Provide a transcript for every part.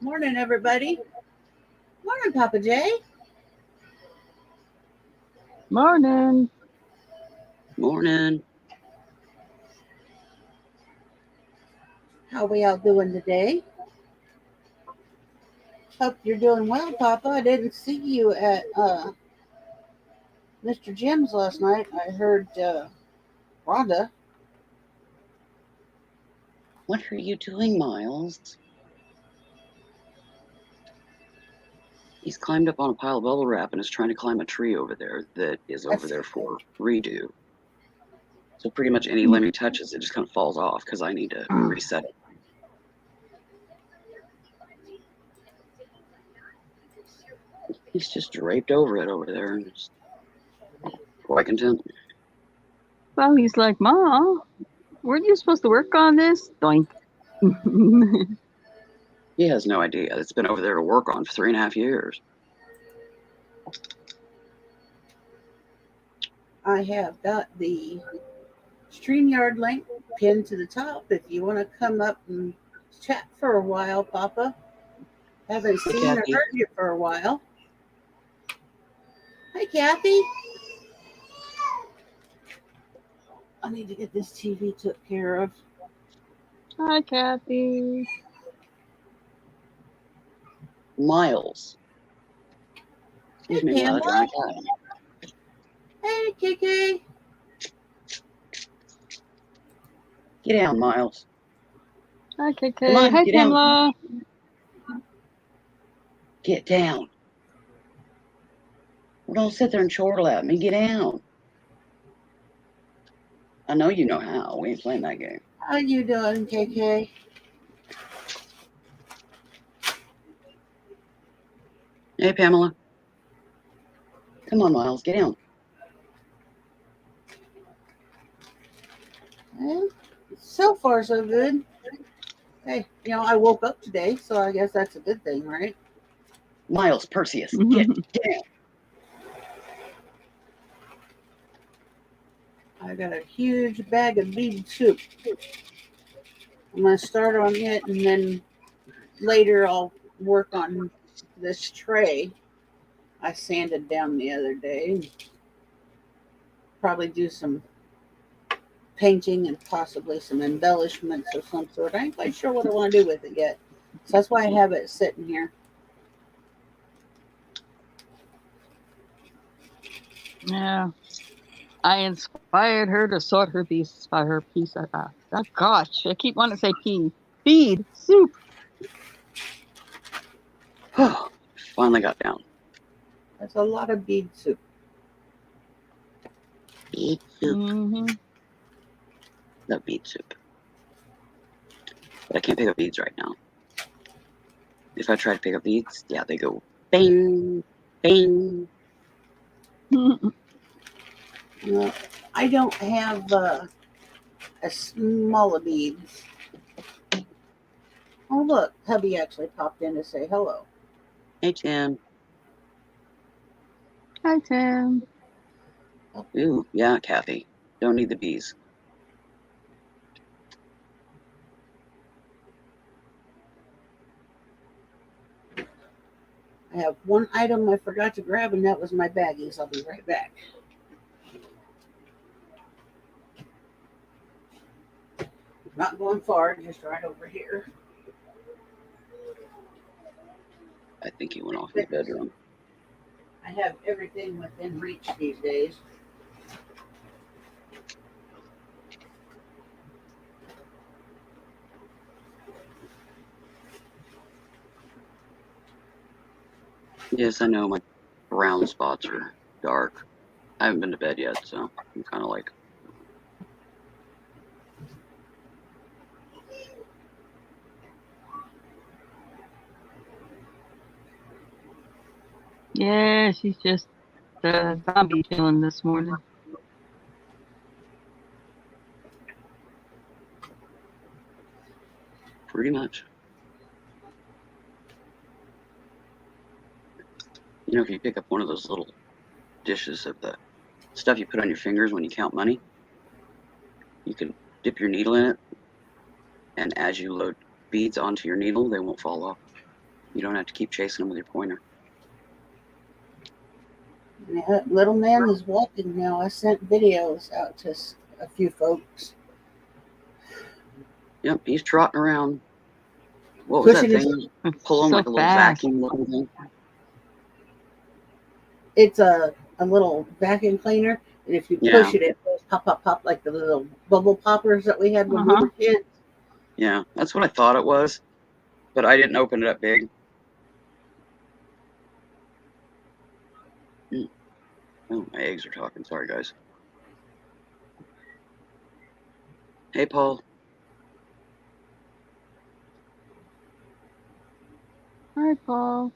Morning, everybody. Morning, Papa J. Morning. Morning. How we all doing today? Hope you're doing well, Papa. I didn't see you at Mr. Jim's last night. I heard Rhonda. What are you doing, Miles? He's climbed up on a pile of bubble wrap and is trying to climb a tree over there that is over there for redo. So pretty much any limb he touches, it just kind of falls off because I need to reset it. He's just draped over it over there and just quite content. Well, he's like, Ma, weren't you supposed to work on this? Doink. He has no idea. It's been over there to work on for 3.5 years. I have got the StreamYard link pinned to the top if you want to come up and chat for a while, Papa. Haven't Hey, seen or Kathy. heard you for a while. Hi, Kathy. I need to get this TV took care of. Hi, Kathy. Miles. Excuse Hey, me while I Pamela. dry my cat. Hey, KK. Get down, Miles. Hi, KK. Come on, Hi, get down. Pamela. Get down. Well, don't sit there and chortle at me. Get down. I know you know how. We ain't playing that game. How you doing, KK? Hey, Pamela. Come on, Miles. Get down. Well, so far, so good. Hey, I woke up today, so I guess that's a good thing, right? Miles, Perseus, get down. I got a huge bag of bead soup. I'm going to start on it, and then later I'll work on this tray I sanded down the other day. Probably do some painting and possibly some embellishments of some sort. I ain't quite sure what I want to do with it yet. So that's why I have it sitting here. Yeah. I inspired her to sort her beasts by her piece of gosh, I keep wanting to say pea. Bead soup. Finally got down. That's a lot of bead soup. Bead soup. Mm-hmm. Love bead soup. But I can't pick up beads right now. If I try to pick up beads, yeah, they go bing, bing. I don't have a smaller beads. Oh, look, hubby actually popped in to say hello. Hey, Tim. Hi, Tim. Ooh, yeah, Kathy. Don't need the bees. I have one item I forgot to grab, and that was my baggies. I'll be right back. Not going far, just right over here. I think he went off in the bedroom. I have everything within reach these days. Yes, I know my brown spots are dark. I haven't been to bed yet, so I'm kind of like... Yeah, she's just zombie chilling this morning. Pretty much. You know, if you pick up one of those little dishes of the stuff you put on your fingers when you count money, you can dip your needle in it, and as you load beads onto your needle, they won't fall off. You don't have to keep chasing them with your pointer. Yeah, little man is walking now. I sent videos out to a few folks. Yep, he's trotting around. What was that Pushing his, thing? It's Pulling so like a little fast. vacuum looking thing. it's a little vacuum cleaner, and if you Yeah. push it, it goes pop, pop, pop like the little bubble poppers that we had when we Uh-huh. were kids. Yeah, that's what I thought it was, but I didn't open it up big. Oh, my eggs are talking. Sorry, guys. Hey, Paul. Hi, Paul.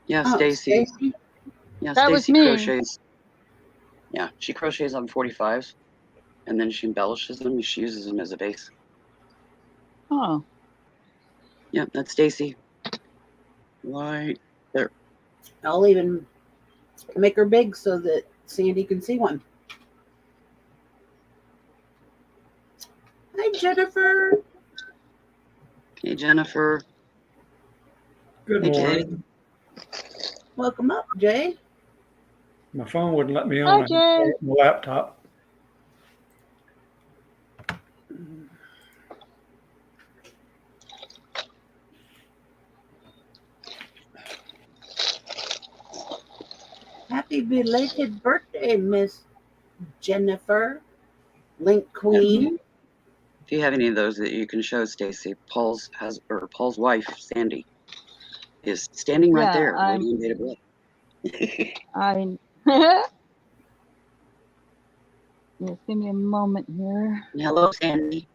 Yeah, Oh, Stacy. Stacy. Yeah, That was Stacy me. crochets. Yeah, she crochets on 45s, and then she embellishes them. She uses them as a base. Oh, Yeah, that's Stacy. Right there. I'll even make her big so that Sandy can see one. Hi, Jennifer. Hey, Jennifer. Good Hey, morning. Welcome up, Jay. My phone wouldn't let me hi, on. I Jay. had my laptop. Happy belated birthday, Miss Jennifer, Link Queen. If you have any of those that you can show Stacy, Paul's wife, Sandy, is standing right Yeah, there, waiting in bed. Just give me a moment here. Hello, Sandy.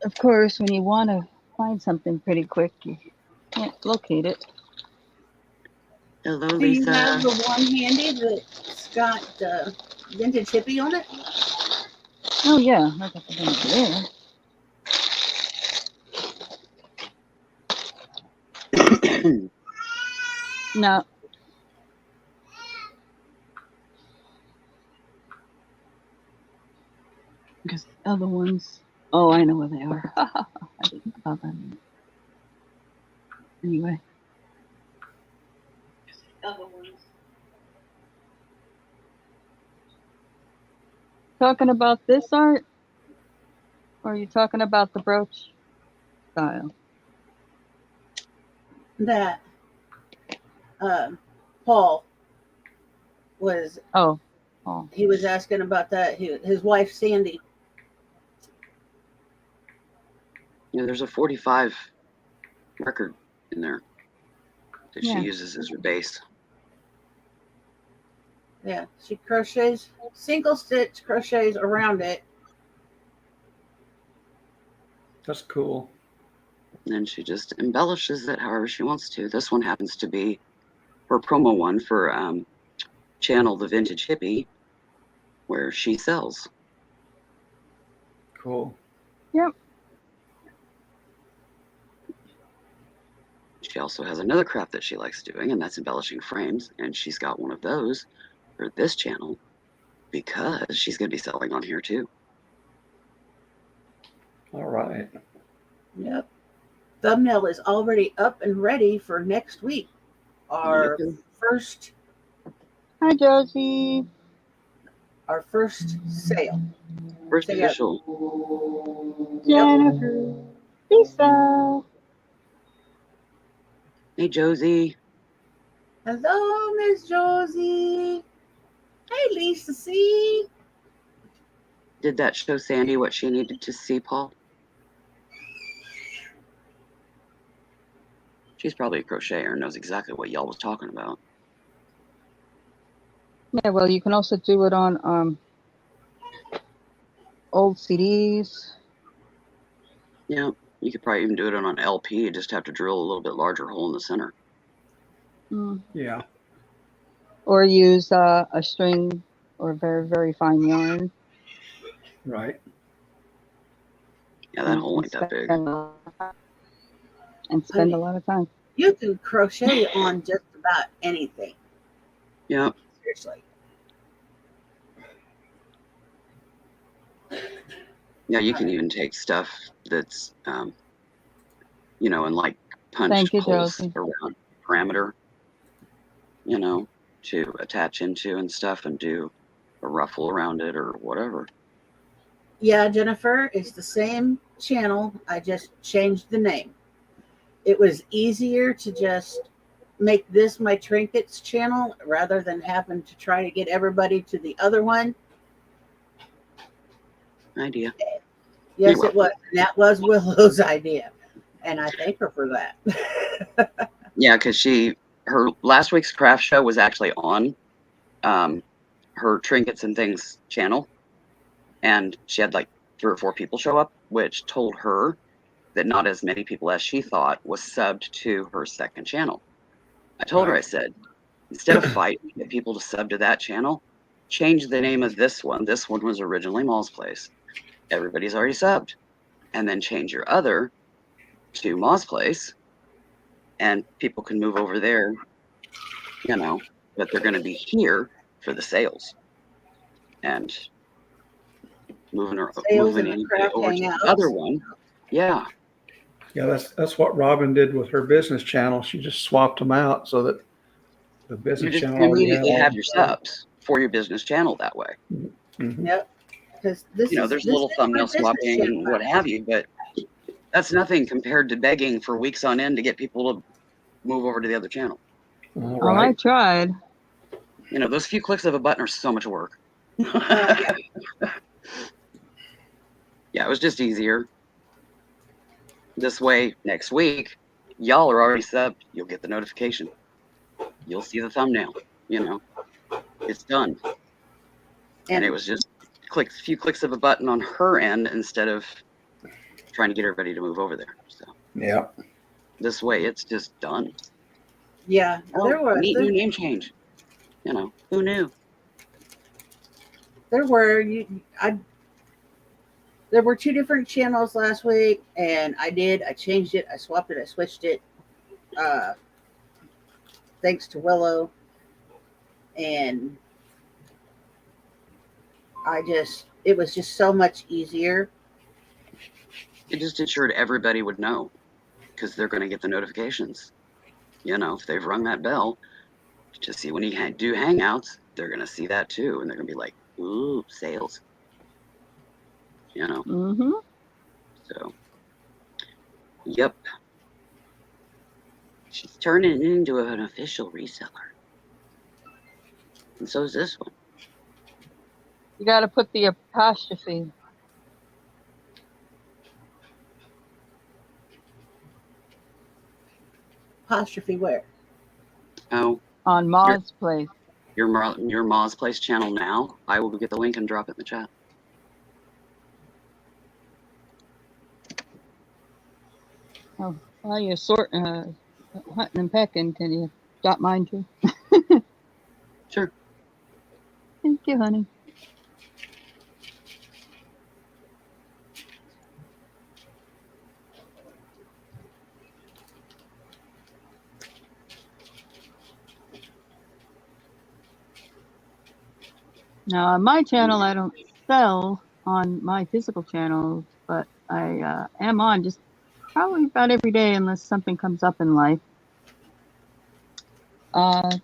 Of course, when you want to find something pretty quick, you can't locate it. Hello, Do you Lisa. have the one handy that's got vintage hippie on it? Oh, yeah. I got the one over there. No. Because the other ones. Oh, I know where they are. I didn't think about that. Anyway. Other ones. Talking about this art? Or are you talking about the brooch style? That Paul was. Oh. He was asking about that. His wife Sandy. Yeah, there's a 45 record in there that Yeah. she uses as her base. Yeah, she crochets single stitch crochets around it. That's cool. And then she just embellishes it however she wants to. This one happens to be her promo one for Channel the Vintage Hippie, where she sells. Cool. Yep. She also has another craft that she likes doing, and that's embellishing frames. And she's got one of those for this channel because she's going to be selling on here too. All right. Yep. Thumbnail is already up and ready for next week. Our Yep. first Hi, Josie. sale. First So, yeah. official. Jennifer. Lisa. Hey, Josie. Hello, Miss Josie. Hey, Lisa C. Did that show Sandy what she needed to see, Paul? She's probably a crocheter and knows exactly what y'all was talking about. Yeah, well, you can also do it on old CDs. Yeah, you could probably even do it on an LP. You just have to drill a little bit larger hole in the center. Yeah. Or use a string or very, very fine yarn. Right. Yeah, that hole ain't that big. And spend a lot of time. You can crochet on just about anything. Yeah. Seriously. Yeah, you can even take stuff that's, you know, and like punched Thank you, holes Josie. around parameter, you know, to attach into and stuff and do a ruffle around it or whatever. Yeah, Jennifer, it's the same channel. I just changed the name. It was easier to just make this my Trinkets channel rather than having to try to get everybody to the other one. Idea. Yes, You're it was. And that was Willow's idea. And I thank her for that. Yeah, because her last week's craft show was actually on her Trinkets and Things channel, and she had like 3 or 4 people show up, which told her that not as many people as she thought was subbed to her second channel. I told her, I said, instead of fighting to get people to sub to that channel, change the name of this one. This one was originally Mall's Place. Everybody's already subbed. And then change your other to Mall's Place, and people can move over there, you know, but they're going to be here for the sales and moving Sales and the anybody craft over to the hangouts. other one. Yeah. Yeah, that's what Robin did with her business channel. She just swapped them out so that the You business just channel already had immediately all have the your stuff. subs for your business channel that way. Mhm. Yep. Because this You know, is there's a this little is my thumbnail business swapping channel. and what have you, but that's nothing compared to begging for weeks on end to get people to move over to the other channel. All Well, I right. tried. You know, those few clicks of a button are so much work. Yeah. Yeah, it was just easier. This way, next week, y'all are already subbed. You'll get the notification. You'll see the thumbnail. You know, it's done. And it was just a few clicks of a button on her end instead of trying to get everybody to move over there. So Yeah. this way, it's just done. Yeah. There Oh, was neat new name change. You know, who knew? there were there were 2 different channels last week, and I changed it, I swapped it, I switched it. Thanks to Willow, and it was just so much easier. It just ensured everybody would know because they're going to get the notifications. You know, if they've rung that bell to see when you do hangouts, they're going to see that too. And they're going to be like, ooh, sales. You know, Mm-hmm. so, yep. She's turning into an official reseller. And so is this one. You got to put the apostrophe. Apostrophe where? Oh, On Ma's Place. your Ma's Place channel now. I will get the link and drop it in the chat. Oh, while you're hunting and pecking, can you drop mine too? Sure. Thank you, honey. Now, on my channel, I don't sell on my physical channel, but I am on just probably about every day unless something comes up in life.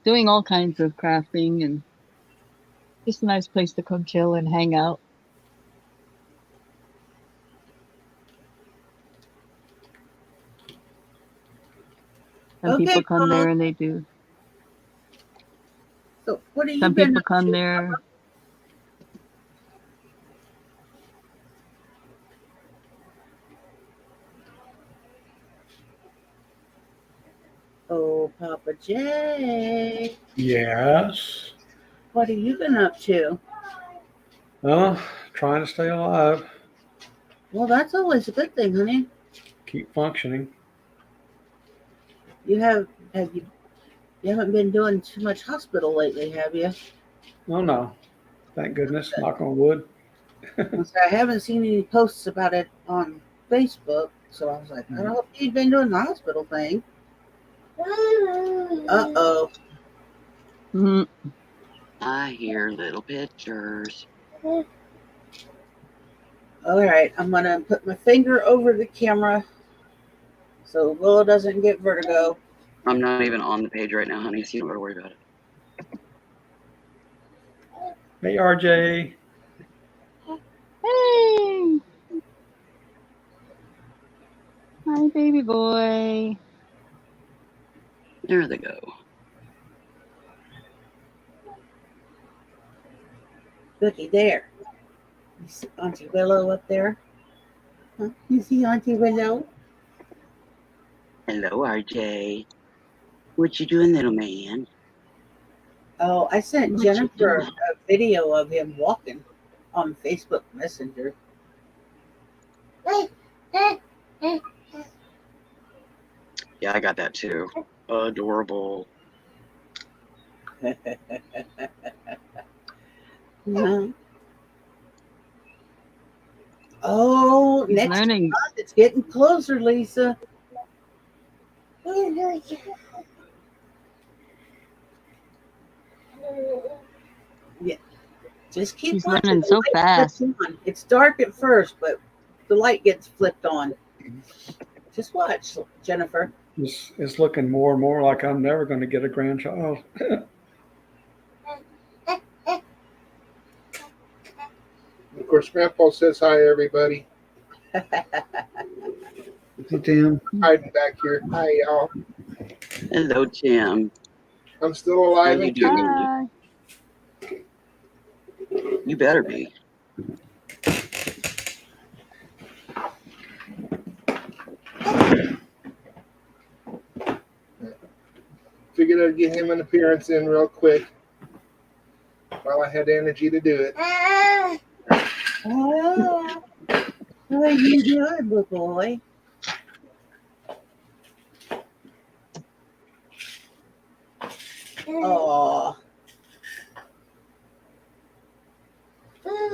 Doing all kinds of crafting and just a nice place to come chill and hang out. Some Okay, people come Paul. there and they do. So what have you Some been people up come to? there. Oh, Papa J. Yes. What have you been up to? Well, trying to stay alive, Well, that's always a good thing, honey. keep functioning. You haven't been doing too much hospital lately, have you? Oh no. Thank goodness. Knock on wood. I haven't seen any posts about it on Facebook, so I was like, I don't know if you've been doing the hospital thing. Uh-oh. Mm-hmm. I hear little pictures. All right, I'm gonna put my finger over the camera so Willow doesn't get vertigo. I'm not even on the page right now, honey, so you don't got to worry about it. Hey, RJ. Hey! Hi, baby boy. There they go. Looky there. You see Auntie Willow up there? Huh? You see Auntie Willow? Hello, RJ. What you doing, little man? Oh, I sent What you Jennifer doing? a video of him walking on Facebook Messenger. Yeah, I got that too. Adorable. Yeah. Oh, He's next learning. month it's getting closer, Lisa. Yeah, just keep He's watching. learning The so light fast. flips on. It's dark at first, but the light gets flipped on. Just watch, Jennifer. It's looking more and more like I'm never going to get a grandchild. Of course, Grandpa says hi, everybody. Hey, Tim. Hiding back here. Hi, y'all. Hello, Tim. I'm still alive How you and kicking. doing? Hi. You better be. Figured I'd get him an appearance in real quick while I had energy to do it. Oh, what are you doing, little boy? Oh,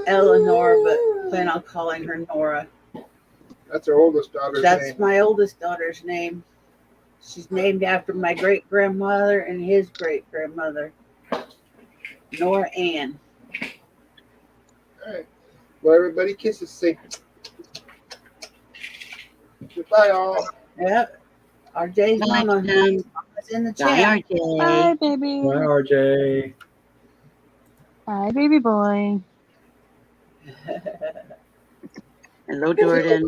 Eleanor, but plan on calling her Nora. That's our oldest daughter's That's name. my oldest daughter's name. She's named after my great grandmother and his great grandmother, Nora Ann. All right. Well, everybody kisses. Say goodbye, all. Yep. RJ's Bye, mama. Tim. Mama's in the Bye, chat. Hi, RJ. baby. Hi, RJ. Hi, baby boy. Hello, Jordan.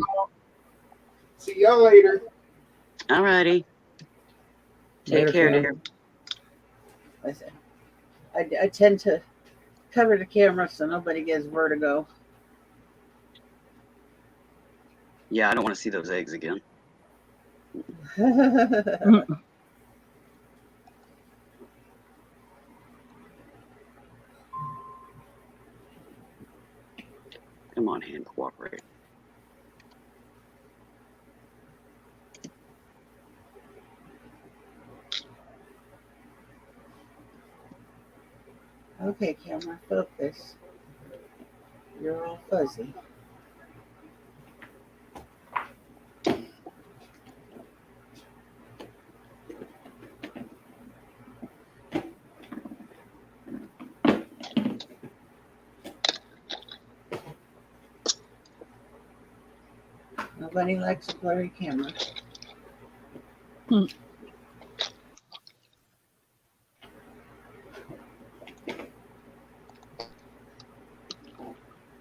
See y'all later. Alrighty. Take Later, care, Tim. dear. Listen, I tend to cover the camera so nobody gets vertigo. Yeah, I don't want to see those eggs again. Come on, hand, cooperate. Okay, camera, focus. You're all fuzzy. Nobody likes a blurry camera.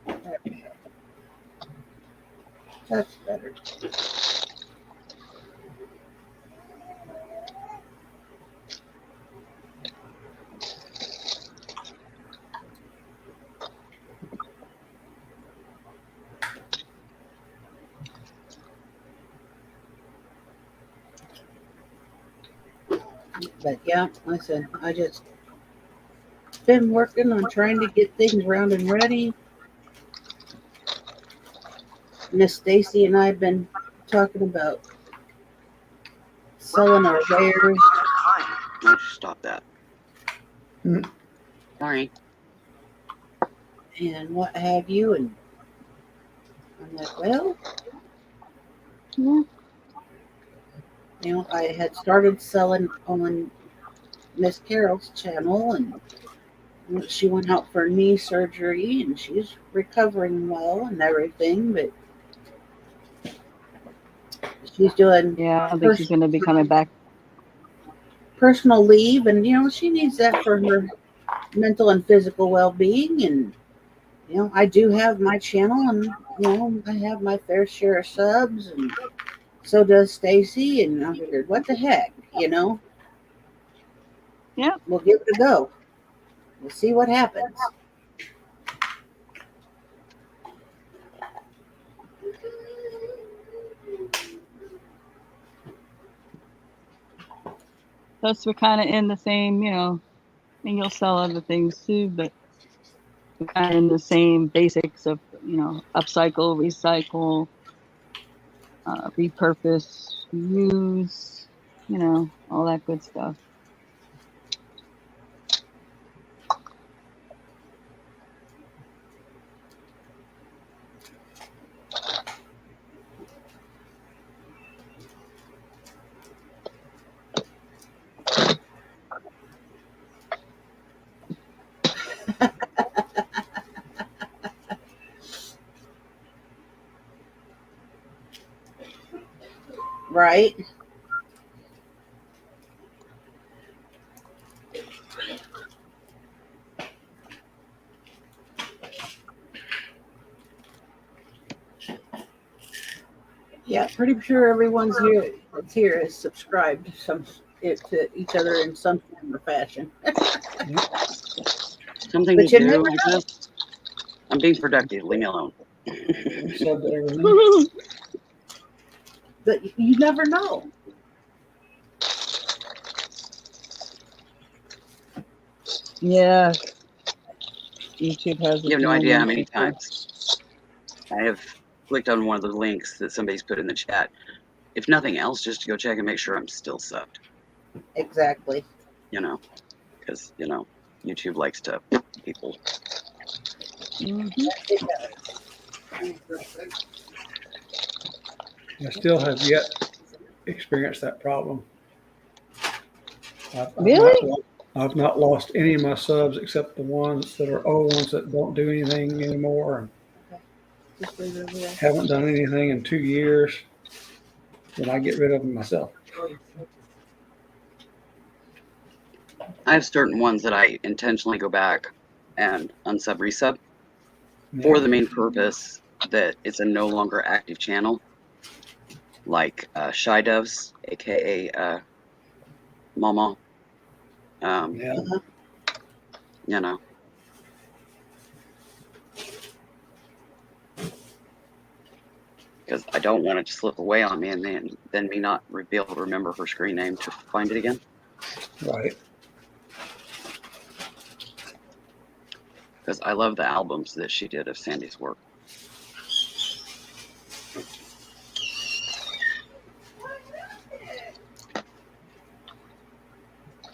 There we go. That's better. But yeah, listen, I just been working on trying to get things round and ready. Miss Stacy and I have been talking about selling our wares Let's stop that. Hmm. Sorry. and what have you, and I'm like, well, Yeah. you know, I had started selling on Miss Carol's channel, and She went out for knee surgery and she's recovering well and everything, but she's doing Yeah, I don't think she's going to be coming back. personal leave, and she needs that for her mental and physical well-being. And I do have my channel, and I have my fair share of subs, and so does Stacy. And I figured, what the heck, Yeah. we'll give it a go. We'll see what happens. Plus, we're kind of in the same, and you'll sell other things too, but we're kind of in the same basics of, upcycle, recycle, repurpose, reuse, all that good stuff. Right? Yeah, pretty sure everyone's here is subscribed to each other in some form or fashion. Something But to you never do. know. I'm being productive. Leave me alone. Sub to everything. But you never know. Yeah. YouTube has You have no idea how many times I have clicked on one of the links that somebody's put in the chat. If nothing else, just to go check and make sure I'm still subbed. Exactly. Because YouTube likes to people. I still have yet experienced that problem. Really? I've not lost any of my subs except the ones that are old ones that don't do anything anymore and Just leave it over there. haven't done anything in 2 years. Then I get rid of them myself. I have certain ones that I intentionally go back and unsub resub Yeah. for the main purpose that it's a no longer active channel, like Shy Doves, aka Mama. Yeah. Because I don't want it to slip away on me and then me not be able to remember her screen name to find it again. Right. Because I love the albums that she did of Sandy's work.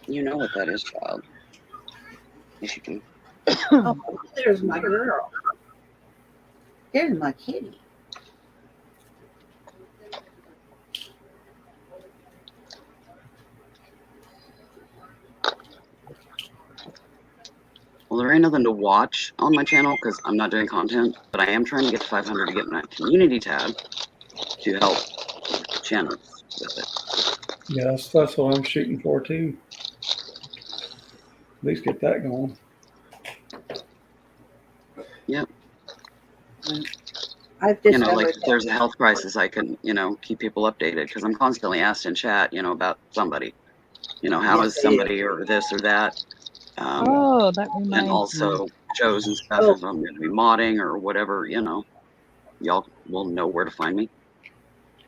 You know what that is, child. Yes, you do. Oh, there's my girl. There's my kitty. Well, there ain't nothing to watch on my channel because I'm not doing content, but I am trying to get to 500 to get my community tab to help channels with it. Yeah, that's what I'm shooting for too. At least get that going. Yep. I've Like discovered if there's a health crisis, I can, keep people updated because I'm constantly asked in chat, about somebody. How is somebody or this or that. Oh, that reminds me. And also shows and stuff if I'm going to be modding or whatever, y'all will know where to find me.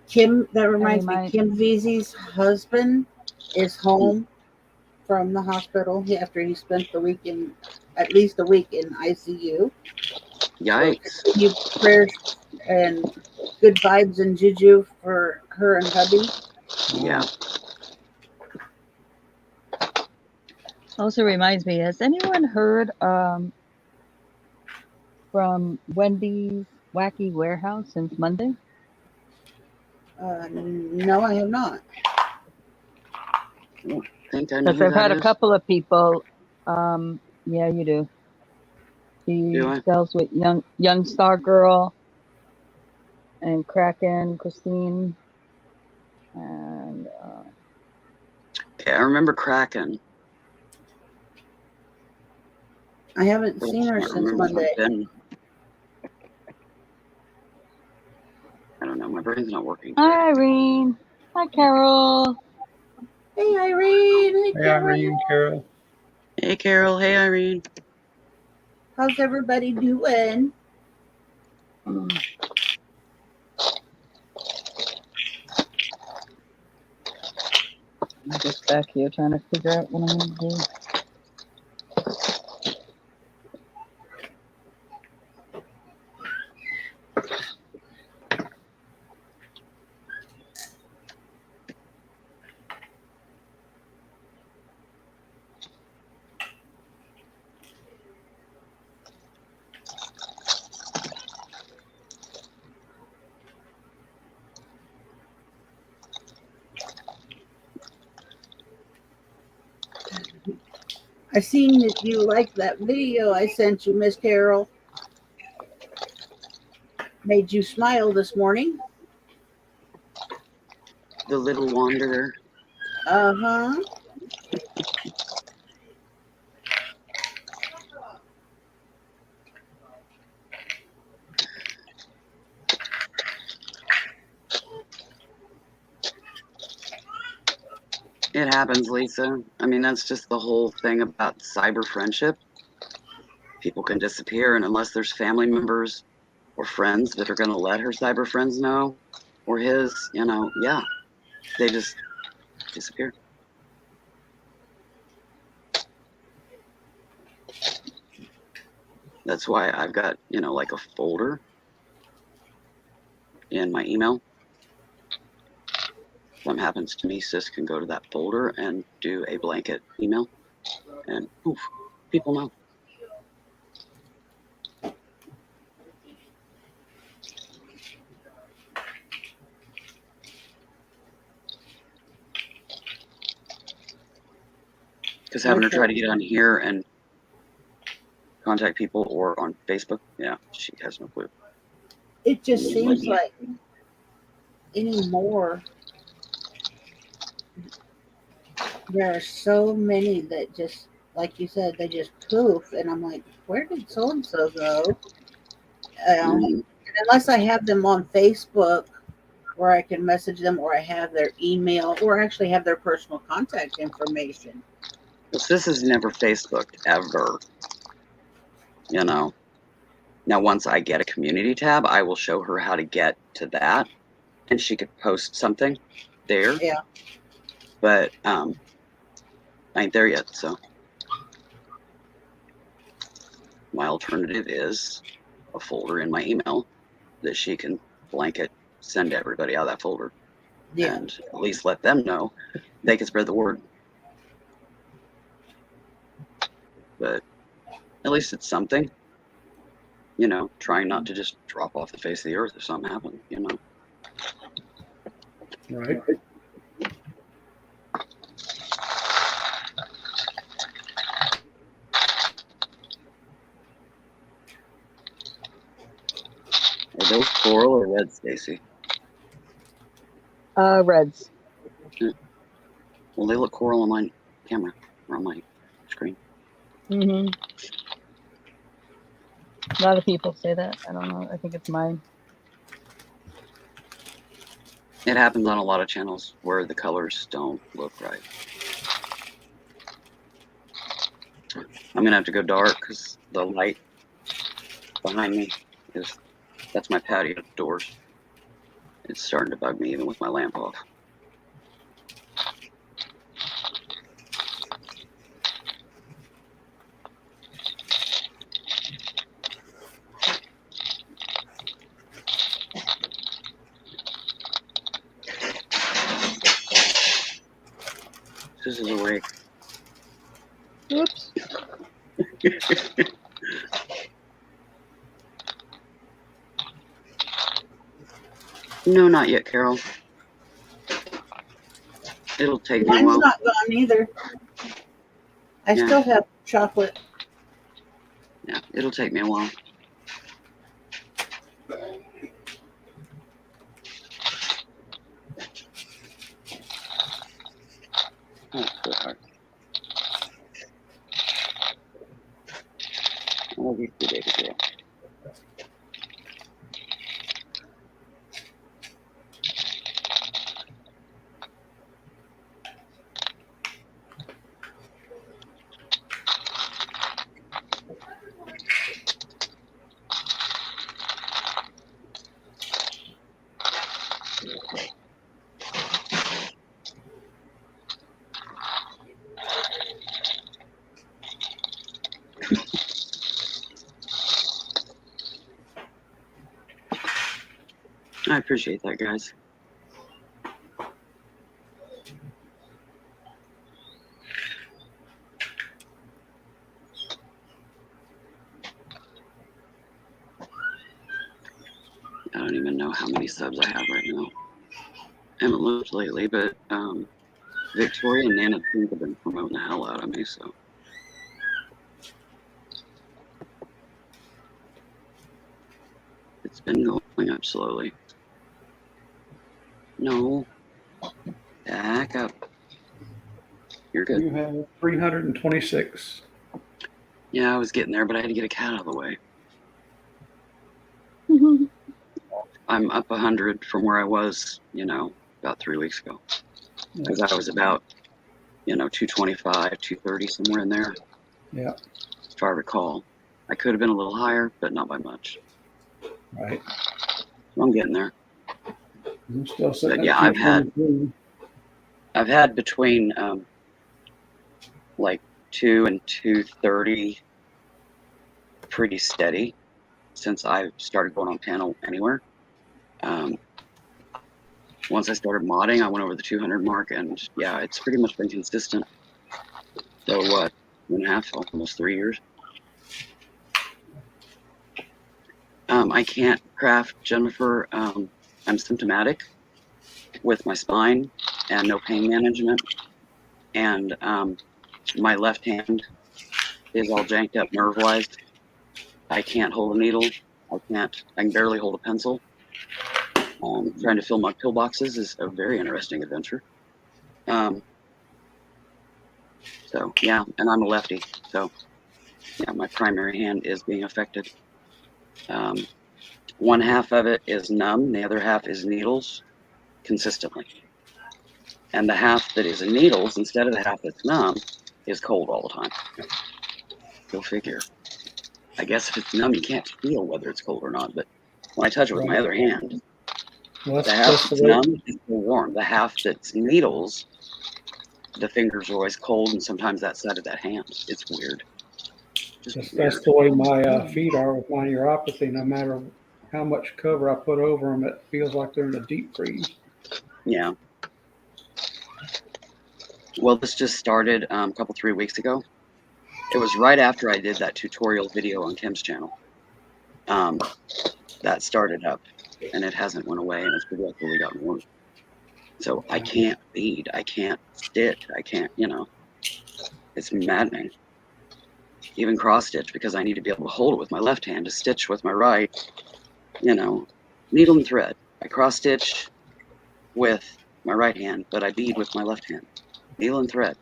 Kim, that reminds me, Kim Veazey's husband is home from the hospital after he spent at least a week in ICU. Yikes. So you prayers and good vibes and juju for her and hubby. Yeah. Also reminds me, has anyone heard from Wendy's Wacky Warehouse since Monday? No, I have not. I think I know Because who I've had that a is. couple of people Yeah, you do. He Do I? sells with Young Star Girl and Kraken, Christine, and Okay, I remember Kraken. I haven't I seen her can't since remember if Monday. I've been. I don't know. My brain's not working. hi Irene, hi Carol. Hey, Irene. Hey, Hey, Carol. Irene, Carol. Hey, Carol. Hey, Irene. How's everybody doing? I'm just back here trying to figure out what I'm gonna do. I seen that you liked that video I sent you, Miss Carol. Made you smile this morning. The Little Wanderer. Uh-huh. It happens, Lisa. I mean, that's just the whole thing about cyber friendship. People can disappear, and unless there's family members or friends that are going to let her cyber friends know, or his, yeah, they just disappear. That's why I've got, like a folder in my email. If something happens to me, sis can go to that folder and do a blanket email, and poof, people know. Because having her try to get on here and contact people or on Facebook, yeah, she has no clue. It just seems like anymore there are so many that just, like you said, they just poof, and I'm like, where did so and so go? And unless I have them on Facebook, where I can message them, or I have their email, or actually have their personal contact information. This is never Facebooked ever. Now, once I get a community tab, I will show her how to get to that, and she could post something there. Yeah. But I ain't there yet, so my alternative is a folder in my email that she can blanket send to everybody out of that folder. Yeah. And at least let them know they can spread the word. But at least it's something, trying not to just drop off the face of the earth if something happens, Right. Are those coral or red, Stacy? Reds. Well, they look coral on my camera or on my screen. A lot of people say that. I don't know. I think it's mine. It happens on a lot of channels where the colors don't look right. I'm gonna have to go dark because the light behind me that's my patio doors. It's starting to bug me even with my lamp off. This is awake. Oops. No, not yet, Carol. It'll take me a Mine's while. not gone either. I still have chocolate. It'll take me a while. Oh, sweetheart. I love you too, baby girl. I appreciate that, guys. I don't even know how many subs I have right now. I haven't looked lately, but Victoria and Nana Pink have been promoting the hell out of me, so. It's been going up slowly. No. Back up. You're good. You have 326. Yeah, I was getting there, but I had to get a cat out of the way. I'm up 100 from where I was, about 3 weeks ago. Because I was about, 225, 230, somewhere in there. Yeah. If I recall. I could have been a little higher, but not by much. Right. So I'm getting there. I'm still sitting But at yeah, I've had between like 2 and 230 pretty steady since I started going on panel anywhere. Once I started modding, I went over the 200 mark, and yeah, it's pretty much been consistent. So what, 2.5, almost 3 years? I can't craft, Jennifer. I'm symptomatic with my spine and no pain management, and my left hand is all janked up nerve-wise. I can't hold a needle. I can barely hold a pencil. Trying to fill my pillboxes is a very interesting adventure. So yeah, and I'm a lefty, so yeah, my primary hand is being affected. One half of it is numb, the other half is needles consistently. And the half that is in needles, instead of the half that's numb, is cold all the time. Go figure. I guess if it's numb, you can't feel whether it's cold or not, but when I touch it with my other hand, Well, the half that's numb is still warm. The half that's needles, the fingers are always cold, and sometimes that side of that hand. It's weird. That's the way my feet are with my neuropathy. No matter how much cover I put over them, it feels like they're in a deep freeze. Yeah. Well, this just started a couple, 3 weeks ago. It was right after I did that tutorial video on Kim's channel. That started up, and it hasn't went away, and it's progressively gotten worse. So I can't bead, I can't stitch, I can't, it's maddening. Even cross stitch, because I need to be able to hold it with my left hand to stitch with my right, needle and thread. I cross stitch with my right hand, but I bead with my left hand. Needle and thread,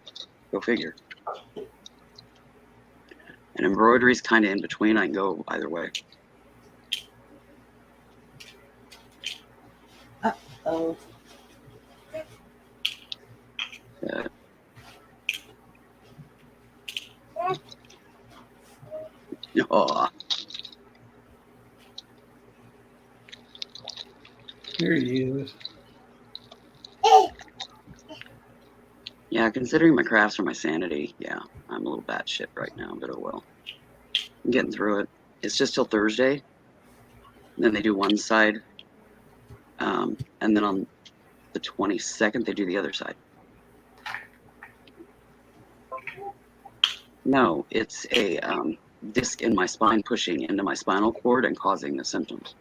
go figure. And embroidery's kind of in between, I can go either way. Oh. Oh. Here he is. Yeah, considering my crafts are my sanity, yeah, I'm a little batshit right now, but oh well. I'm getting through it. It's just till Thursday. And then they do one side. And then on the 22nd, they do the other side. No, it's a disc in my spine pushing into my spinal cord and causing the symptoms.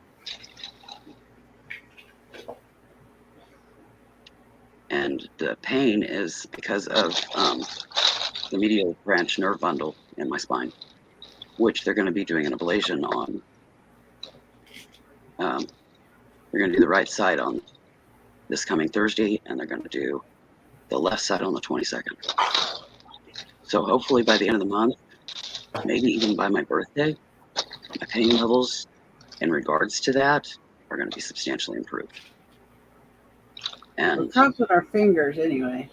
And the pain is because of the medial branch nerve bundle in my spine. which they're going to be doing an ablation on. They're going to do the right side on this coming Thursday, and they're going to do the left side on the 22nd. So hopefully by the end of the month, maybe even by my birthday, my pain levels in regards to that are going to be substantially improved. We're And crossing our fingers anyway.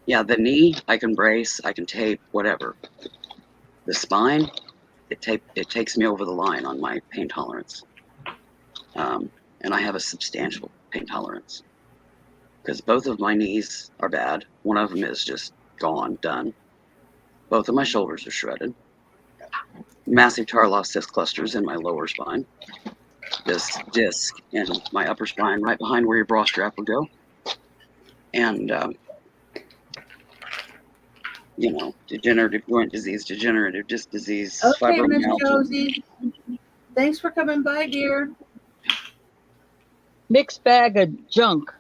yeah, the knee, I can brace, I can tape, whatever. The spine, it takes me over the line on my pain tolerance. And I have a substantial pain tolerance because both of my knees are bad. One of them is just gone, done. Both of my shoulders are shredded. Massive tarlos disc clusters in my lower spine. This disc in my upper spine, right behind where your bra strap would go. And, degenerative joint disease, degenerative disc disease, Okay, Miss fibromyalgia. Josie. Thanks for coming by, dear. Mixed bag of junk.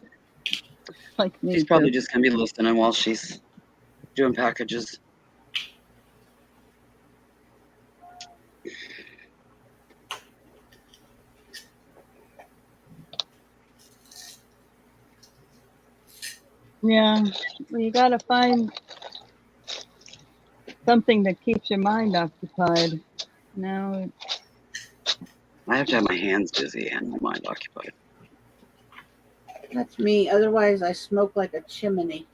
Like me. She's probably just going to be listening while she's doing packages. Yeah, well, you got to find something that keeps your mind occupied. Now, I have to have my hands busy and my mind occupied. That's me. Otherwise, I smoke like a chimney.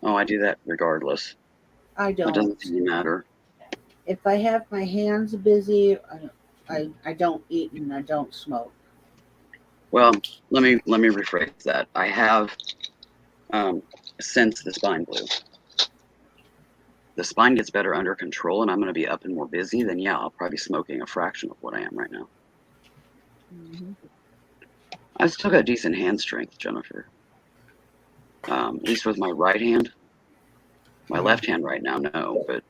Oh, I do that regardless. I It doesn't don't. seem to matter. If I have my hands busy, I don't eat and I don't smoke. Well, let me rephrase that. I have since the spine blew. The spine gets better under control, and I'm going to be up and more busy. Then yeah, I'll probably be smoking a fraction of what I am right now. mm-hmm. I've still got decent hand strength, Jennifer. At least with my right hand. My left hand right now, no. But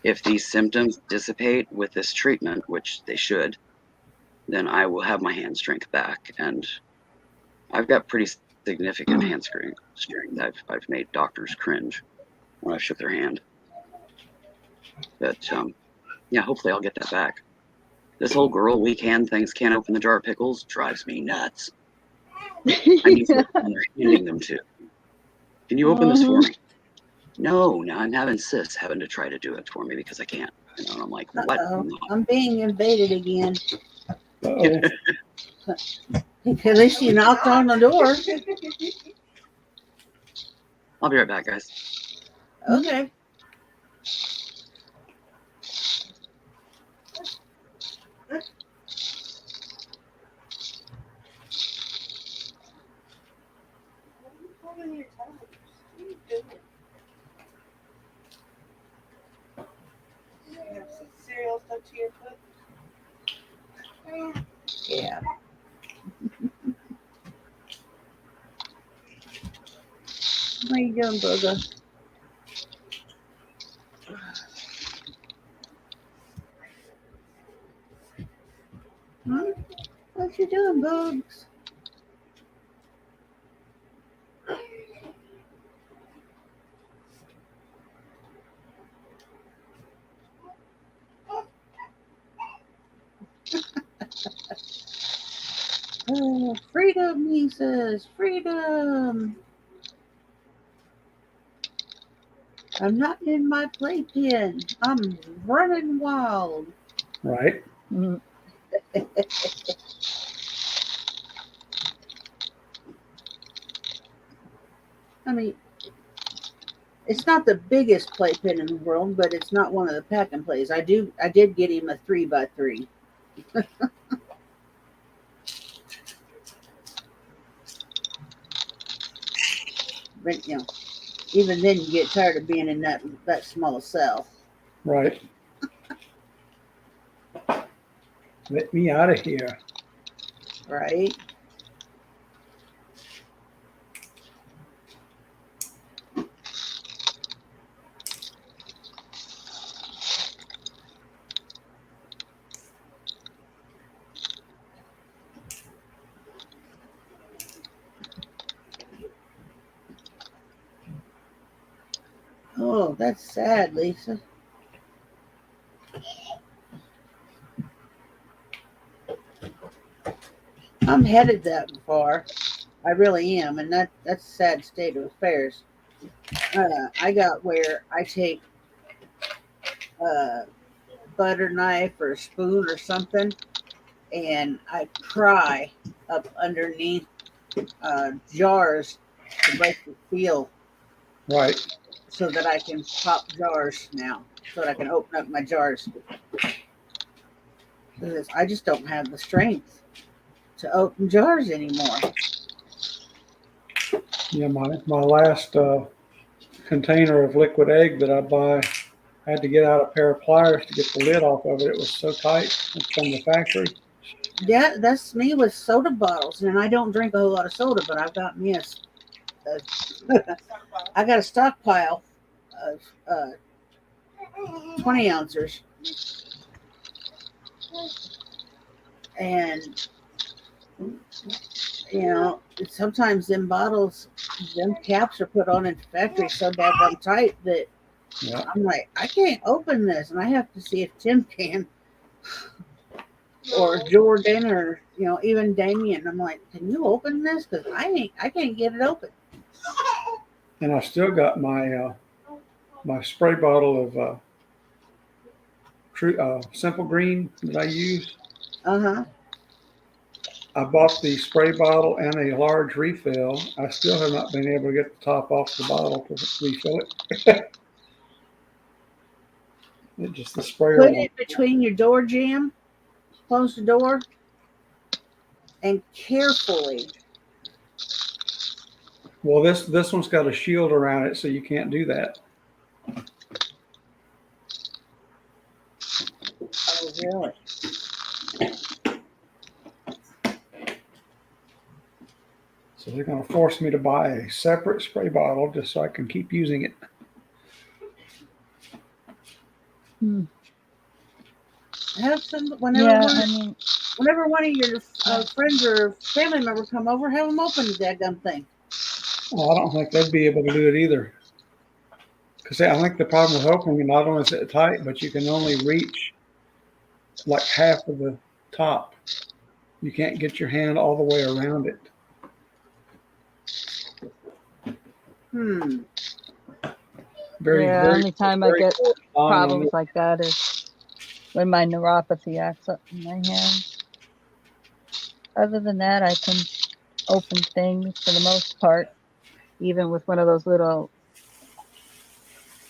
if these symptoms dissipate with this treatment, which they should, then I will have my hand strength back. And I've got pretty significant hand strength. I've made doctors cringe when I shook their hand. But yeah, hopefully I'll get that back. This whole girl weak hand things can't open the jar of pickles drives me nuts. I need someone they're handing them to. Can you open this for me? No, now I'm having sis having to try to do it for me because I can't. And I'm like, what? Uh-oh. I'm being invaded again. Uh-oh. At least you knocked on the door. I'll be right back, guys. Okay. Cereal stuck to your foot? Yeah. What are you doing, Booga? Huh? What you doing, Bugs? Oh, freedom, he says. Freedom. I'm not in my playpen. I'm running wild. Right. Mm-hmm. I mean, it's not the biggest playpen in the world, but it's not one of the pack and plays. I did get him a 3x3. But even then you get tired of being in that small cell. Right. Let me out of here. Right? Oh, that's sad, Lisa. I'm headed that far. I really am, and that's a sad state of affairs. I got where I take a butter knife or a spoon or something, and I pry up underneath jars to break the seal, Right. so that I can pop jars now, so that I can open up my jars. Because I just don't have the strength to open jars anymore. Yeah, my last container of liquid egg that I buy, I had to get out a pair of pliers to get the lid off of it. It was so tight from the factory. Yeah, that's me with soda bottles, and I don't drink a whole lot of soda, but I've got me a I got a stockpile of 20 ounces, and sometimes them bottles, them caps are put on in the factory so daggum tight that Yeah. I'm like, I can't open this, and I have to see if Tim can, or Jordan, or even Damien. I'm like, can you open this? Because I can't get it open. And I still got my spray bottle of Simple Green that I use. Uh-huh. I bought the spray bottle and a large refill. I still have not been able to get the top off the bottle to refill it. It just the sprayer Put one. it between your door jamb, close the door, and carefully. Well, this one's got a shield around it, so you can't do that. Oh, really? So they're going to force me to buy a separate spray bottle just so I can keep using it. Hmm. Have some Yeah, I mean, whenever one of your friends or family member come over, have them open the daggum thing. Well, I don't think they'd be able to do it either. Because I think the problem with opening it, not only is it tight, but you can only reach like half of the top. You can't get your hand all the way around it. Very, yeah, very, only time I very get on problems it. like that is when my neuropathy acts up in my hand. Other than that, I can open things for the most part, even with one of those little,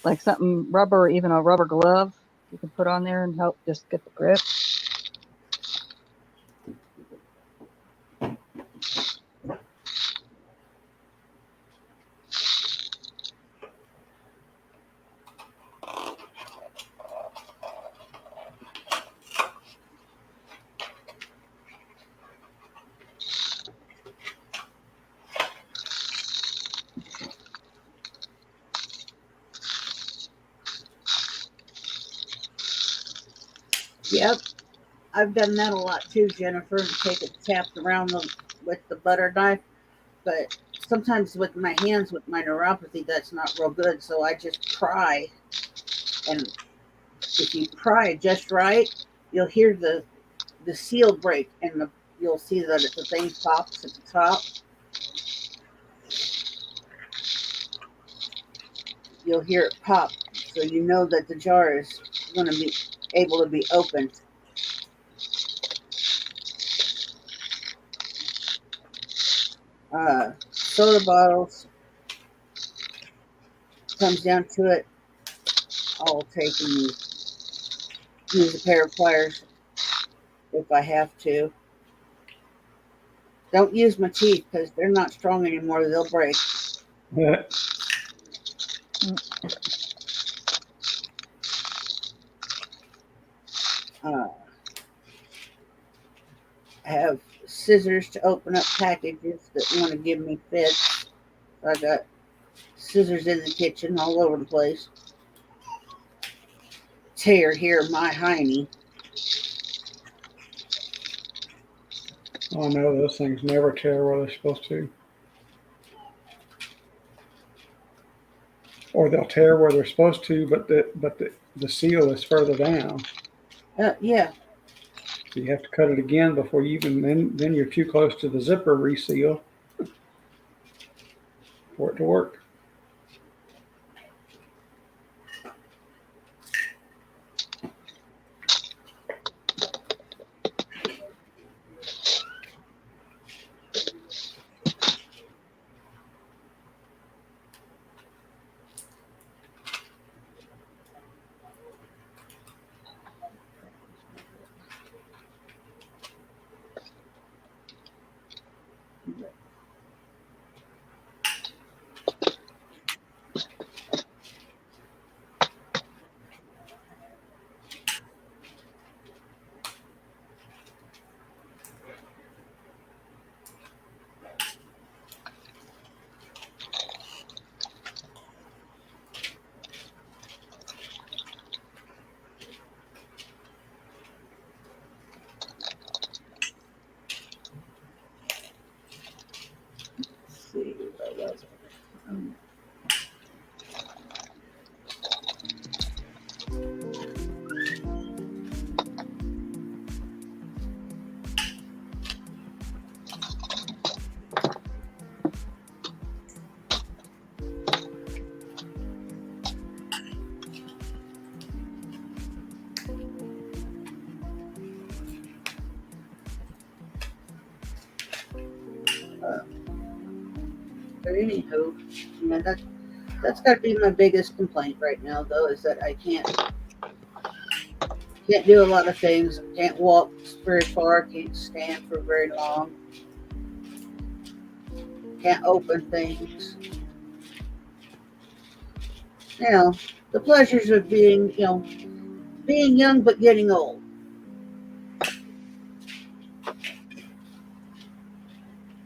like something rubber, even a rubber glove you can put on there and help just get the grip. Yep, I've done that a lot too, Jennifer. Take it tapped around with the butter knife, but sometimes with my hands, with my neuropathy, that's not real good. So I just pry, and if you pry just right, you'll hear the seal break, and you'll see that the thing pops at the top. You'll hear it pop, so you know that the jar is going to be able to be opened. Soda bottles, comes down to it, I'll take and use a pair of pliers if I have to. Don't use my teeth because they're not strong anymore. They'll break. Uh, I have scissors to open up packages that want to give me fits. I got scissors in the kitchen all over the place. Tear here, my hiney. Oh no, those things never tear where they're supposed to. Or they'll tear where they're supposed to, but the seal is further down. Yeah. So you have to cut it again before you even, then you're too close to the zipper reseal for it to work. Let's see, what was it? But anywho, I mean, that's got to be my biggest complaint right now, though, is that I can't do a lot of things. Can't walk very far. Can't stand for very long. Can't open things. You know, the pleasures of being young but getting old.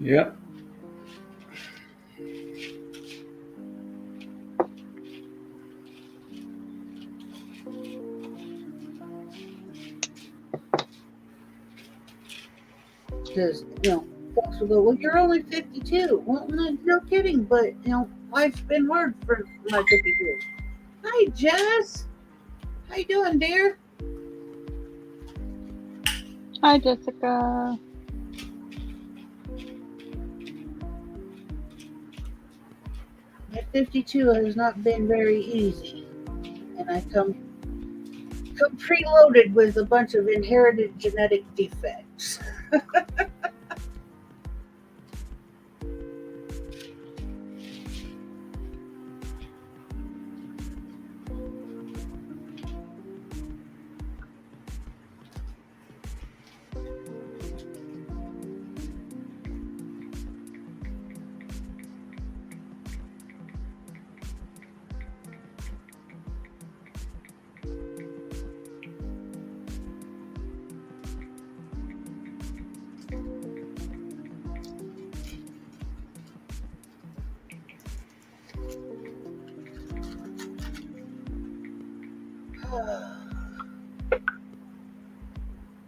Yep. Because folks will go, "Well, you're only 52." Well, no kidding, but life's been hard for my 52. Hi, Jess. How you doing, dear? Hi, Jessica. My 52 has not been very easy, and I come preloaded with a bunch of inherited genetic defects.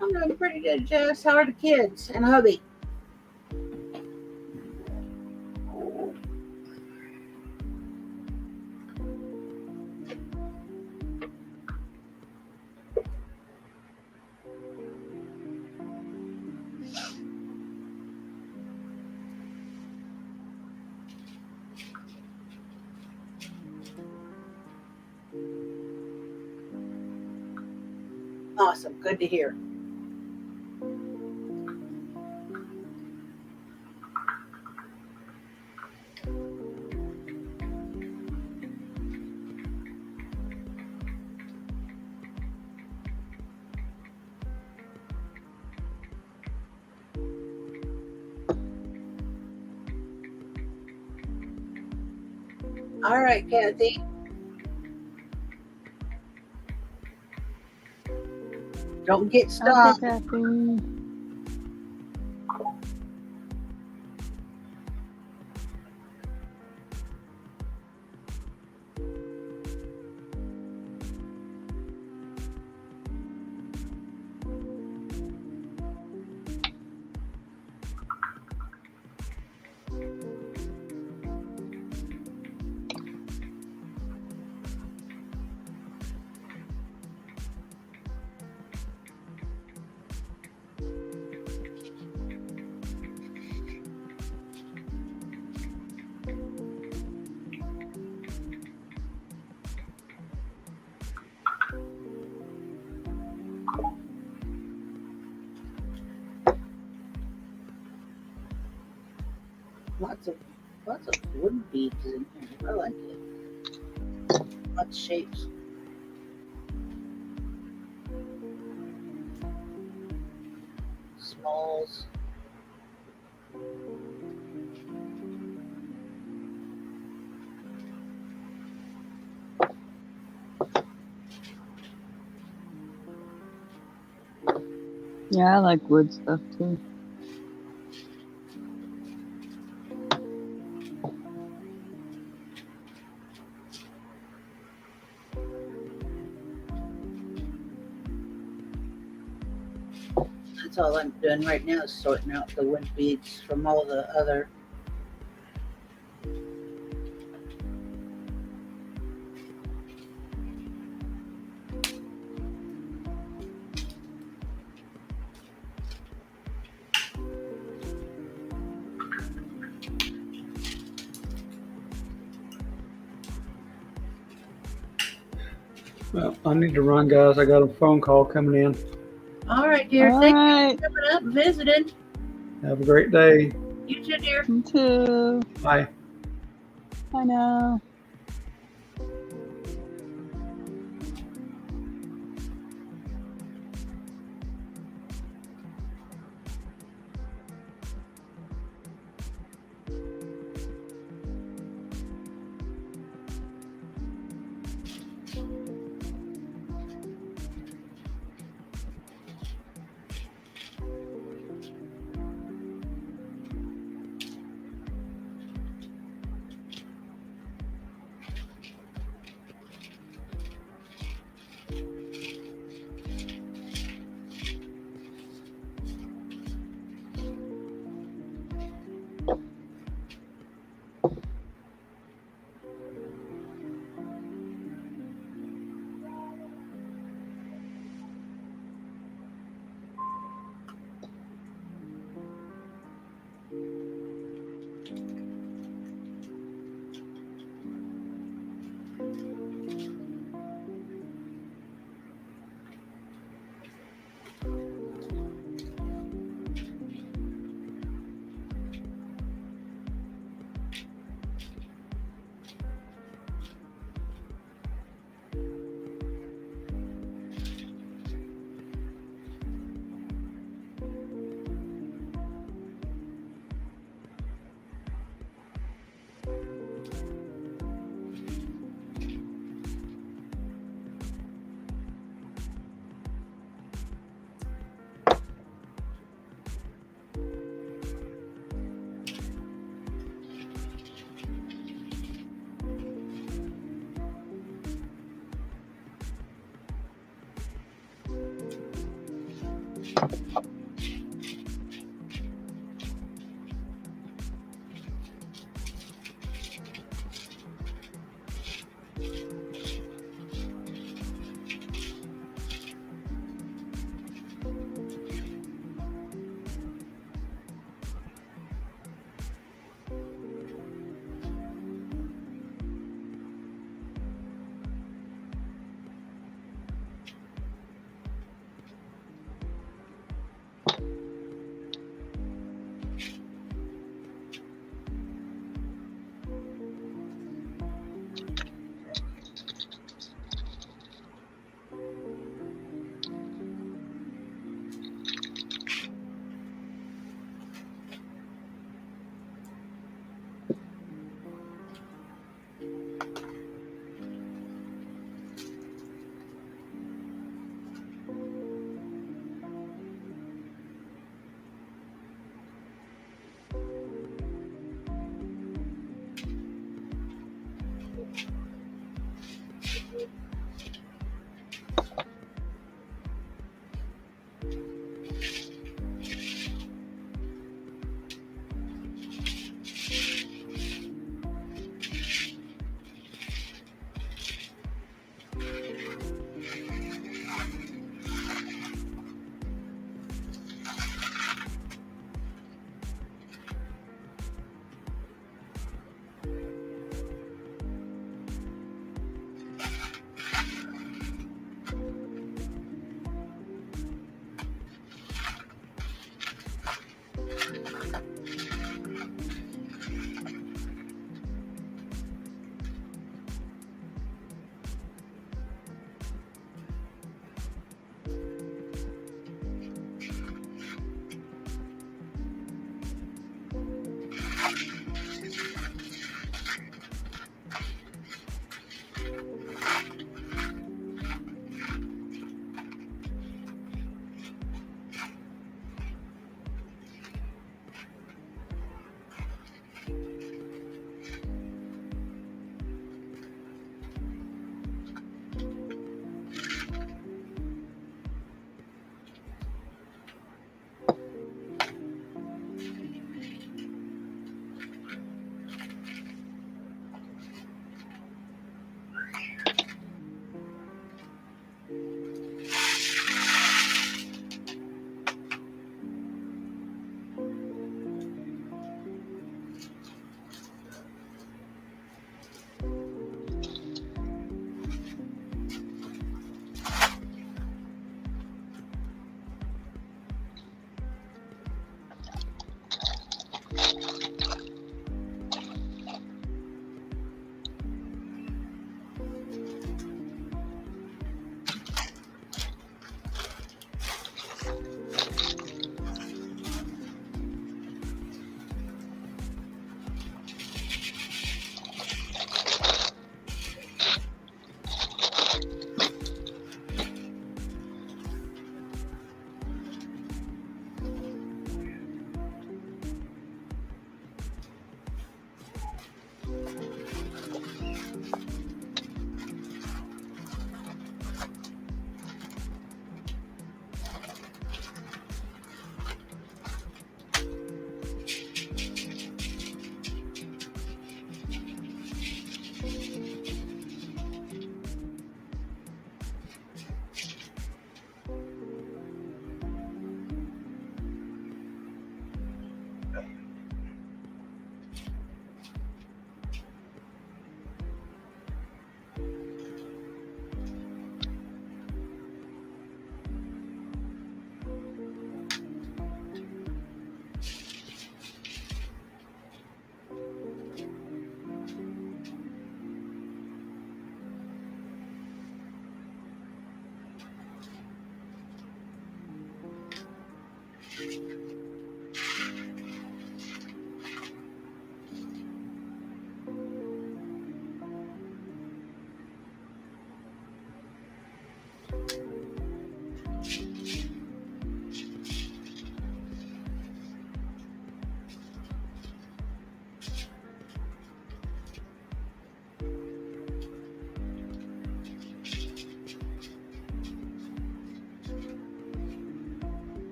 I'm doing pretty good, Jess. How are the kids and hubby? Awesome. Good to hear. All right, Kathy. Don't get Okay, stung. Kathy. Lots of wood beads in here. I like it. Lots of shapes. Smalls. Yeah, I like wood stuff too. That's all I'm doing right now is sorting out the wood beads from all the other. Well, I need to run, guys. I got a phone call coming in. All right, dear. All Thank right. you for coming up and visiting. Have a great day. You too, dear. You too. Bye. Bye now.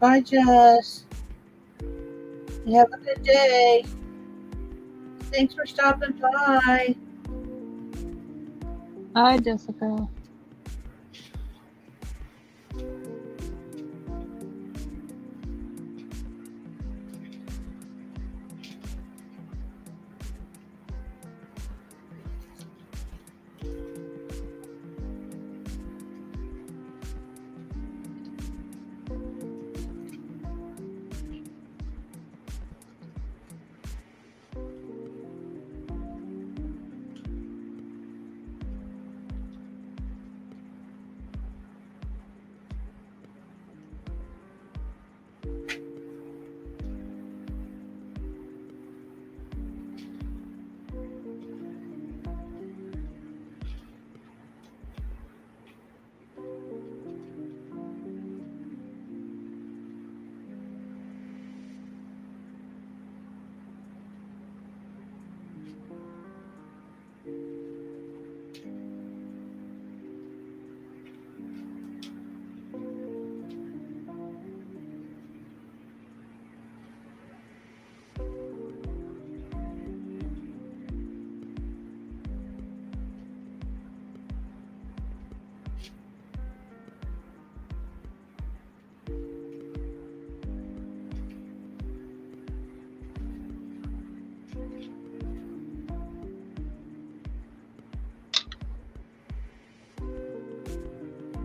Bye, Jess. You have a good day. Thanks for stopping by. Hi, Jessica.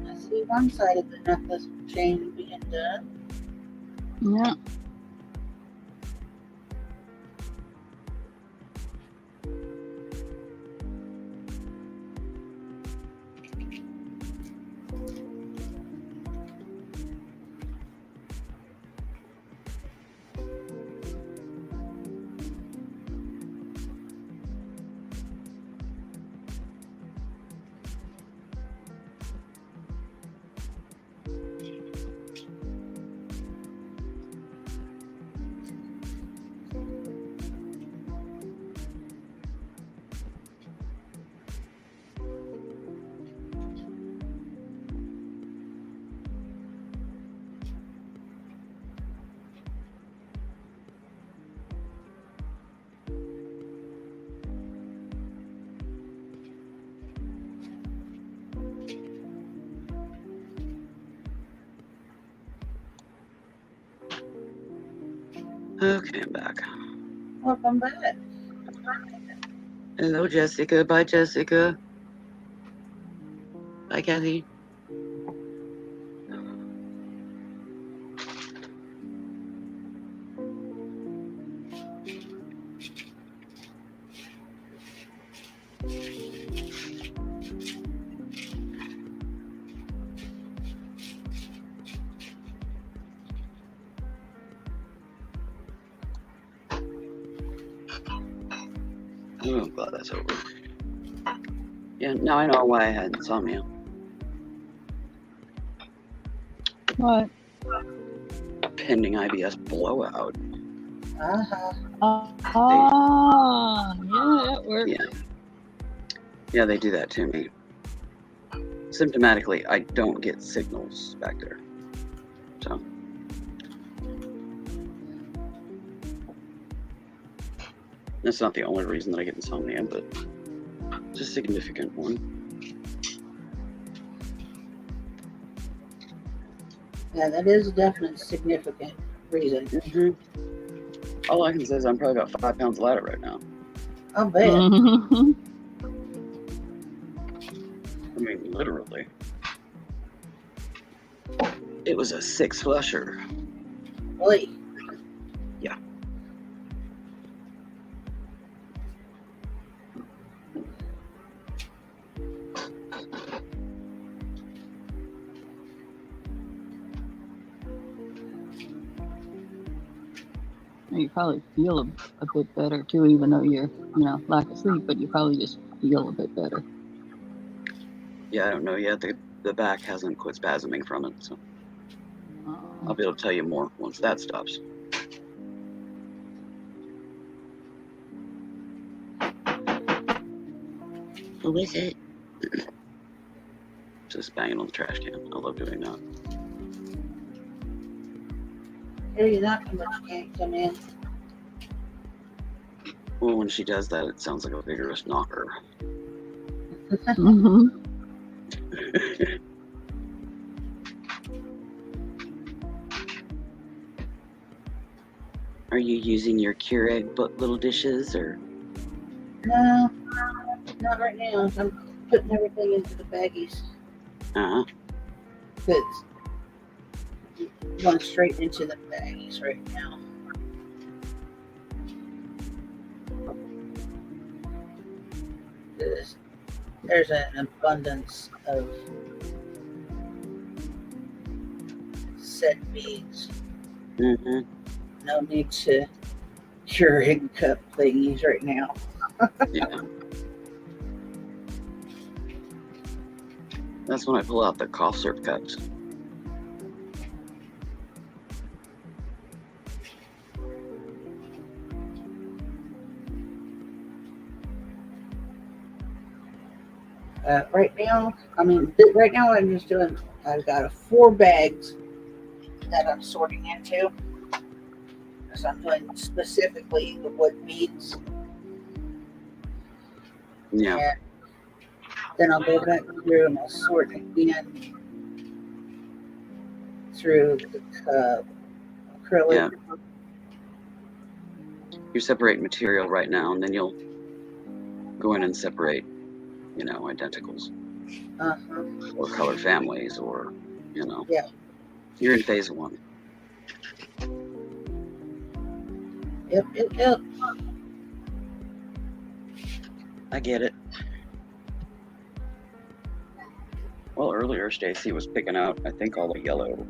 I see one side of the necklace chain being done. Yeah. Okay, I'm back. Welcome back. Hello, Jessica. Bye, Jessica. Bye, Kathy. Oh, I'm glad that's over. Yeah, now I know why I had insomnia. What? Pending IBS blowout. Uh-huh. Yeah, it works. Yeah, they do that to me. Symptomatically, I don't get signals back there. So. That's not the only reason that I get insomnia, but it's a significant one. Yeah, that is definitely a significant reason. Mm-hmm. All I can say is I'm probably about 5 pounds lighter right now. I'll bet. Mhm. I mean, literally. It was a 6 flusher. Boy. Yeah. You probably feel a bit better too, even though you're, lack of sleep, but you probably just feel a bit better. Yeah, I don't know yet. The back hasn't quit spasming from it, so I'll be able to tell you more once that stops. Who is it? Just banging on the trash can. I love doing that. Maybe not too much can't come in. Well, when she does that, it sounds like a vigorous knocker. Hmm. Are you using your Keurig but little dishes or? No, not right now. I'm putting everything into the baggies. Uh-huh. It's going straight into the baggies right now. There's an abundance of set beads. Mm-hmm. No need to Keurig cup thingies right now. Yeah. That's when I pull out the cough syrup cups. Right now, right now what I'm just doing, I've got 4 bags that I'm sorting into. So I'm doing specifically the wood beads. Yeah. And then I'll go back through and I'll sort again through the acrylic. Yeah. You separate material right now, and then you'll go in and separate, identicals Uh-huh. or color families, or, Yeah. You're in phase 1. Yep. I get it. Well, earlier Stacy was picking out, I think, all the yellow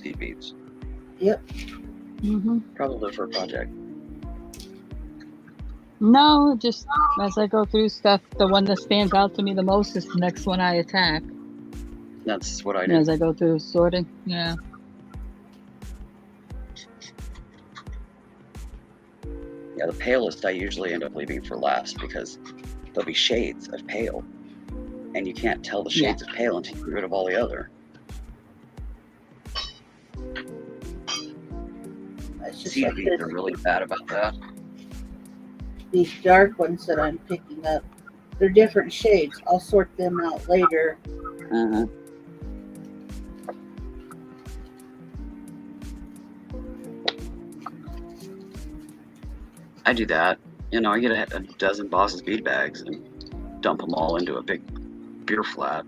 seed beads. Yep. Hmm. Probably for a project. No, just as I go through stuff, the one that stands out to me the most is the next one I attack. That's what I do. As I go through sorting. Yeah. Yeah, the palest I usually end up leaving for last because there'll be shades of pale, and you can't tell the shades of pale until you get rid of all the other. It's just Seed like beads this. are really bad about that. These dark ones that I'm picking up, they're different shades. I'll sort them out later. Mm-hmm. I do that. I get a dozen Boss's bead bags and dump them all into a big beer flat.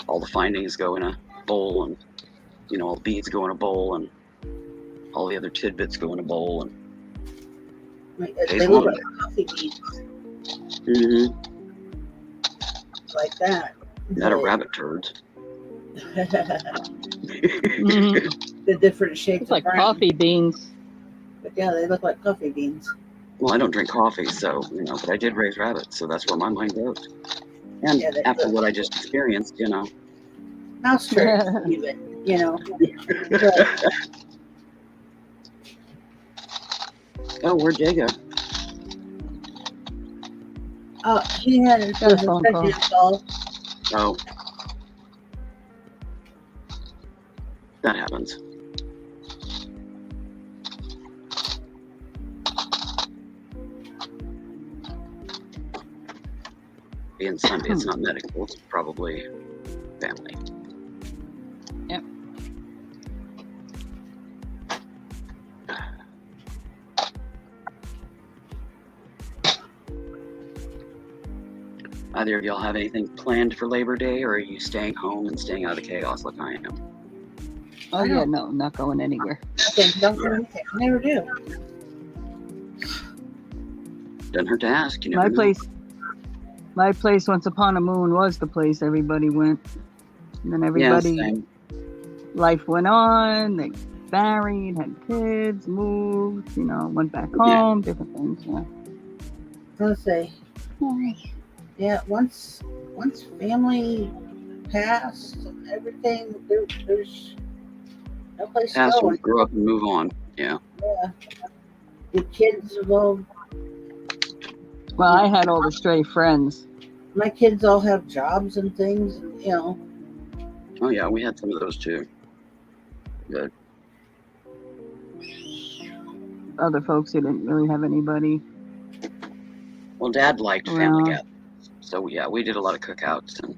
All the findings go in a bowl, and all the beads go in a bowl, and all the other tidbits go in a bowl. And They look like coffee beans. Mm-hmm. Like that. Not a rabbit turds. Mm-hmm. The different shades It's like of brown. coffee beans. But yeah, they look like coffee beans. Well, I don't drink coffee, so, but I did raise rabbits, so that's where my mind goes. And Yeah, after what I just experienced, Mouse turds, even, But, Oh, where'd Jay go? he had Got a his phone call. president call. Oh. That happens. Being Sunday, it's not medical, it's probably family. Yep. Either of y'all have anything planned for Labor Day, or are you staying home and staying out of the chaos like I am? Oh yeah, no, not going anywhere. Don't do anything. I never do. Doesn't hurt to ask. You never know. My place once upon a moon was the place everybody went. And then everybody, same. life went on, they married, had kids, moved, went back home, different things, yeah. Let's say, yeah, once family passed and everything, there's no place to Pastor go. would grow up and move on. Yeah. Yeah. The kids all, Well, I had all the stray friends. my kids all have jobs and things, Oh yeah, we had some of those too. Good. other folks who didn't really have anybody Well, Dad liked family around. gatherings, so yeah, we did a lot of cookouts and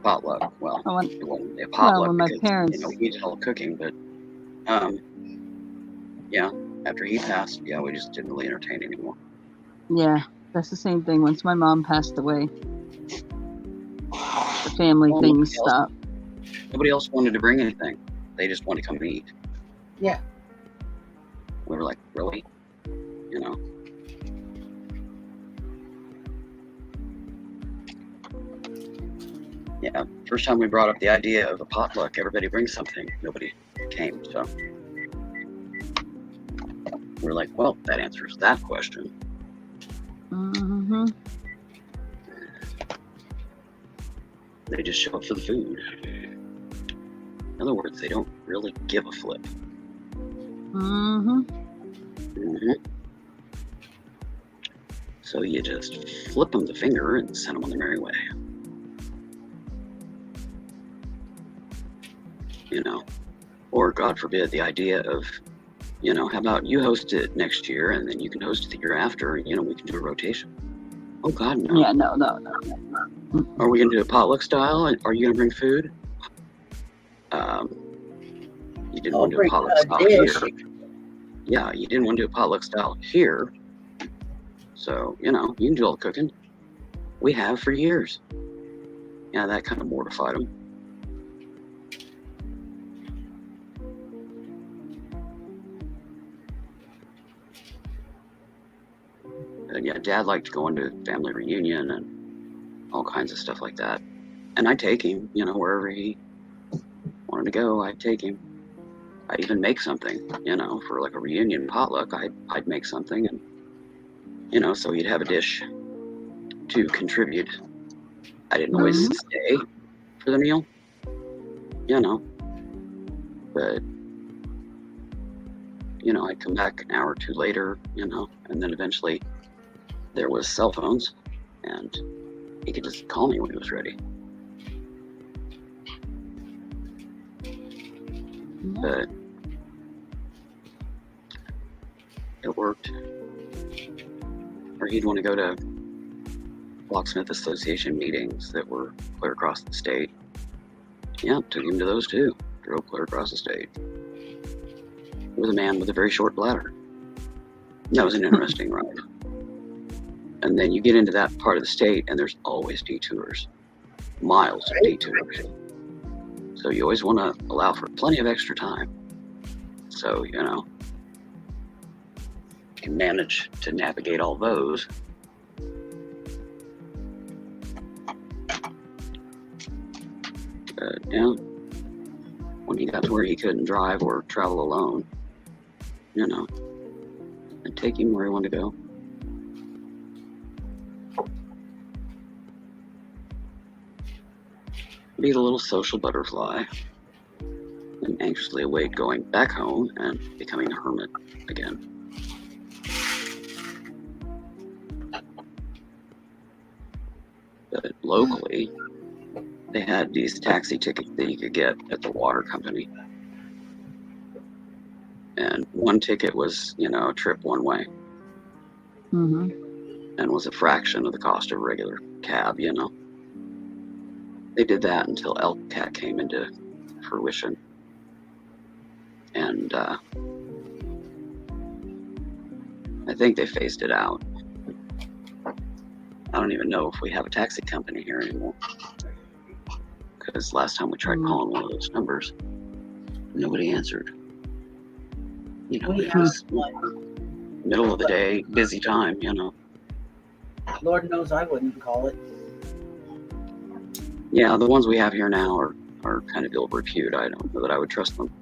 potluck. Well, I went, it wasn't a well, potluck when my because parents, we did all the cooking, but yeah, after he passed, yeah, we just didn't really entertain anymore. yeah, that's the same thing. Once my mom passed away, the family Well, things stopped. Nobody else wanted to bring anything. They just wanted to come and eat. Yeah. We were like, really? You know? Yeah, first time we brought up the idea of a potluck, everybody brings something. Nobody came, so we're like, well, that answers that question. Mm-hmm. They just show up for the food. In other words, they don't really give a flip. Mm-hmm. Mm-hmm. So you just flip them the finger and send them on their merry way. You know, or God forbid, the idea of, you know, how about you host it next year and then you can host it the year after, and, you know, we can do a rotation. Oh God, no. Yeah, no. Are we gonna do a potluck style? Are you gonna bring food? You didn't I'll want to do a bring potluck a style dish. here. Yeah, you didn't want to do a potluck style here. So, you know, you can do all the cooking. We have for years. Yeah, that kind of mortified them. And yeah, Dad liked going to family reunion and all kinds of stuff like that. And I'd take him, you know, wherever he wanted to go, I'd take him. I'd even make something, you know, for like a reunion potluck. I'd make something, and you know, so he'd have a dish to contribute. I didn't always stay for the meal, you know, but you know, I'd come back an hour or two later, you know, and then eventually there was cell phones, and he could just call me when he was ready. But it worked. Or he'd want to go to Locksmith Association meetings that were clear across the state. Yeah, took him to those too. Drove clear across the state. With a man with a very short bladder. That was an interesting ride. And then you get into that part of the state and there's always detours. Miles of detours. So you always want to allow for plenty of extra time. So, you know, you can manage to navigate all those. But yeah, when he got to where he couldn't drive or travel alone, you know, I'd take him where he wanted to go. Be the little social butterfly and anxiously await going back home and becoming a hermit again. But locally, they had these taxi tickets that you could get at the water company. And one ticket was, you know, a trip one way. And was a fraction of the cost of a regular cab, you know. They did that until LCAT came into fruition. And I think they phased it out. I don't even know if we have a taxi company here anymore. Because last time we tried calling one of those numbers, nobody answered. You know, We it have was one. middle of the day, busy time, you know. Lord knows I wouldn't call it. Yeah, the ones we have here now are kind of ill repute. I don't know that I would trust them.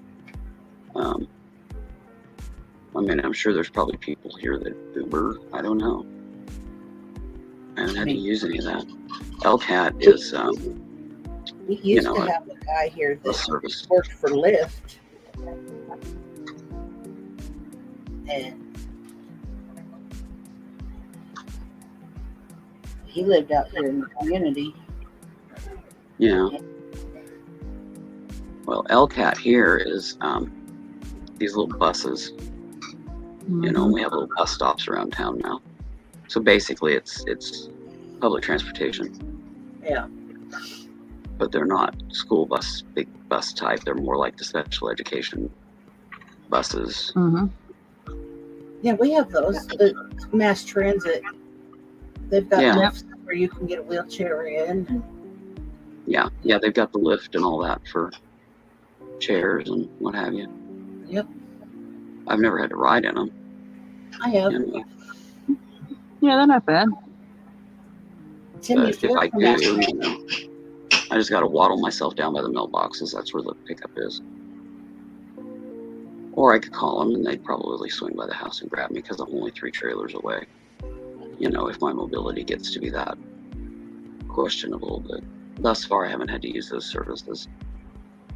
I mean, I'm sure there's probably people here that Uber. I don't know. I haven't had to use any of that. LCAT is, We used to have a guy here a that service. worked for Lyft. And he lived out here in the community. Yeah. Well, LCAT here is these little buses You know, we have little bus stops around town now. So basically, it's public transportation, Yeah. but they're not school bus, big bus type. They're more like the special education buses. Mm-hmm. Yeah, we have those. The mass transit. They've got Yeah. lifts where you can get a wheelchair in. Yeah, they've got the lift and all that for chairs and what have you. Yep. I've never had to ride in them. I have. You know, Yeah, they're not bad. Tim but used to if I work for do, mass you transit. know, I just got to waddle myself down by the mailboxes. That's where the pickup is. Or I could call them and they'd probably swing by the house and grab me because I'm only 3 trailers away. You know, if my mobility gets to be that questionable, but thus far I haven't had to use those services.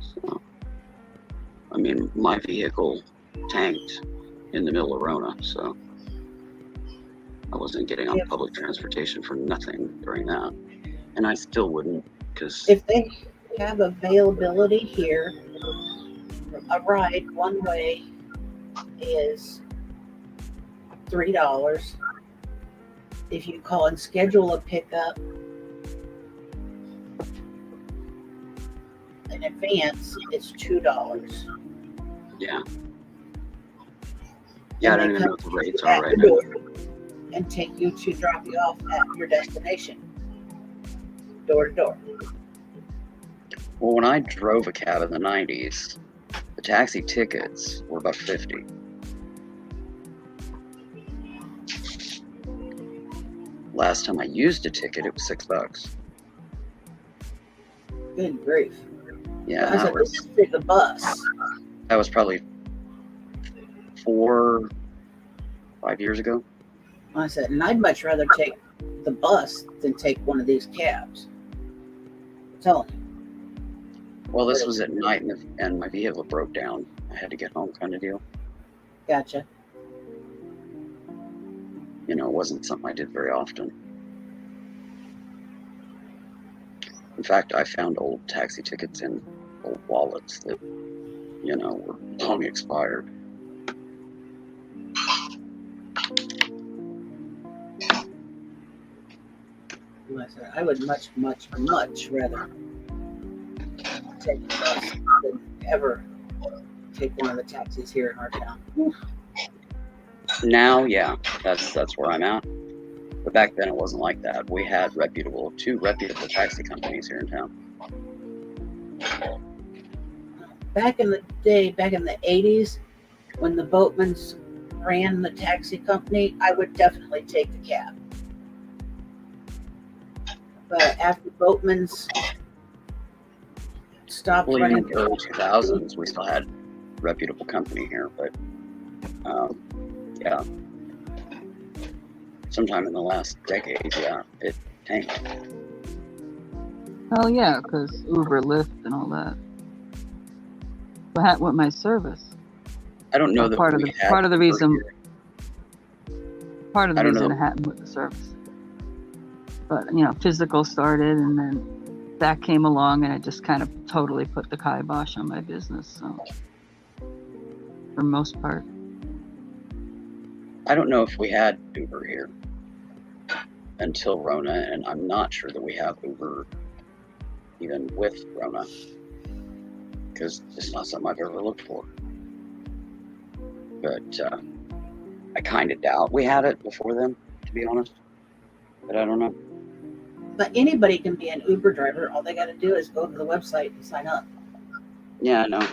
So, I mean, my vehicle tanked in the middle of Rona, so I wasn't getting on If- public transportation for nothing during that. And I still wouldn't, because If they have availability here, a ride one way is $3. If you call and schedule a pickup in advance, it's $2. yeah. Yeah, I And don't they even know come what the rates at are right your now. door and take you to drop you off at your destination, door to door. Well, when I drove a cab in the 90s, the taxi tickets were about 50. Last time I used a ticket, it was $6. Good grief! Yeah, I that said, was this is for the bus. probably 4, 5 years ago. I said, and I'd much rather take the bus than take one of these cabs. I'm telling you. Well, this was at night, and my vehicle broke down. I had to get home, kind of deal. Gotcha. You know, it wasn't something I did very often. In fact, I found old taxi tickets in old wallets that, you know, were long expired. I said, I would much, much, much rather take the bus than ever take one of the taxis here in our town. Now, yeah, that's where I'm at. But back then, it wasn't like that. We had two reputable taxi companies here in town. Back in the day, back in the 80s, when the Boatmans ran the taxi company, I would definitely take the cab. But after Boatmans stopped Well, even running, in the early 2000s, we still had a reputable company here, but yeah, sometime in the last decade, yeah, it tanked. Oh yeah, because Uber, Lyft, and all that. What happened with my service? I don't know that part of we the had part of the Uber reason here. part of the I don't reason know. it happened with the service. But you know, physical started, and then that came along, and it just kind of totally put the kibosh on my business. So, for most part, I don't know if we had Uber here until Rona, and I'm not sure that we have Uber even with Rona, because it's not something I've ever looked for. But I kind of doubt we had it before then, to be honest. But I don't know. but anybody can be an Uber driver. All they got to do is go to the website and sign up. Yeah, I know.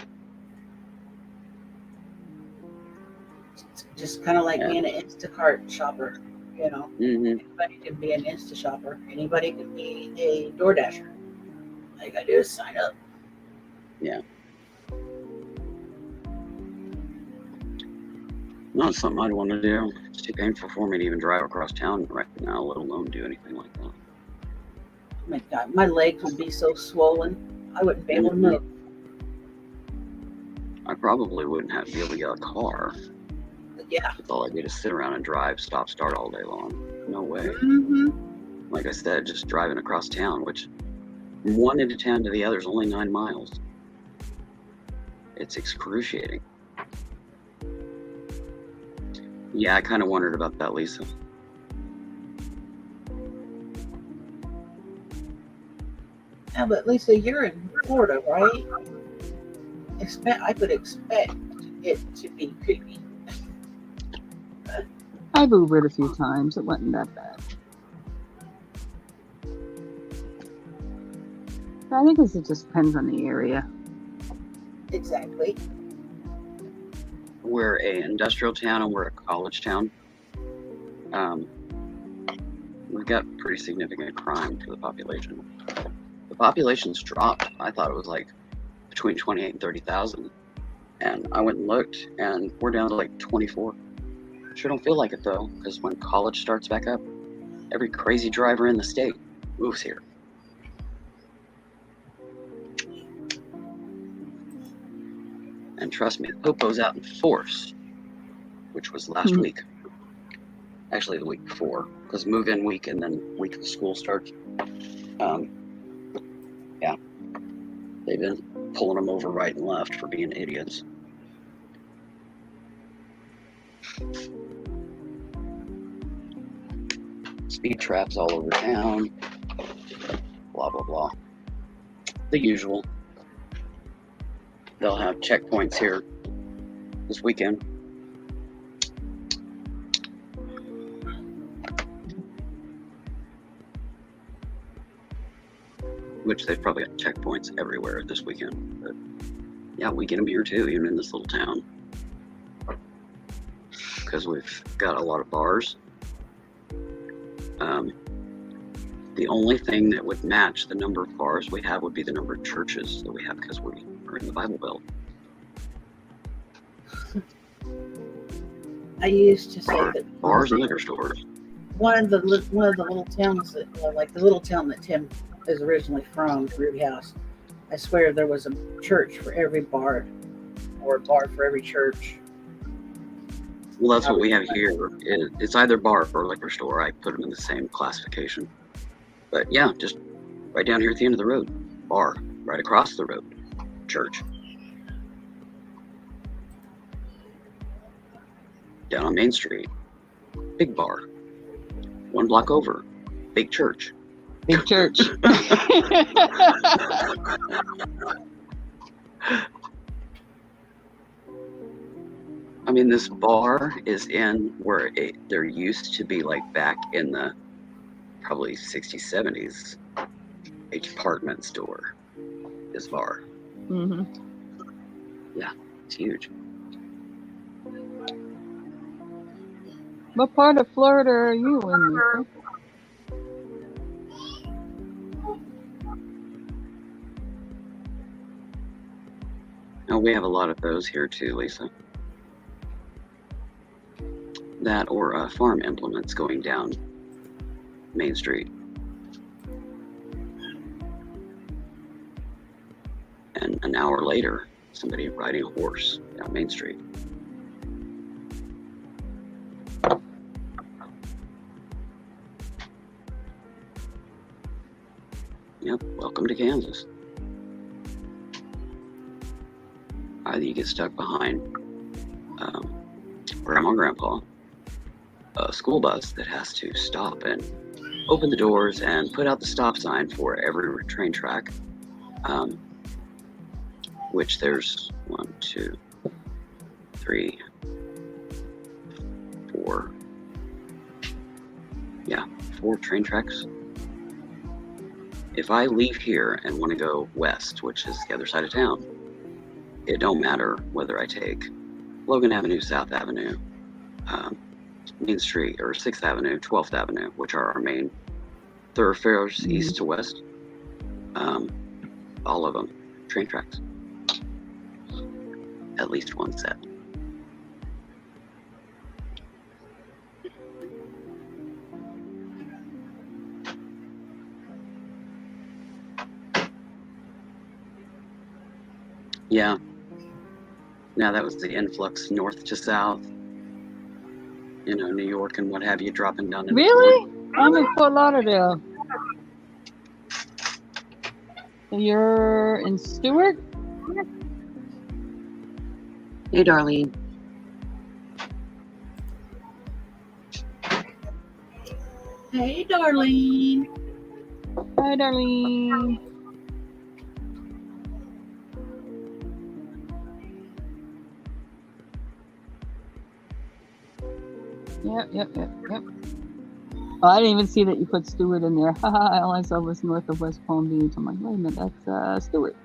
It's just kind of like Yeah. being an Instacart shopper. You know, Hmm. anybody can be an Insta shopper. Anybody can be a DoorDasher. All you got to do is sign up. Yeah. Not something I'd want to do. It's too painful for me to even drive across town right now, let alone do anything like that. My God, my legs would be so swollen, I wouldn't be able to move. I probably wouldn't have to be able to get a car. But yeah. That's all I did is sit around and drive, stop, start all day long. No way. Mm-hmm. Like I said, just driving across town, which from one end of town to the other is only 9 miles. It's excruciating. Yeah, I kind of wondered about that, Lisa. Yeah, but Lisa, you're in Florida, right? I could expect it to be creepy. I've Ubered a few times. It wasn't that bad. I think it just depends on the area. Exactly. We're a industrial town and we're a college town. We've got pretty significant crime for the population. The population's dropped. I thought it was like between 28 and 30,000. And I went and looked, and we're down to like 24. Sure don't feel like it though, because when college starts back up, every crazy driver in the state moves here. And trust me, the popo's out in force, which was last week. Actually, the week before, because move-in week and then week of school starts. Yeah, they've been pulling them over right and left for being idiots. Speed traps all over town. Blah, blah, blah. The usual. They'll have checkpoints here this weekend. Which they've probably got checkpoints everywhere this weekend. But yeah, we get them here too, even in this little town. Because we've got a lot of bars. The only thing that would match the number of bars we have would be the number of churches that we have, because we are in the Bible Belt. I used to say that bars and liquor stores. One of the little towns that, like the little town that Tim is originally from, Ruby House. I swear there was a church for every bar, or a bar for every church. Well, that's what we have here. It's either bar or liquor store. I put them in the same classification. But yeah, just right down here at the end of the road, bar. Right across the road, church. Down on Main Street, big bar. 1 block over, big church. Big church. I mean, this bar is in where there used to be, like back in the probably 60s, 70s, a department store. This bar. Mm-hmm. Yeah, it's huge. What part of Florida are you in, Lisa? Oh, we have a lot of those here too, Lisa. That or farm implements going down Main Street. And an hour later, somebody riding a horse down Main Street. Yep, welcome to Kansas. Either you get stuck behind Grandma and Grandpa, a school bus that has to stop and open the doors and put out the stop sign for every train track, which there's 1, 2, 3, 4, yeah, 4 train tracks. If I leave here and want to go west, which is the other side of town, it don't matter whether I take Logan Avenue, South Avenue, Main Street, or 6th Avenue, 12th Avenue, which are our main thoroughfares east to west. All of them, train tracks. At least one set. Yeah. Now that was the influx north to south. You know, New York and what have you, dropping down into Really? I'm in Fort Lauderdale. So you're in Stewart? Hey, Darlene. Hey, Darlene. Hi, Darlene. Yep. Oh, I didn't even see that you put Stewart in there. All I saw was north of West Palm Beach. I'm like, wait a minute, that's Stewart.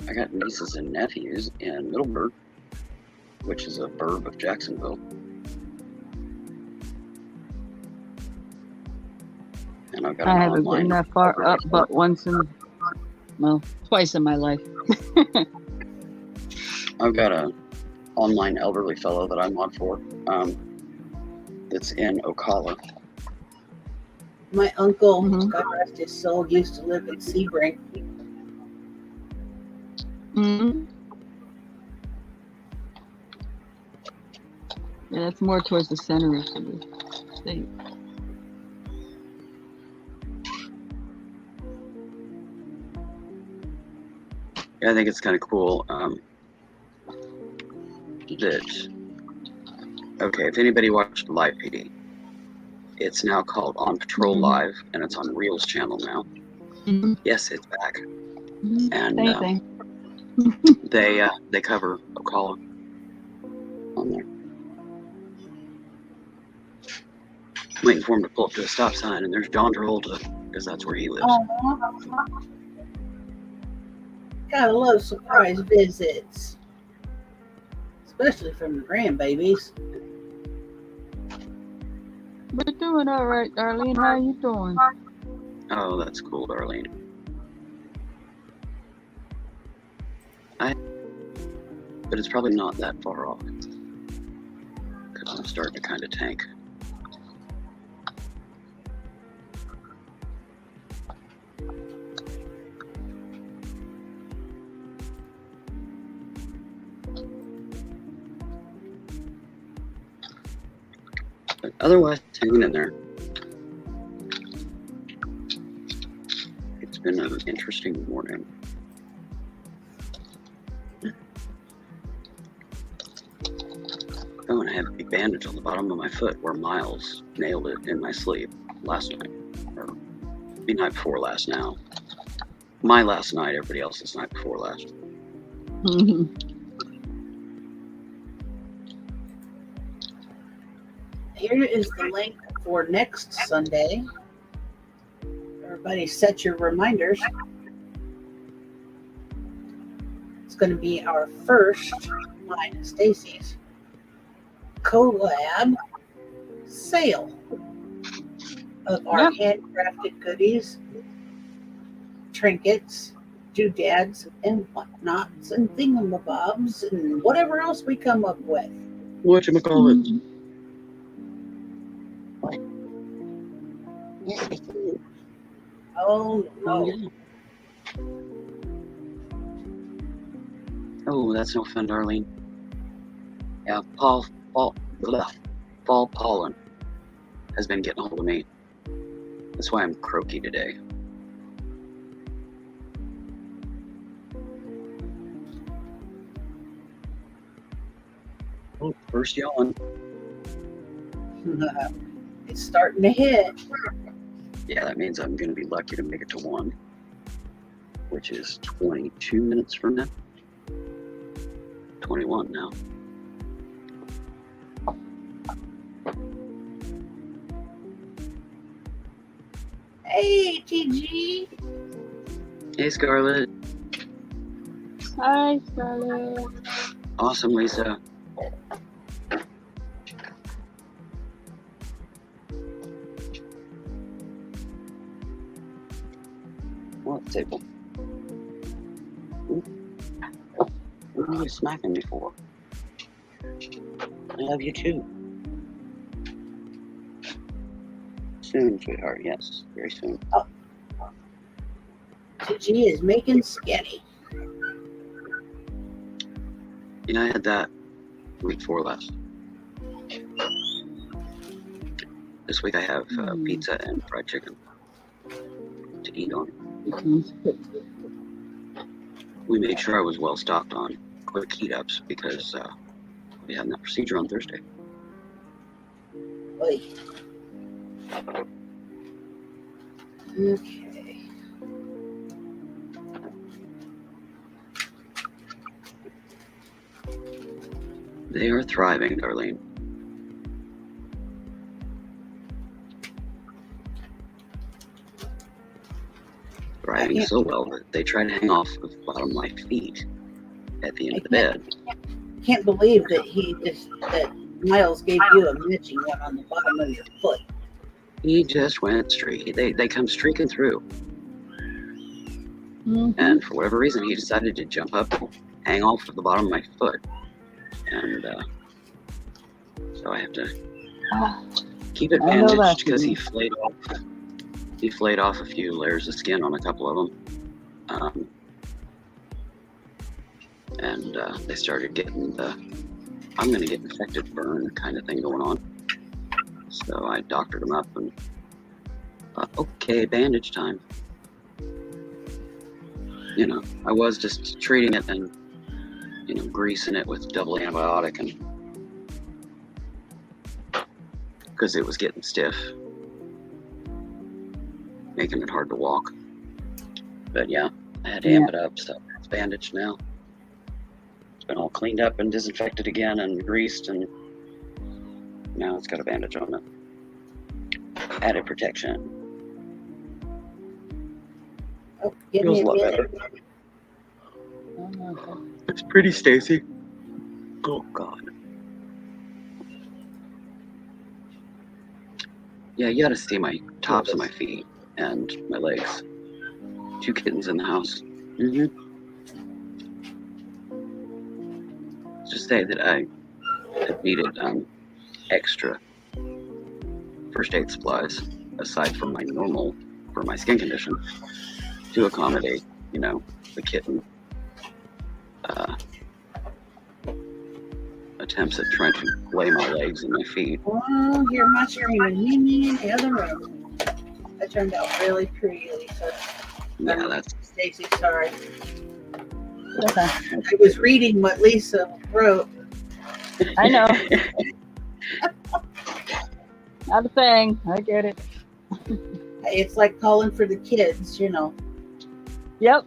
I got nieces and nephews in Middleburg, which is a burb of Jacksonville. And I've got I an haven't been online that far up, but twice in my life. I've got a online elderly fellow that I'm on for. That's in Ocala. My uncle, Mhm. God rest his soul, used to live in Sebring. Mm-hmm. Yeah, that's more towards the center of the state. Yeah, I think it's kind of cool that, okay, if anybody watched Live PD, it's now called On Patrol Live, and it's on Reels channel now. Mm-hmm. Yes, it's back. Mm-hmm. And Same thing. they cover Ocala on there. Waiting for him to pull up to a stop sign, and there's John Travolta, because that's where he lives. Aw. Gotta love surprise visits, especially from the grandbabies. We're doing all right, Darlene. How you doing? Oh, that's cool, Darlene. But it's probably not that far off, because I'm starting to kind of tank. But otherwise, hanging in there. It's been an interesting morning. Oh, and I have a big bandage on the bottom of my foot where Miles nailed it in my sleep last night. Or the night before last now. My last night, everybody else's night before last. Here is the link for next Sunday. Everybody set your reminders. It's going to be our first, mine and Stacy's, collab sale of our handcrafted goodies, trinkets, doodads, and whatnots, and thingamabobs, and whatever else we come up with. Whatchamacallit? Oh, no. Oh, that's no fun, Darlene. Yeah, fall pollen has been getting a hold of me. That's why I'm croaky today. Oh, first yawn. It's starting to hit. Yeah, that means I'm going to be lucky to make it to 1, which is 22 minutes from now. 21 now. Hey, TG. Hey, Scarlett. Hi, Scarlett. Awesome, Lisa. What table? What are you smacking me for? I love you too. Soon, sweetheart. Yes, very soon. TG is making spaghetti. Yeah, I had that week before last. This week I have pizza and fried chicken to eat on. we made sure I was well stocked on quick heat ups because we had that procedure on Thursday. Oy. Okay. They are thriving, Darlene. Thriving so well that they try to hang off the bottom of my feet at the end of the bed. Can't believe that Miles gave you a matching one on the bottom of your foot. He just went straight. They come streaking through. Mm-hmm. And for whatever reason, he decided to jump up and hang off of the bottom of my foot. And so I have to keep it bandaged because he flayed off a few layers of skin on a couple of them. And they started getting the I'm going to get infected burn kind of thing going on. So I doctored him up and okay, bandage time. You know, I was just treating it and, you know, greasing it with double antibiotic and because it was getting stiff, making it hard to walk. But yeah, I had to amp it up, so it's bandaged now. It's been all cleaned up and disinfected again and greased, and now it's got a bandage on it. Added protection. Oh, give Feels me a lot better. It's pretty, Stacy. Oh God. Yeah, you gotta see my tops of my feet and my legs. 2 kittens in the house. Just say that I needed extra first aid supplies aside from my normal for my skin condition to accommodate, you know, the kitten attempts at trying to lay my legs and my feet. Oh, you're my screaming Mimi in the other room. That turned out really pretty, Lisa. Yeah, that's Stacy, sorry. Okay. I was reading what Lisa wrote. I know. Not a thing. I get it. It's like calling for the kids, you know. Yep.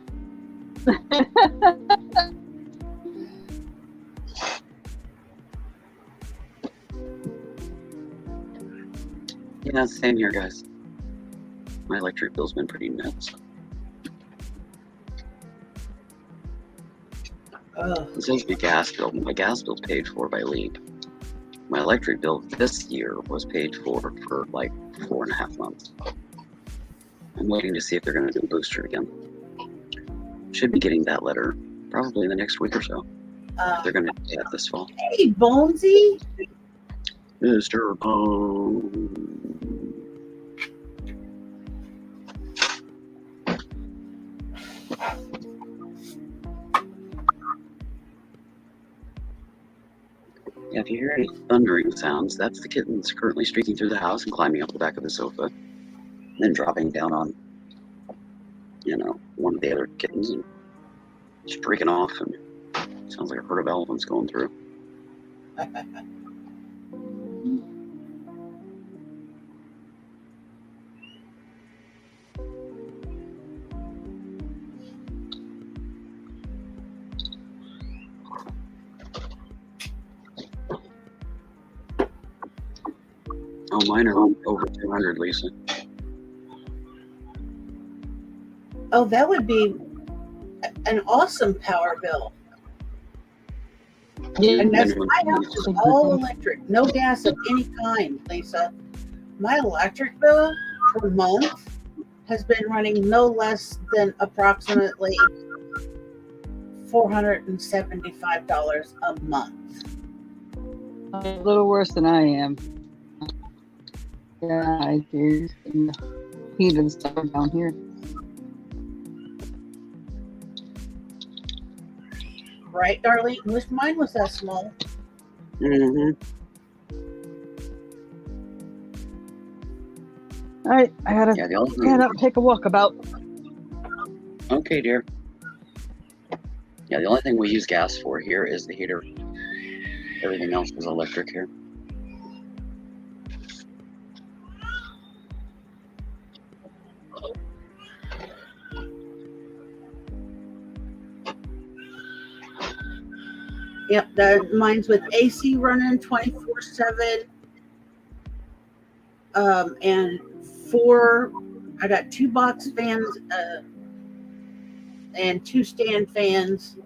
Yeah, same here, guys. My electric bill's been pretty nuts. It says the gas bill. My gas bill's paid for by Leap. My electric bill this year was paid for like 4.5 months. I'm waiting to see if they're going to do a booster again. Should be getting that letter probably in the next week or so. They're going to do that this fall. Hey, Bonesy. Mr. Bone. Yeah, if you hear any thundering sounds, that's the kittens currently streaking through the house and climbing up the back of the sofa, and then dropping down on, you know, one of the other kittens and streaking off, and sounds like a herd of elephants going through. Oh, mine are over 200, Lisa. Oh, that would be an awesome power bill. Yeah. And that's my house is all electric, no gas of any kind, Lisa. My electric bill per month has been running no less than approximately $475 a month. A little worse than I am. Yeah, I do. In the heat of the summer down here. Right, Darlene? Wish mine was that small. Mm-hmm. All right, I gotta Yeah, the only get up and take a walk about. Okay, dear. Yeah, the only thing we use gas for here is the heater. Everything else is electric here. Yep, mine's with AC running 24/7. And I got 2 box fans and 2 stand fans,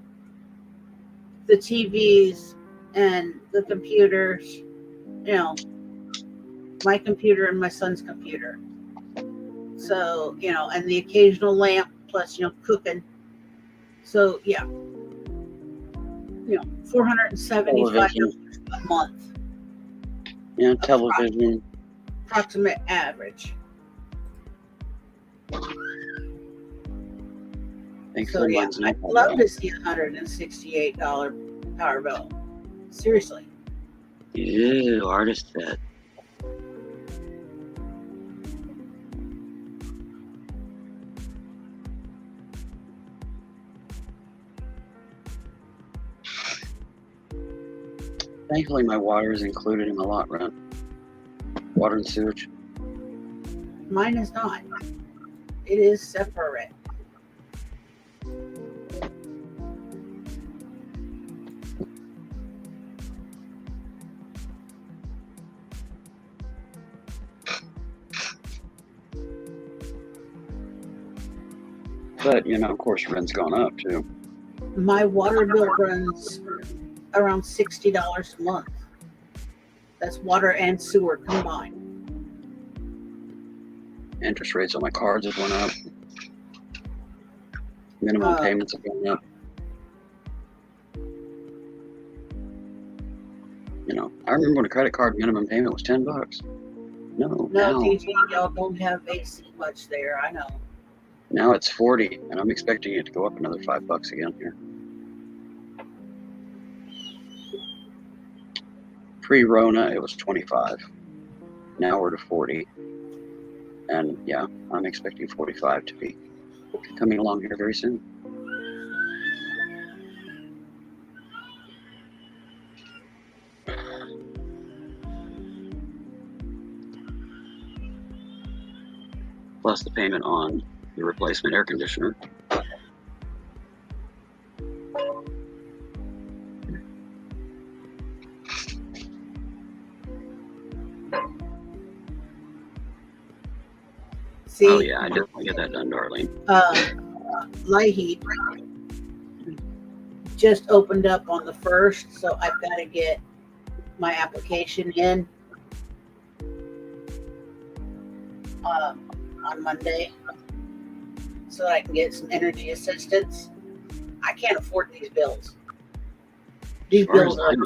the TVs and the computers, my computer and my son's computer. So, and the occasional lamp plus, cooking. So, yeah, $475 a month. Yeah, television. Approximate average. So, yeah, I'd love to see $168 power bill. Seriously. Ew, artist set. Thankfully, my water is included in my lot rent. Water and sewage. Mine is not. It is separate. But, of course, rent's gone up, too. My water bill runs around $60 a month. That's water and sewer combined. Interest rates on my cards have went up. Minimum payments have gone up. I remember when a credit card minimum payment was $10. No, DG, y'all don't have AC much there. I know. Now it's 40, and I'm expecting it to go up another $5 again here. Pre-Rona, it was 25. Now we're to 40. And yeah, I'm expecting 45 to be coming along here very soon. Plus the payment on the replacement air conditioner. See, oh yeah, I definitely get that done, Darlene. Light just opened up on the 1st, so I've got to get my application in on Monday so that I can get some energy assistance. I can't afford these bills. These bills are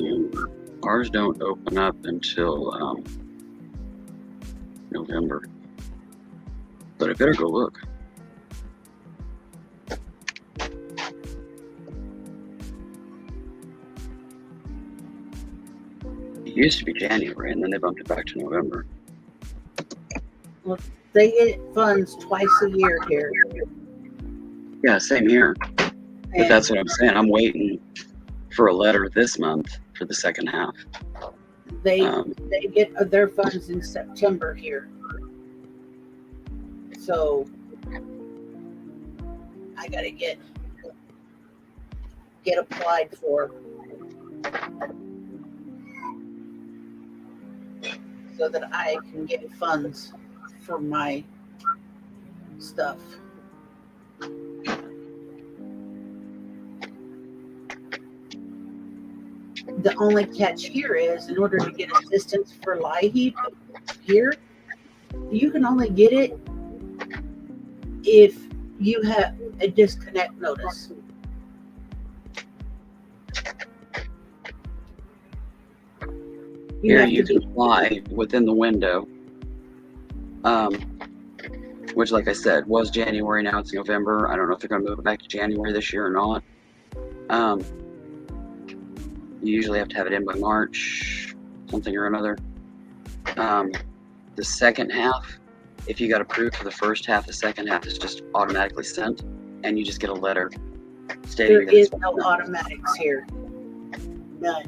ours don't open up until November. But I better go look. It used to be January, and then they bumped it back to November. Well, they get funds twice a year here. Yeah, same here. But that's what I'm saying. I'm waiting for a letter this month for the second half. They get their funds in September here. So I gotta get applied for so that I can get funds for my stuff. The only catch here is, in order to get assistance for LIHEAP here, you can only get it if you have a disconnect notice. Here you can apply within the window, which, like I said, was January. Now it's November. I don't know if they're going to move it back to January this year or not. You usually have to have it in by March, something or another. The second half, if you got approved for the first half, the second half is just automatically sent, and you just get a letter stating There that is it's no automatics here. None.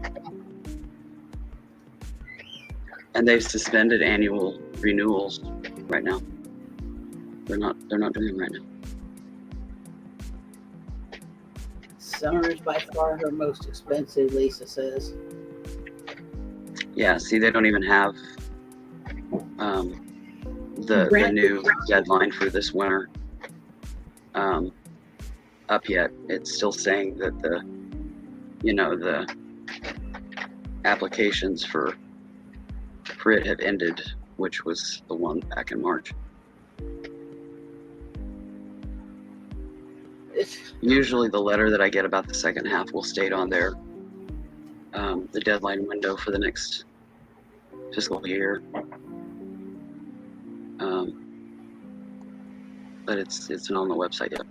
and they've suspended annual renewals right now. They're not doing them right now. Summer's by far her most expensive, Lisa says. Yeah, see, they don't even have the new deadline for this winter up yet. It's still saying that the applications for it have ended, which was the one back in March. Usually the letter that I get about the second half will state on there the deadline window for the next fiscal year. But it's not on the website yet.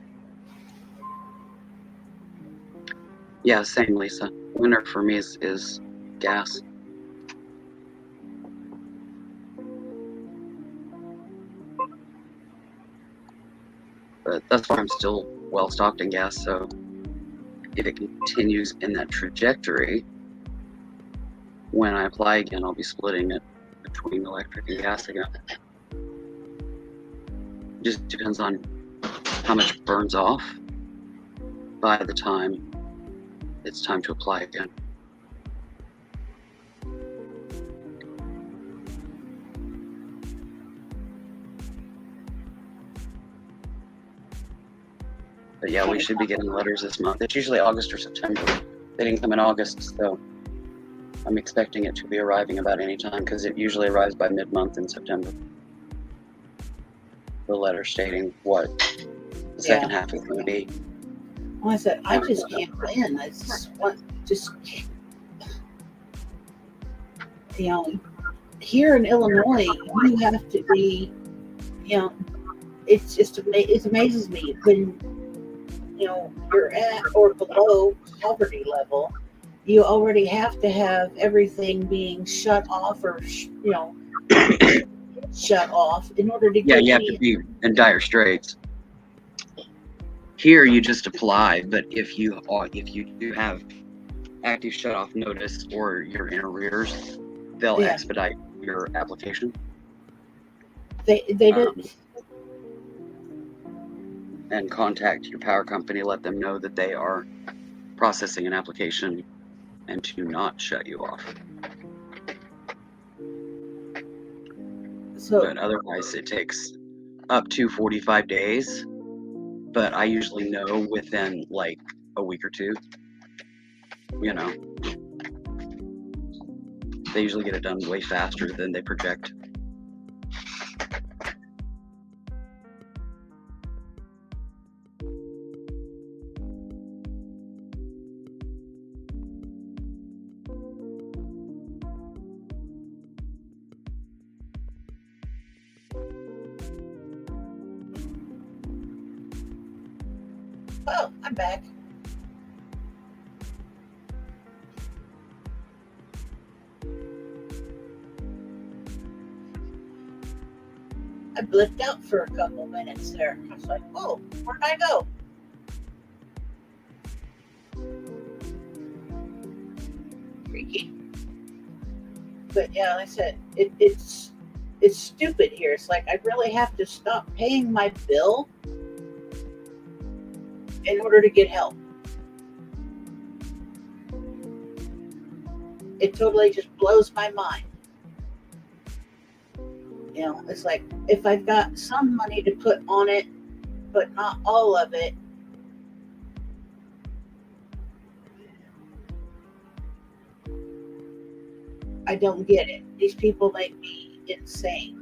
Yeah, same, Lisa. Winter for me is gas. But thus far I'm still well stocked in gas, so if it continues in that trajectory, when I apply again, I'll be splitting it between electric and gas again. Just depends on how much burns off by the time it's time to apply again. But yeah, we should be getting letters this month. It's usually August or September. They didn't come in August, so I'm expecting it to be arriving about any time because it usually arrives by mid-month in September. The letter stating what the second half is going to be. Well, I said, I just can't win. I just, you know, here in Illinois, you have to be, you know, it amazes me when, you know, you're at or below poverty level, you already have to have everything being shut off or, you know, shut off in order to Yeah, get you have to be in dire straits. Here, you just apply, but if you do have active shut-off notice or you're in arrears, they'll expedite your application. They do. And contact your power company, let them know that they are processing an application and to not shut you off. So, but otherwise, it takes up to 45 days. But I usually know within like a week or two. You know, they usually get it done way faster than they project. oh, I'm back. I blipped out for a couple minutes there. I was like, "Whoa, where'd I go?" Freaky. But yeah, like I said, it's stupid here. It's like I really have to stop paying my bill in order to get help. It totally just blows my mind. You know, it's like if I've got some money to put on it, but not all of it, I don't get it. These people make me insane.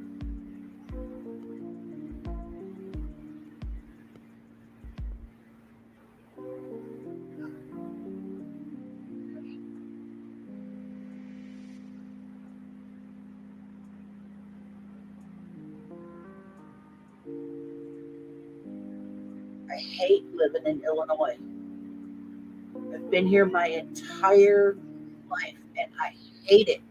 I hate living in Illinois. I've been here my entire life and I hate it.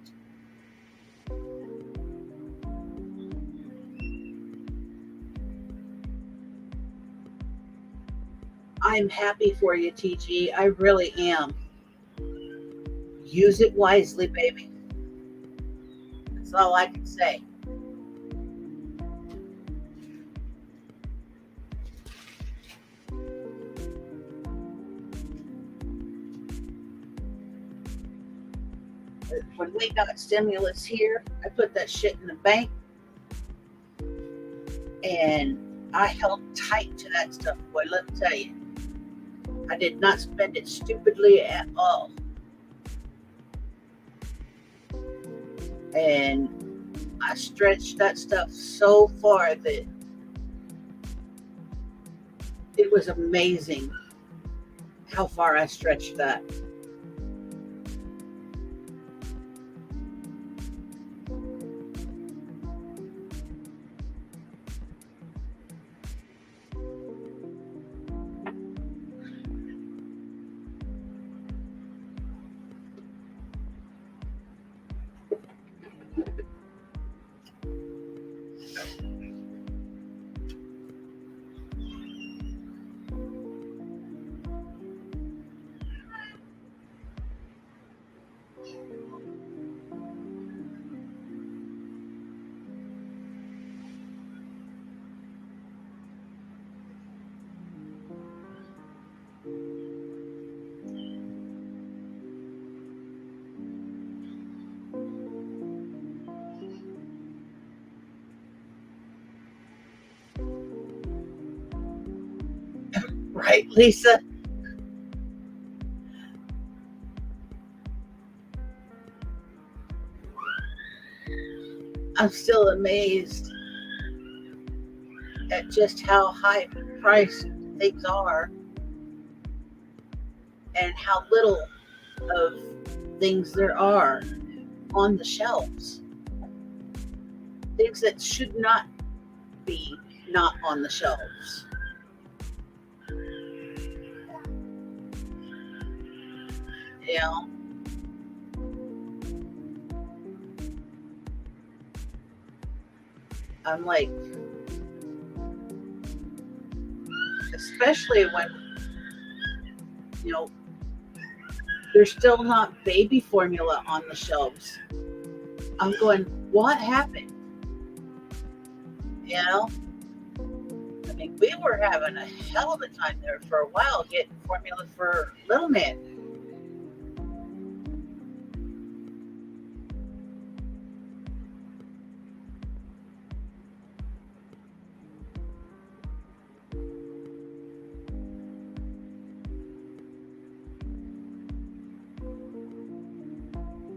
I'm happy for you, TG. I really am. Use it wisely, baby. That's all I can say. When we got stimulus here, I put that shit in the bank and I held tight to that stuff, boy. Let me tell you, I did not spend it stupidly at all. And I stretched that stuff so far that it was amazing how far I stretched that. Right, Lisa? I'm still amazed at just how high priced things are and how little of things there are on the shelves. Things that should not be not on the shelves. You know? I'm like, especially when, you know, there's still not baby formula on the shelves. I'm going, what happened? You know? I mean, we were having a hell of a time there for a while getting formula for little man.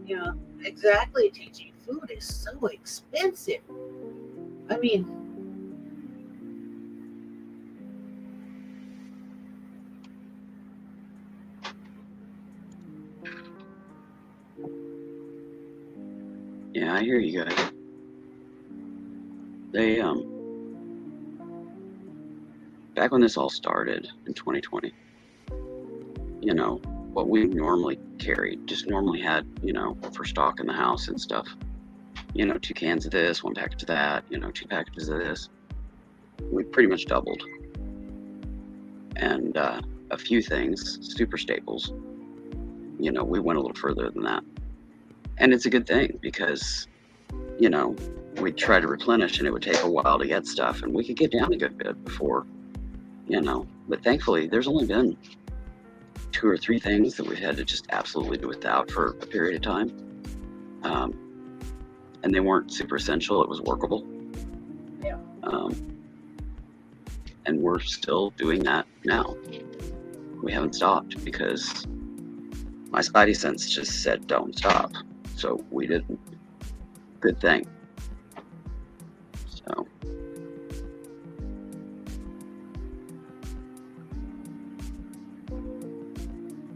You know, exactly, TG. Food is so expensive. I mean, Yeah, I hear you guys. They back when this all started in 2020, you know, what we normally carried, just normally had, you know, for stock in the house and stuff. You know, 2 cans of this, 1 package of that, you know, 2 packages of this. We pretty much doubled. And a few things, super staples, you know, we went a little further than that. And it's a good thing because, you know, we'd try to replenish and it would take a while to get stuff, and we could get down a good bit before, you know. But thankfully, there's only been 2 or 3 things that we've had to just absolutely do without for a period of time. And they weren't super essential. It was workable. Yeah. And we're still doing that now. We haven't stopped because my spidey sense just said don't stop. So we didn't. Good thing. So.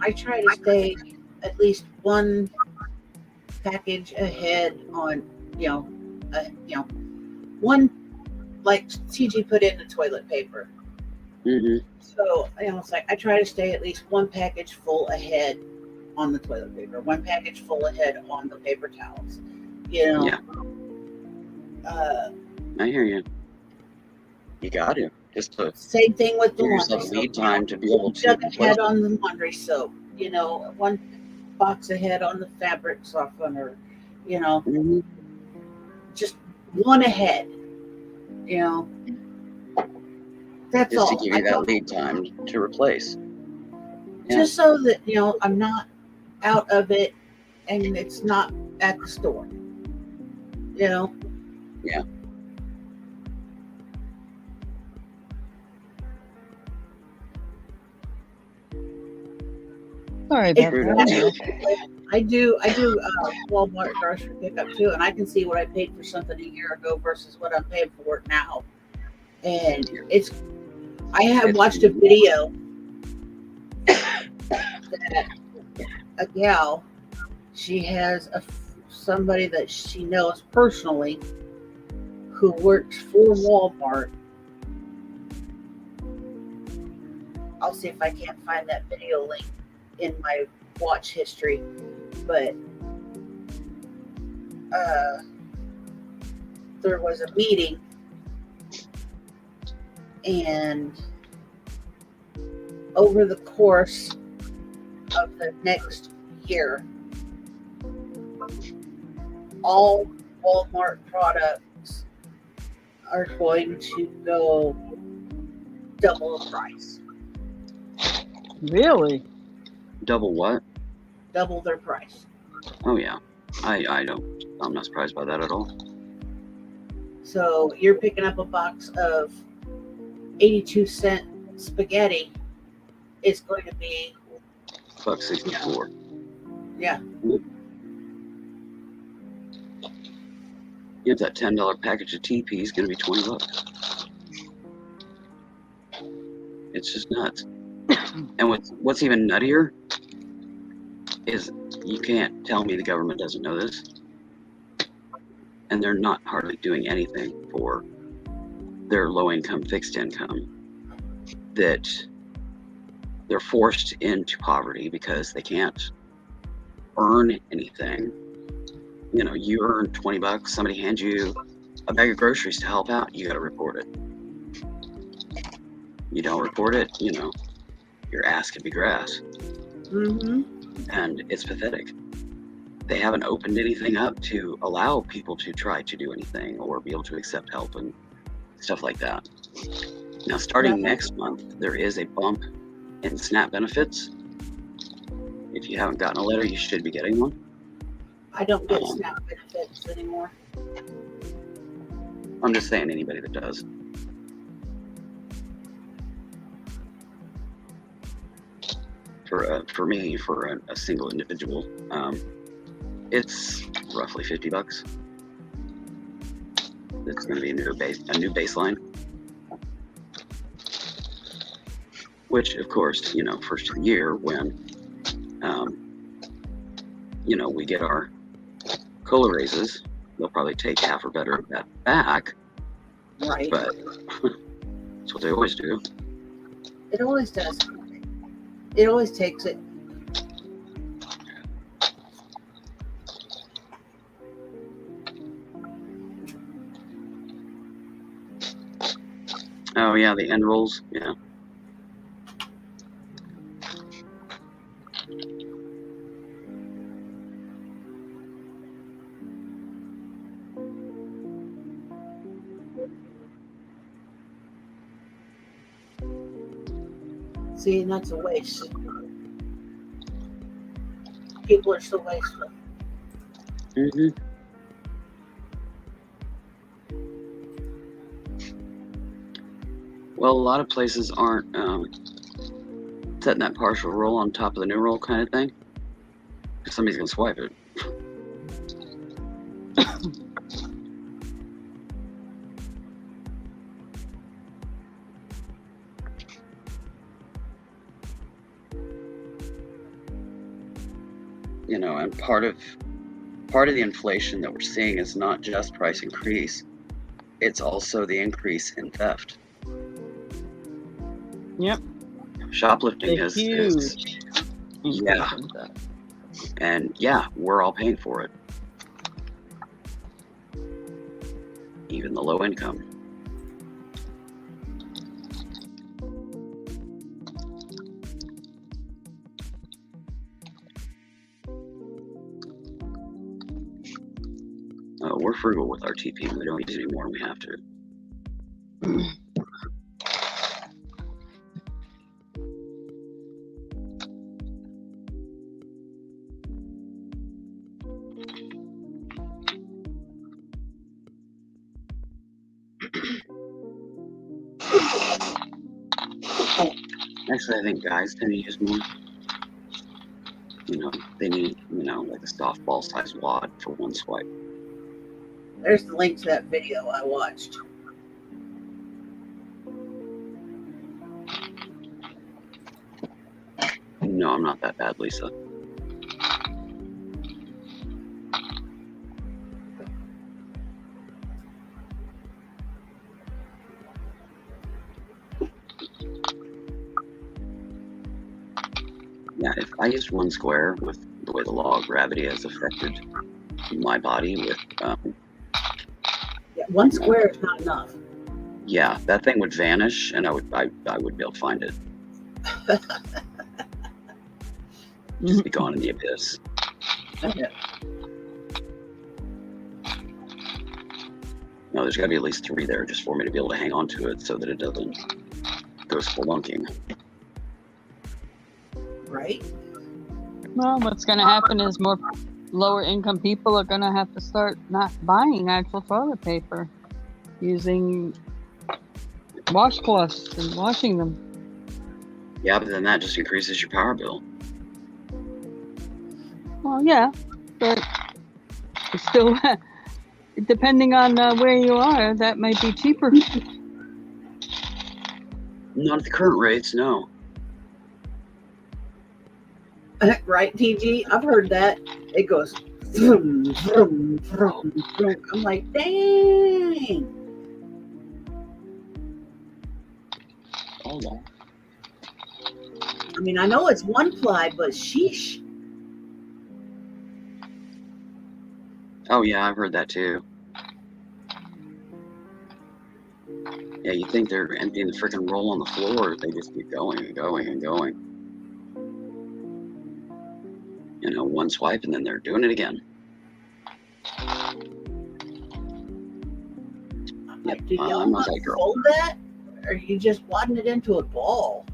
I try to stay at least 1 package ahead on, you know, 1, like TG put in the toilet paper. Mm-hmm. So, you know, it's like I try to stay at least 1 package full ahead on the toilet paper, 1 package full ahead on the paper towels. You know? Yeah. I hear you. You got to, Just to Same thing with the give laundry yourself lead soap. time to be able to Jug replace ahead it. on the laundry soap. One box ahead on the fabric softener. Mhm. Just one ahead. You know, that's Just to all. give you that lead time to replace. Yeah. Just so that I'm not out of it, and it's not at the store. Yeah. Sorry about True that. that. I do Walmart grocery pickup too, and I can see what I paid for something a year ago versus what I'm paying for it now. And I have watched a video that a gal, she has somebody that she knows personally who works for Walmart. I'll see if I can't find that video link in my watch history, but there was a meeting, and over the course of the next year, all Walmart products are going to go double the price. Really? Double what? Double their price. Oh yeah. I'm not surprised by that at all. So you're picking up a box of 82-cent spaghetti. It's going to be $1.64. Yeah. If that $10 package of TP is going to be $20. It's just nuts. And what's even nuttier is you can't tell me the government doesn't know this, and they're not hardly doing anything for their low-income, fixed income, that they're forced into poverty because they can't earn anything. You earn $20, somebody hands you a bag of groceries to help out, you got to report it. You don't report it, your ass could be grass. Mm-hmm. And it's pathetic. They haven't opened anything up to allow people to try to do anything or be able to accept help and stuff like that. Now, starting next month, there is a bump in SNAP benefits. If you haven't gotten a letter, you should be getting one. I don't get SNAP benefits anymore. I'm just saying anybody that does. For me, for a single individual, it's roughly $50. It's going to be a new baseline. Which, of course, first of the year when, we get our COLA raises, they'll probably take half or better of that back. Right. But that's what they always do. It always does. It always takes it. Oh, yeah, the end rolls. Yeah. See, and that's a waste. People are so wasteful. Mm-hmm. Well, a lot of places aren't setting that partial roll on top of the new roll kind of thing. Somebody's going to swipe it. And part of the inflation that we're seeing is not just price increase, it's also the increase in theft. Yep. Shoplifting The is huge yeah. And yeah, we're all paying for it. Even the low income. We're frugal with our TP. We don't use any more than we have to. Actually, I think guys tend to use more. They need, like a softball size wad for one swipe. There's the link to that video I watched. No, I'm not that bad, Lisa. Yeah, if I used one square with the way the law of gravity has affected my body with, Yeah, one square is not enough. yeah, that thing would vanish, and I would be able to find it. Just be gone in the abyss. No, there's got to be at least 3 there just for me to be able to hang on to it so that it doesn't go spelunking. Right? Well, what's going to happen is more lower income people are going to have to start not buying actual toilet paper, using washcloths and washing them. Yeah, but then that just increases your power bill. Well, yeah, but it's still, depending on where you are, that might be cheaper. Not at the current rates, no. Right, TG? I've heard that. It goes vroom, vroom, vroom, vroom. I'm like, dang. Oh, yeah. I mean, I know it's one ply, but sheesh. Oh, yeah, I've heard that too. Yeah, you think they're emptying the freaking roll on the floor. They just keep going and going and going. One swipe and then they're doing it again. Like, do y'all I'm not not that girl. fold that? Or are you just wadding it into a ball?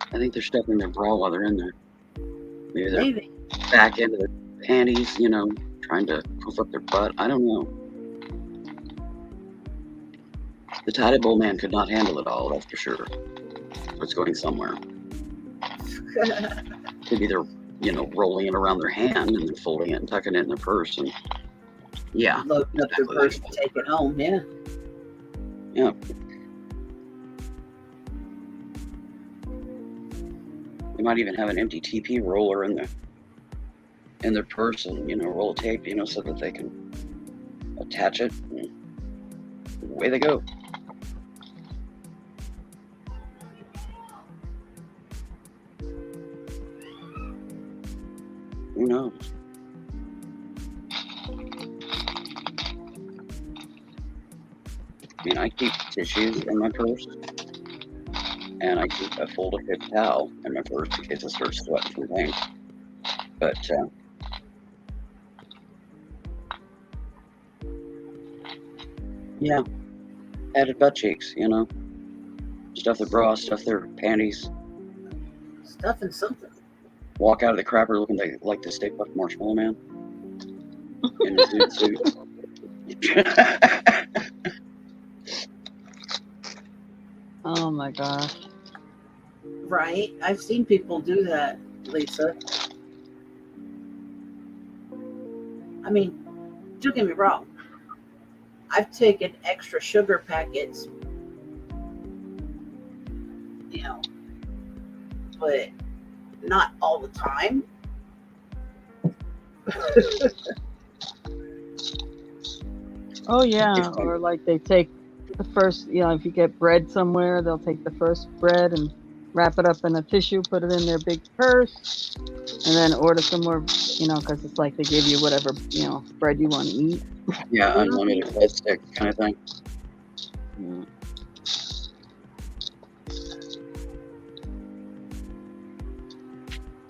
I think they're stuffing their bra while they're in there. Maybe they're Maybe. back into their panties, trying to poof up their butt. I don't know. The tidy bowl man could not handle it all, that's for sure. It's going somewhere. Could be they're, rolling it around their hand and then folding it and tucking it in their purse. And yeah. Loading up their purse and take it home, yeah. Yeah. They might even have an empty TP roller in their purse and, roll of tape, so that they can attach it. And away they go. Who knows? I mean, I keep tissues in my purse, and I keep a folded paper towel in my purse in case I start sweating from pain. But yeah, added butt cheeks, stuff their bra, stuff their panties, Stuffing something. walk out of the crapper looking like the Stay Puft Marshmallow Man in a zoot suit. Oh my gosh. Right? I've seen people do that, Lisa. I mean, don't get me wrong. I've taken extra sugar packets, but not all the time. Oh yeah, or like they take the first, if you get bread somewhere, they'll take the first bread and wrap it up in a tissue, put it in their big purse, and then order some more, because it's like they give you whatever, bread you want to eat. Yeah, unlimited breadstick kind of thing. Yeah.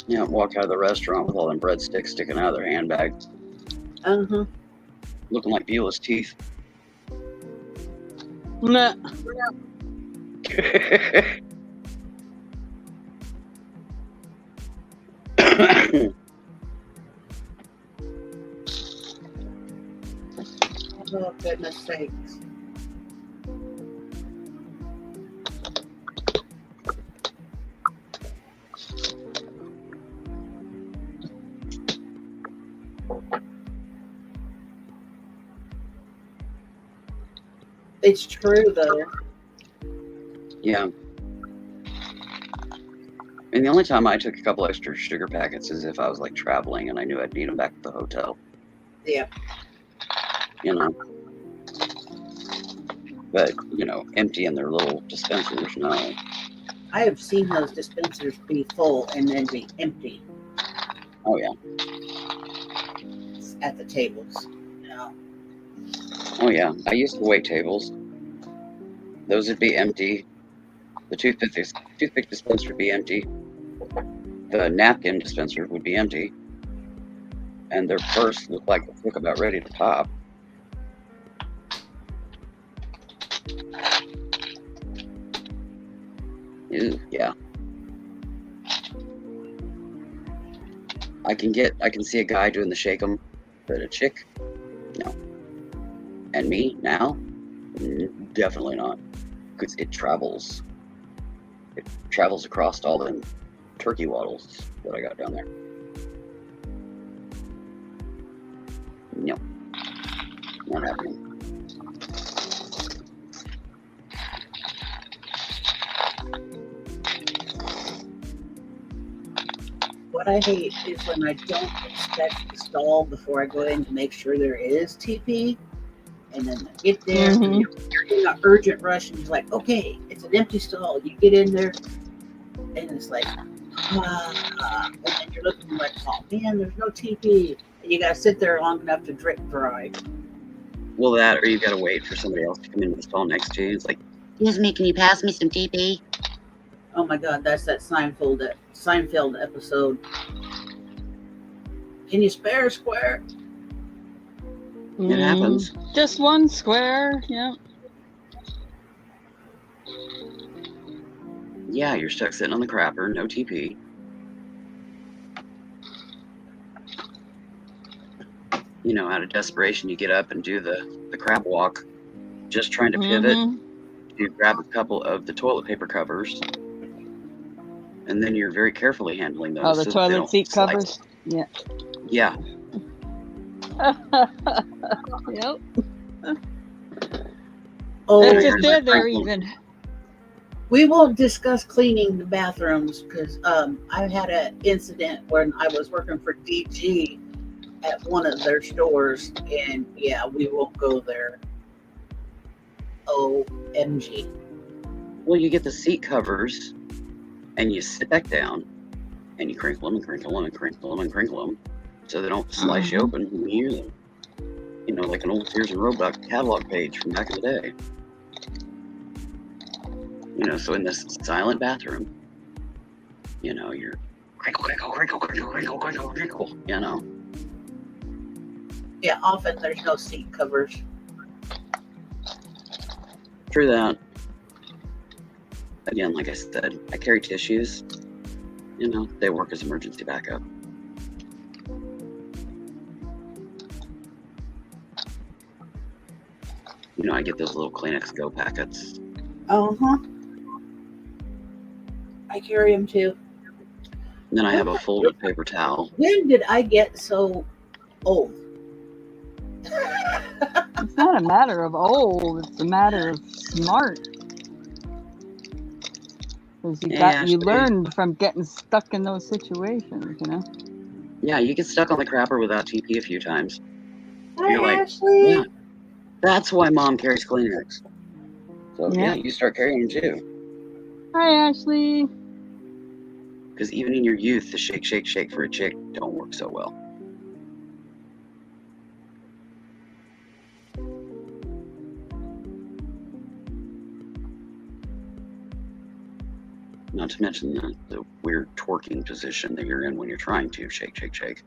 Yeah, walk out of the restaurant with all them breadsticks sticking out of their handbag. Uh-huh. Looking like Beulah's teeth. Meh. Oh, goodness sakes. It's true, though. Yeah. And the only time I took a couple extra sugar packets is if I was like traveling and I knew I'd need them back at the hotel. Yeah. You know. But, you know, empty in their little dispensers, no. I have seen those dispensers be full and then be empty Oh, yeah. at the tables. You know? Oh, yeah. I used to wait tables. Those would be empty. The toothpick dispenser would be empty. The napkin dispenser would be empty. And their purse looked like it looked about ready to pop. Ew, yeah. I can see a guy doing the shake 'em, but a chick, no. And me now, definitely not, because it travels across all them turkey waddles that I got down there. No, not happening. What I hate is when I don't inspect the stall before I go in to make sure there is TP. And then I get there, and you're in an urgent rush, and you're like, okay, it's an empty stall. You get in there, and it's like, and then you're looking like, oh man, there's no TP. And you got to sit there long enough to drip dry. Well, that, or you gotta wait for somebody else to come into the stall next to you. It's like, Excuse me, can you pass me some TP? Oh my God, that's that Seinfeld episode. Can you spare a square? it happens. Just one square, yeah. Yeah, you're stuck sitting on the crapper, no TP. You know, out of desperation, you get up and do the crab walk, just trying to pivot. You grab a couple of the toilet paper covers, and then you're very carefully handling those. Oh, the so that they toilet don't seat slide. covers? Yeah. Yeah. Yep. Oh, That's you're if they're like there Franklin. even. we won't discuss cleaning the bathrooms because I had an incident when I was working for DG at one of their stores, and yeah, we won't go there. OMG. Well, you get the seat covers, and you sit back down, and you crinkle them and crinkle them and crinkle them and crinkle them, so they don't slice you open when you use them. You know, like an old Sears and Roebuck catalog page from back in the day. You know, so in this silent bathroom, you know, you're crinkle, crinkle, crinkle, crinkle, crinkle, crinkle, crinkle, you know. Yeah, often there's no seat covers. True that. Again, like I said, I carry tissues. You know, they work as emergency backup. You know, I get those little Kleenex Go packets. Uh-huh. I carry them too. And then I have a folded paper towel. When did I get so old? It's not a matter of old, it's a matter of smart. Because you learned from getting stuck in those situations, you know? Yeah, you get stuck on the crapper without TP a few times. Hi, You're like, Ashley. yeah, that's why Mom carries Kleenex. So Yeah. yeah, you start carrying them too. Hi, Ashley. Because even in your youth, the shake, shake, shake for a chick don't work so well. Not to mention the weird twerking position that you're in when you're trying to shake, shake, shake.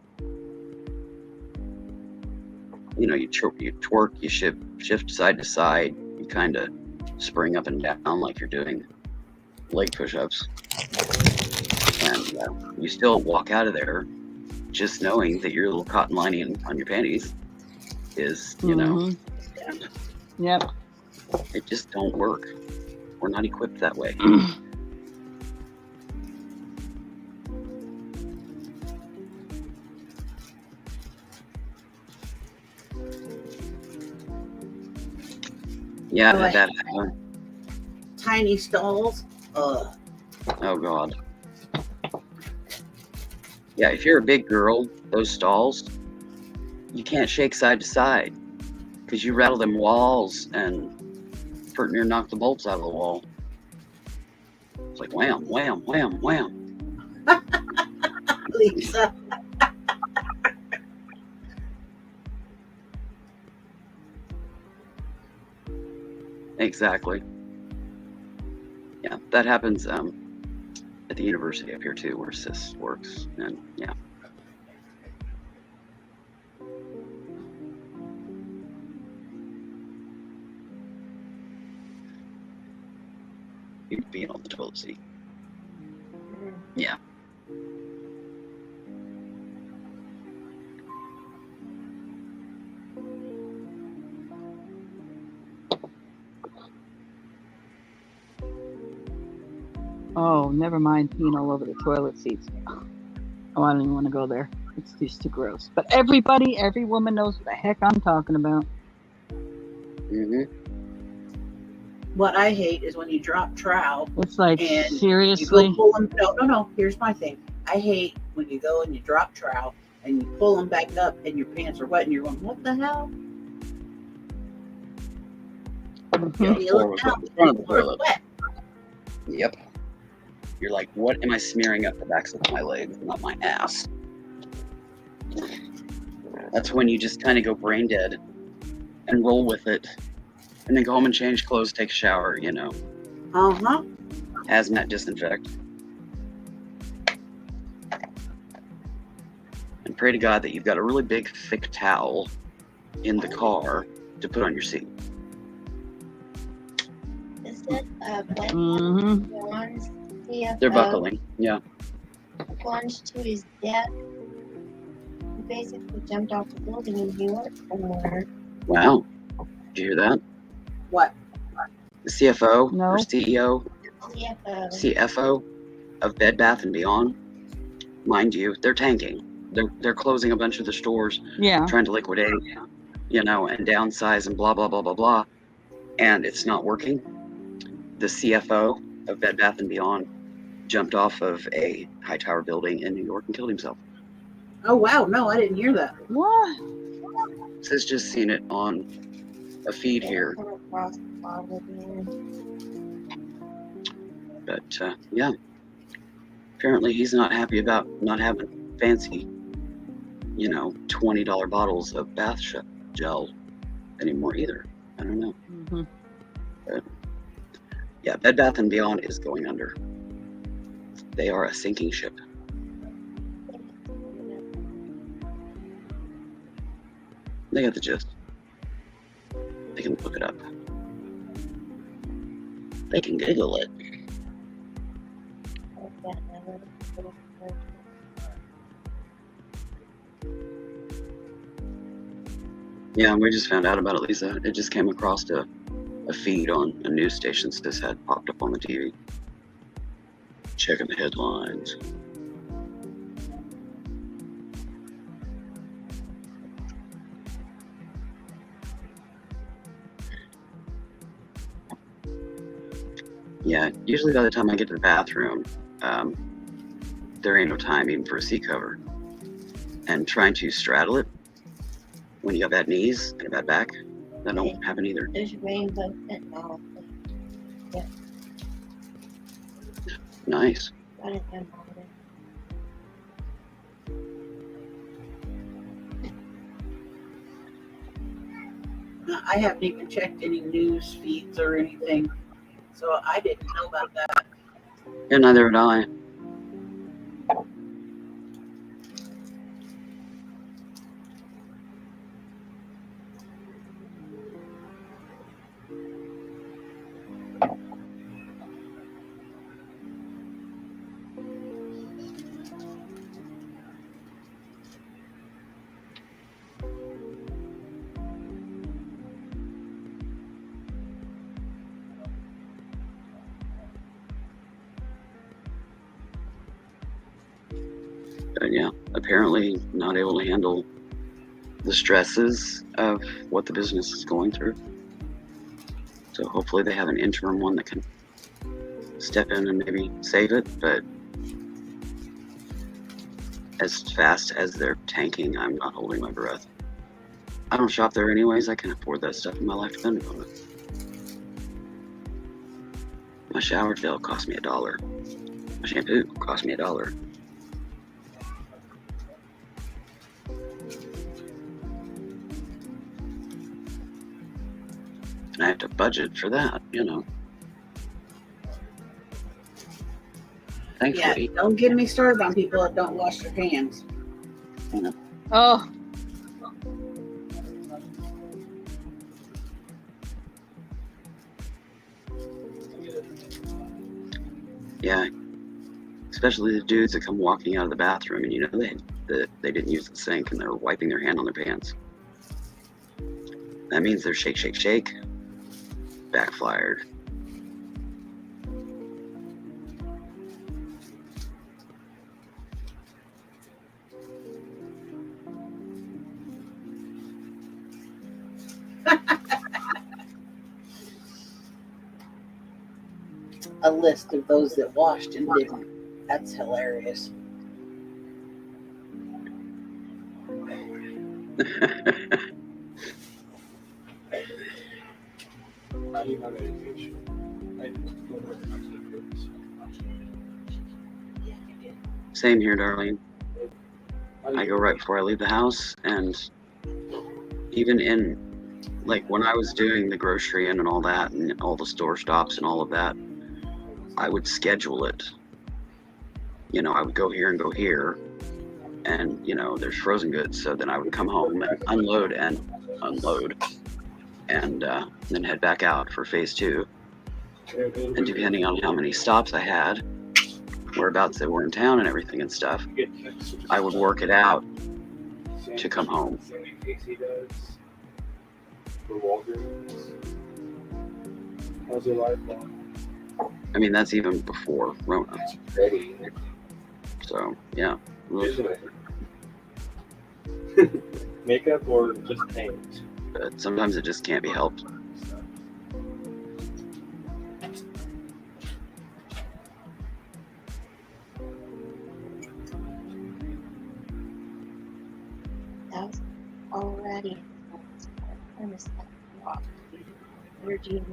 you twerk, you shift side to side, you kind of spring up and down like you're doing leg push-ups, and you still walk out of there just knowing that your little cotton lining on your panties is, Yep. it just don't work. We're not equipped that way. Yeah, Right. that. Tiny stalls. Oh God. Yeah, if you're a big girl, those stalls, you can't shake side to side because you rattle them walls and pretty near knock the bolts out of the wall. It's like wham, wham, wham, wham. Lisa. Exactly. Yeah, that happens at the university up here too, where Sis works, and yeah. You'd be on the toilet seat. Yeah. Oh, never mind peeing all over the toilet seats. Oh, I don't even want to go there. It's just too gross. But every woman knows what the heck I'm talking about. Mm-hmm. What I hate is when you drop trowel It's like, and seriously? you go pull them. No. Here's my thing. I hate when you go and you drop trowel and you pull them back up and your pants are wet and you're going, what the hell? Yeah, You look down, in front of the people are toilet. wet. Yep. You're like, what am I smearing up the backs of my legs, not my ass? That's when you just kind of go brain dead and roll with it, and then go home and change clothes, take a shower, Uh-huh. hazmat disinfect, and pray to God that you've got a really big thick towel in the car to put on your seat. Is that Mm-hmm. Juan's CFO They're buckling. Yeah. plunged to his death? He basically jumped off the building in New York somewhere. Wow. Did you hear that? What? The CFO No. or CEO, CFO of Bed Bath & Beyond, mind you, they're tanking. They're closing a bunch of the stores, Yeah. trying to liquidate, and downsize and blah, blah, blah, blah, blah. And it's not working. The CFO of Bed Bath & Beyond jumped off of a high tower building in New York and killed himself. Oh, wow. No, I didn't hear that. What? Sis just seen it on a feed here. Come across the bottle again. But yeah, apparently he's not happy about not having fancy, $20 bottles of bath gel anymore either. I don't know. Mm-hmm. But yeah, Bed Bath & Beyond is going under. They are a sinking ship. They got the gist. They can look it up. They can Google it. Yeah, we just found out about it, Lisa. It just came across a feed on a news station that this had popped up on the TV. Checking the headlines. Yeah, usually by the time I get to the bathroom, there ain't no time even for a seat cover. And trying to straddle it when you got bad knees and a bad back, that don't happen either. There's rainbow technology. Nice. Got it done already. I haven't even checked any news feeds or anything. So I didn't know about that. And neither would I. But yeah, apparently not able to handle the stresses of what the business is going through. So hopefully they have an interim one that can step in and maybe save it. But as fast as they're tanking, I'm not holding my breath. I don't shop there anyways. I can afford that stuff in my life depending on it. My shower gel cost me $1. My shampoo cost me $1. And I have to budget for that, you know. Yeah, Thankfully, don't get me started on people that don't wash their hands. Oh, yeah, especially the dudes that come walking out of the bathroom and you know they didn't use the sink and they're wiping their hand on their pants. That means they're shake, shake, shake, backfired. A list of those that washed and didn't. That's hilarious. I need my medication. Same here, darling. I go right before I leave the house, and even in, like, when I was doing the grocery and all that, and all the store stops and all of that, I would schedule it. You know, I would go here and go here, and, you know, there's frozen goods, so then I would come home and unload, and then head back out for phase 2. And depending on how many stops I had, whereabouts they were in town and everything and stuff, I would work it out to come home. How's your life going? I mean, that's even before Rona. Ready. So, yeah. Isn't it? Makeup or just paint? But sometimes it just can't be helped. That was already. I missed that. Wow. Where'd you?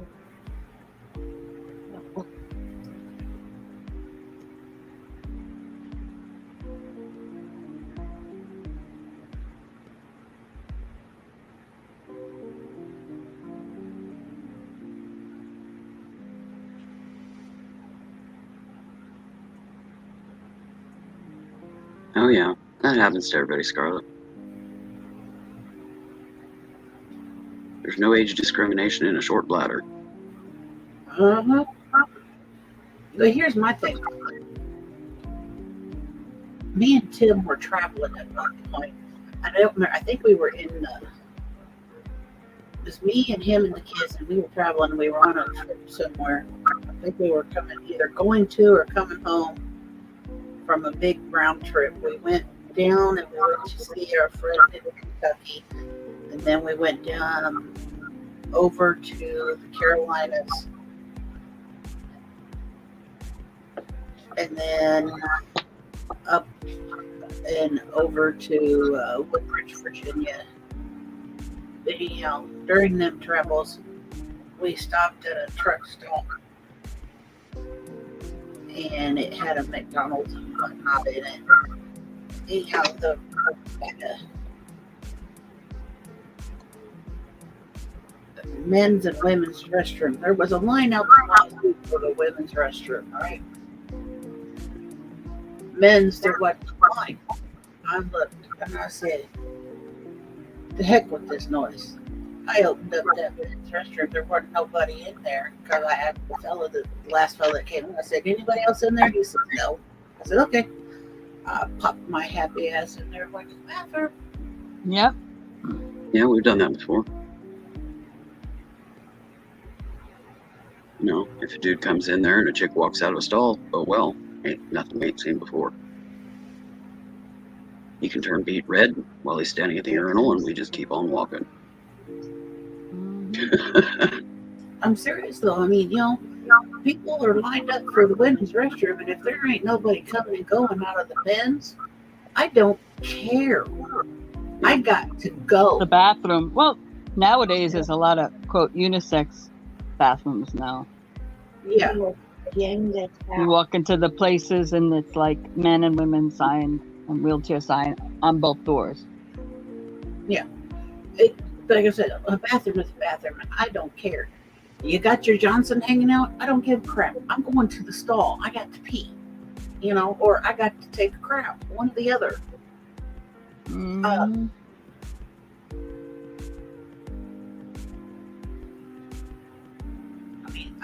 Oh, yeah. That happens to everybody, Scarlett. There's no age discrimination in a short bladder. Uh-huh. But here's my thing. Me and Tim were traveling at one point. I don't remember. I think we were in it was me and him and the kids, and we were traveling. We were on a trip somewhere. I think we were either going to or coming home from a big round trip. We went down and we went to see our friend in Kentucky, and then we went down over to the Carolinas, and then up and over to Woodbridge, Virginia. But anyhow, during them travels, we stopped at a truck stop, and it had a McDonald's but not in it. Anyhow, the men's and women's restroom. There was a line out the for the women's restroom, right? Men's, there wasn't a line. I looked and I said, the heck with this noise. I opened up that men's restroom. There wasn't nobody in there because I asked the last fellow that came in. I said, anybody else in there? He said, no. I said, okay. I popped my happy ass in there, went to the bathroom. yep. Yeah, we've done that before. You know, if a dude comes in there and a chick walks out of a stall, oh well, ain't nothing we ain't seen before. He can turn beet red while he's standing at the urinal, and we just keep on walking. I'm serious though. I mean, people are lined up for the women's restroom, and if there ain't nobody coming and going out of the men's, I don't care. I got to go. The bathroom. Well, nowadays there's a lot of quote unisex bathrooms now. Yeah. Gym that's You walk into the places and it's like men and women sign and wheelchair sign on both doors. Like I said, a bathroom is a bathroom, and I don't care. You got your Johnson hanging out? I don't give a crap. I'm going to the stall. I got to pee, or I got to take a crap. One or the other. Mhm. I mean,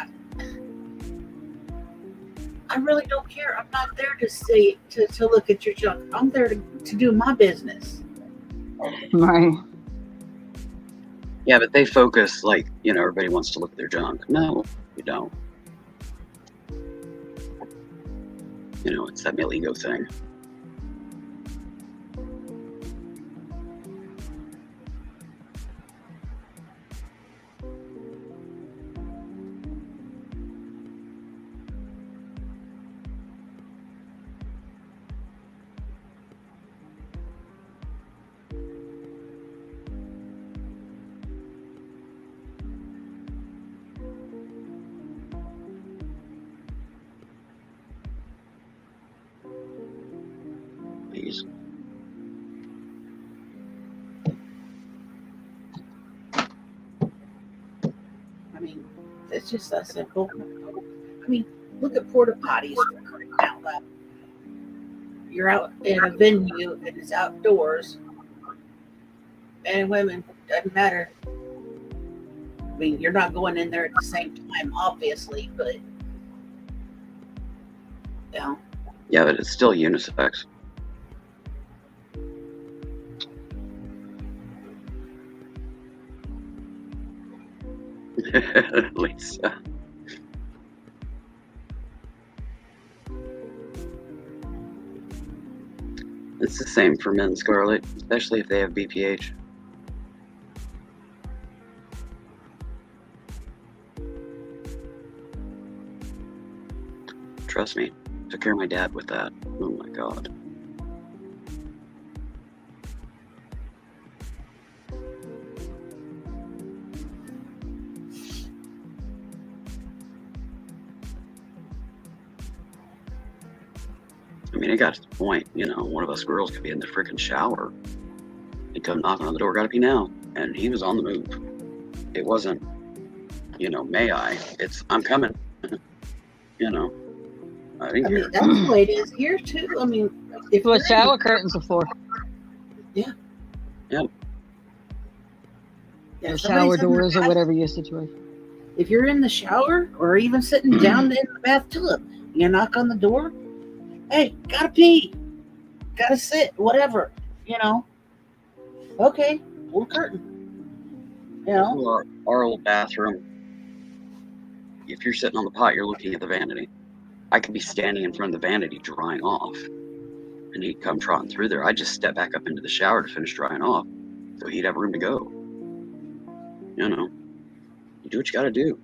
I really don't care. I'm not there to say to look at your junk. I'm there to do my business. Right. Yeah, but they focus like, everybody wants to look at their junk. No, you don't. It's that male ego thing. Please. I mean, it's just that simple. I mean, look at porta potties for crying out loud. You're out in a venue and it's outdoors, and women, doesn't matter. I mean, you're not going in there at the same time, obviously, but Yeah, but it's still unisex. Lisa. It's the same for men, Scarlett, especially if they have BPH. Trust me, took care of my dad with that. Oh my God. I mean, it got to the point, one of us girls could be in the freaking shower. He'd come knocking on the door, gotta pee now. And he was on the move. It wasn't, may I? It's, I'm coming. I didn't I mean, care. that's the way it is here too. I mean, if What you're shower curtains are for? Yeah, Or somebody's shower in the doors or bath- whatever your situation. If you're in the shower or even sitting down in the bathtub, you knock on the door. Hey, gotta pee, gotta sit, whatever. Okay, pull the curtain. Our old bathroom, if you're sitting on the pot, you're looking at the vanity. I could be standing in front of the vanity drying off, and he'd come trotting through there. I'd just step back up into the shower to finish drying off, so he'd have room to go. You do what you gotta do.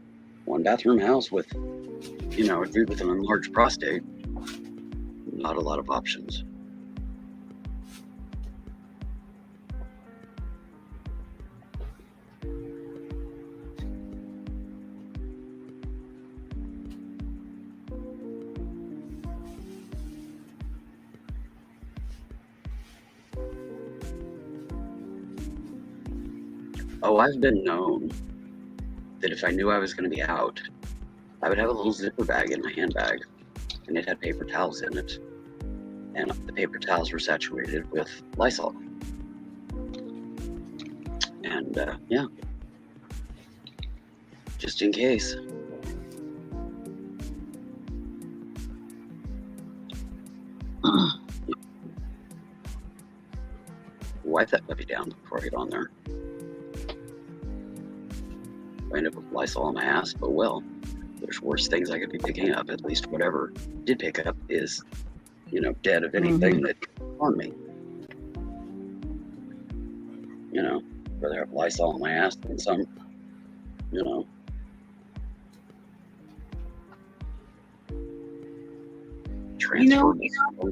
One bathroom house with, a dude with an enlarged prostate. Not a lot of options. Oh, I've been known that if I knew I was going to be out, I would have a little zipper bag in my handbag, and it had paper towels in it. And the paper towels were saturated with Lysol. And, yeah. Just in case. Wipe that puppy down before I get on there. I end up with Lysol on my ass, but well, there's worse things I could be picking up. At least whatever I did pick up is, dead of anything that harmed me. You know, rather have Lysol on my ass than some, you know. Transfer.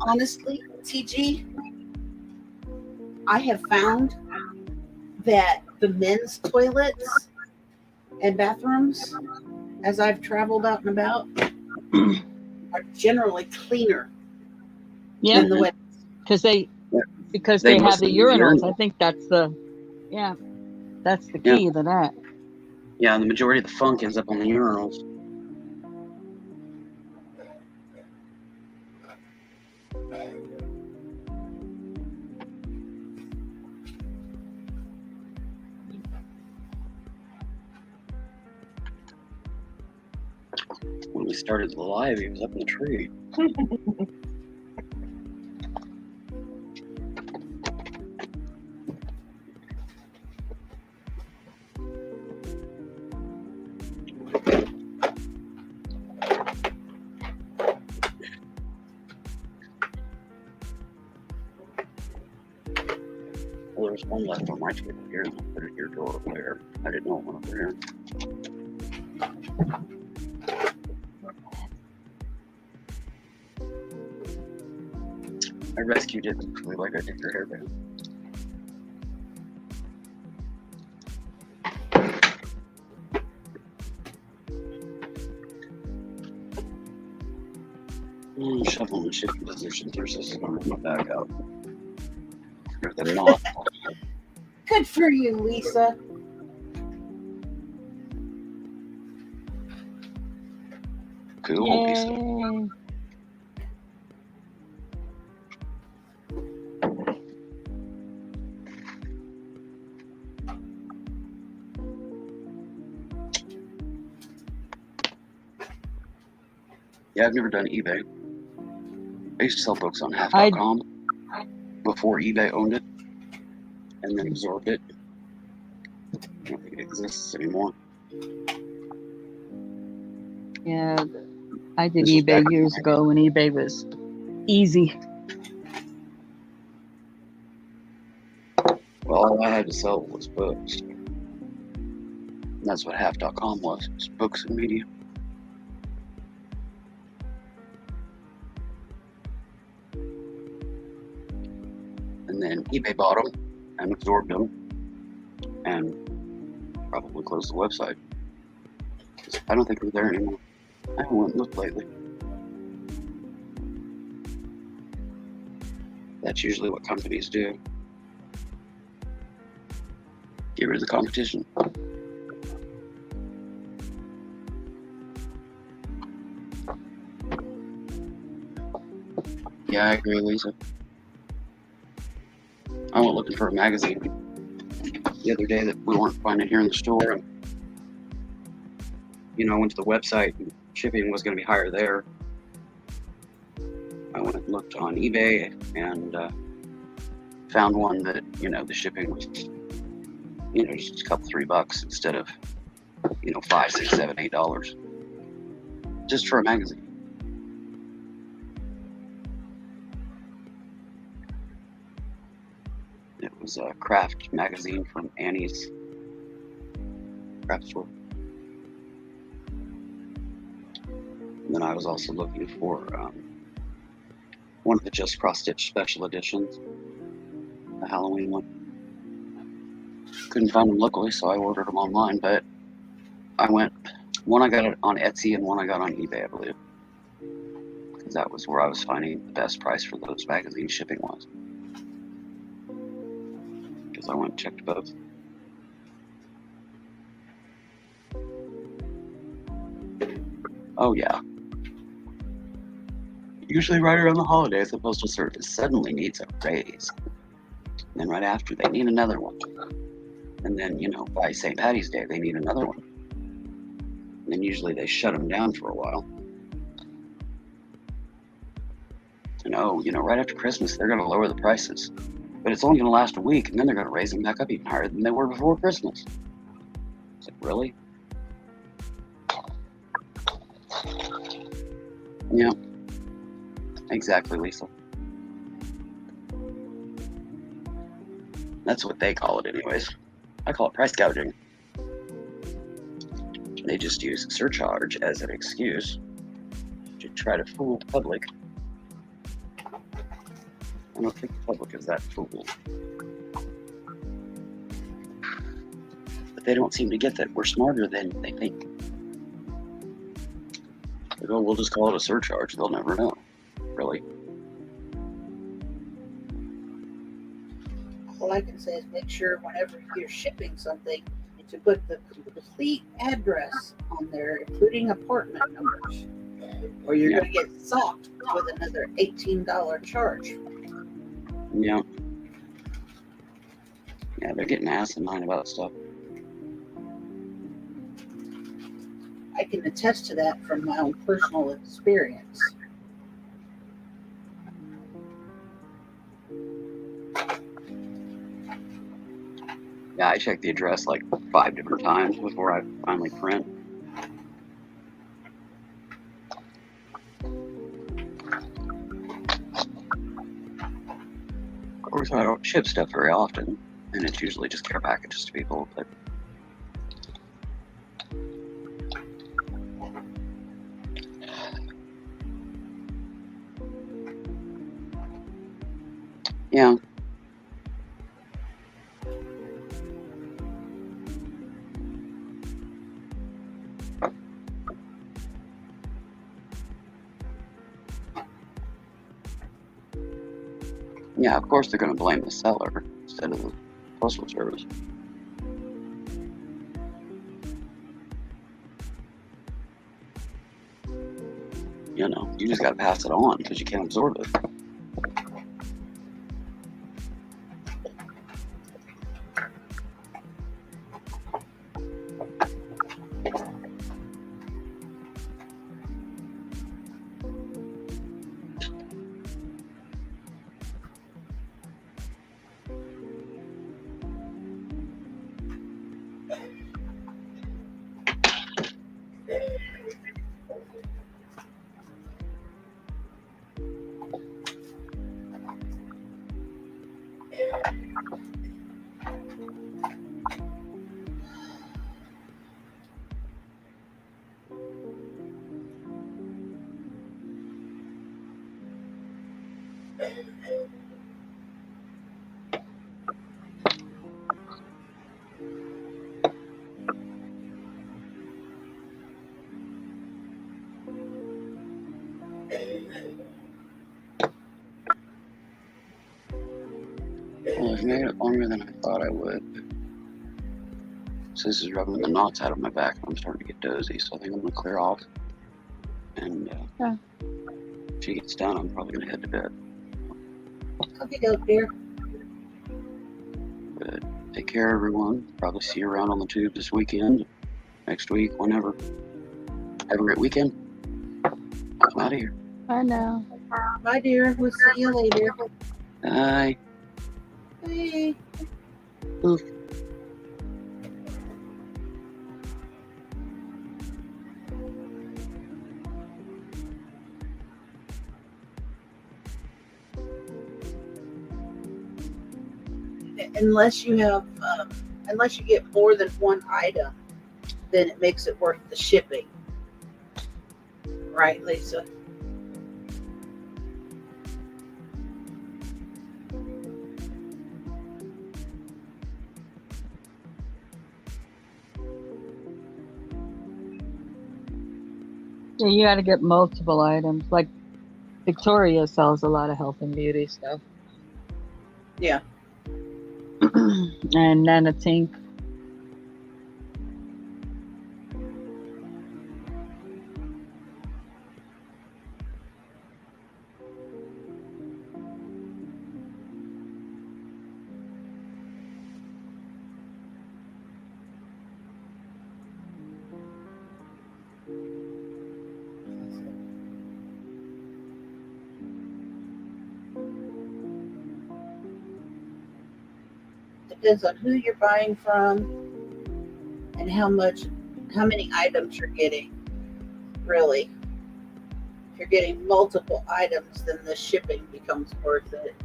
Honestly, TG, I have found that the men's toilets and bathrooms, as I've traveled out and about, are generally cleaner Yeah, than the women. because they They have the mostly use urinals. urinals. I think that's the Yeah. key to that. Yeah, and the majority of the funk ends up on the urinals. When we started the live, he was up in the tree. Well, there was one left on my table here, and I put it here to go over there. I didn't know it went over here. I rescued it like I did your hairband. Shuffle and shift positions. There's this one in my bag out. Or they're not. Good for you, Lisa. Cool, Lisa. Yay. Yeah, I've never done eBay. I used to sell books on half.com before eBay owned it and then absorbed it. I don't think it exists anymore. Yeah, I did This was eBay back- years ago when eBay was easy. Well, all I had to sell was books. And that's what half.com was books and media. And then eBay bought them and absorbed them and probably closed the website. I don't think they're there anymore. I haven't went and looked lately. That's usually what companies do. Get rid of the competition. Yeah, I agree, Lisa. I went looking for a magazine the other day that we weren't finding here in the store, and I went to the website and shipping was going to be higher there. I went and looked on eBay and found one that the shipping was just a couple $3 instead of $5, $6, $7, $8 just for a magazine. It was a craft magazine from Annie's craft store. And then I was also looking for one of the Just Cross Stitch special editions, the Halloween one. Couldn't find them locally, so I ordered them online. But one I got it on Etsy and one I got on eBay, I believe, because that was where I was finding the best price for those magazine shipping was. Because I went and checked both. Oh yeah. Usually right around the holidays, the Postal Service suddenly needs a raise. And then right after, they need another one. And then, by St. Patty's Day, they need another one. And then usually they shut them down for a while. And right after Christmas, they're going to lower the prices. But it's only going to last a week, and then they're going to raise them back up even higher than they were before Christmas. It's like, really? Yeah. Exactly, Lisa. That's what they call it anyways. I call it price gouging. They just use surcharge as an excuse to try to fool the public. I don't think the public is that fooled. But they don't seem to get that we're smarter than they think. They go, we'll just call it a surcharge. They'll never know. Really. All I can say is make sure whenever you're shipping something to put the complete address on there, including apartment numbers, or you're Yeah. going to get socked with another $18 charge. Yeah. Yeah, they're getting asinine about stuff. I can attest to that from my own personal experience. Yeah, I check the address like 5 different times before I finally print. Of course, I don't ship stuff very often, and it's usually just care packages to people. But yeah, yeah, of course they're going to blame the seller instead of the postal service. You know, you just got to pass it on because you can't absorb it. Well, I've made it longer than I thought I would. So this is rubbing the knots out of my back. I'm starting to get dozy, so I think I'm going to clear off. And Yeah. if she gets done, I'm probably going to head to bed. Okay, go, dear. But take care, everyone. Probably see you around on the tube this weekend, next week, whenever. Have a great weekend. I'm out of here. I know. Bye, dear. We'll see you later. Bye. Bye. Oof. Unless you have, unless you get more than one item, then it makes it worth the shipping. Right, Lisa? Yeah, you got to get multiple items. Like Victoria sells a lot of health and beauty stuff. Yeah. And Nana Tink. Depends on who you're buying from and how many items you're getting. Really. If you're getting multiple items, then the shipping becomes worth it.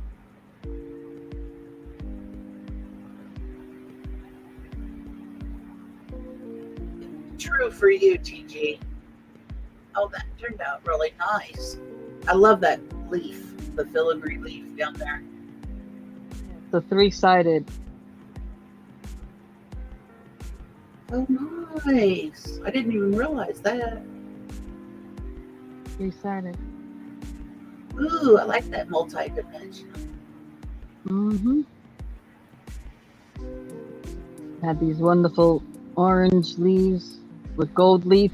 true for you, TG. Oh, that turned out really nice. I love that leaf, the filigree leaf down there. The 3-sided. Oh, nice. I didn't even realize that. 3-sided. Ooh, I like that multi-dimensional. Mm-hmm. Had these wonderful orange leaves with gold leaf.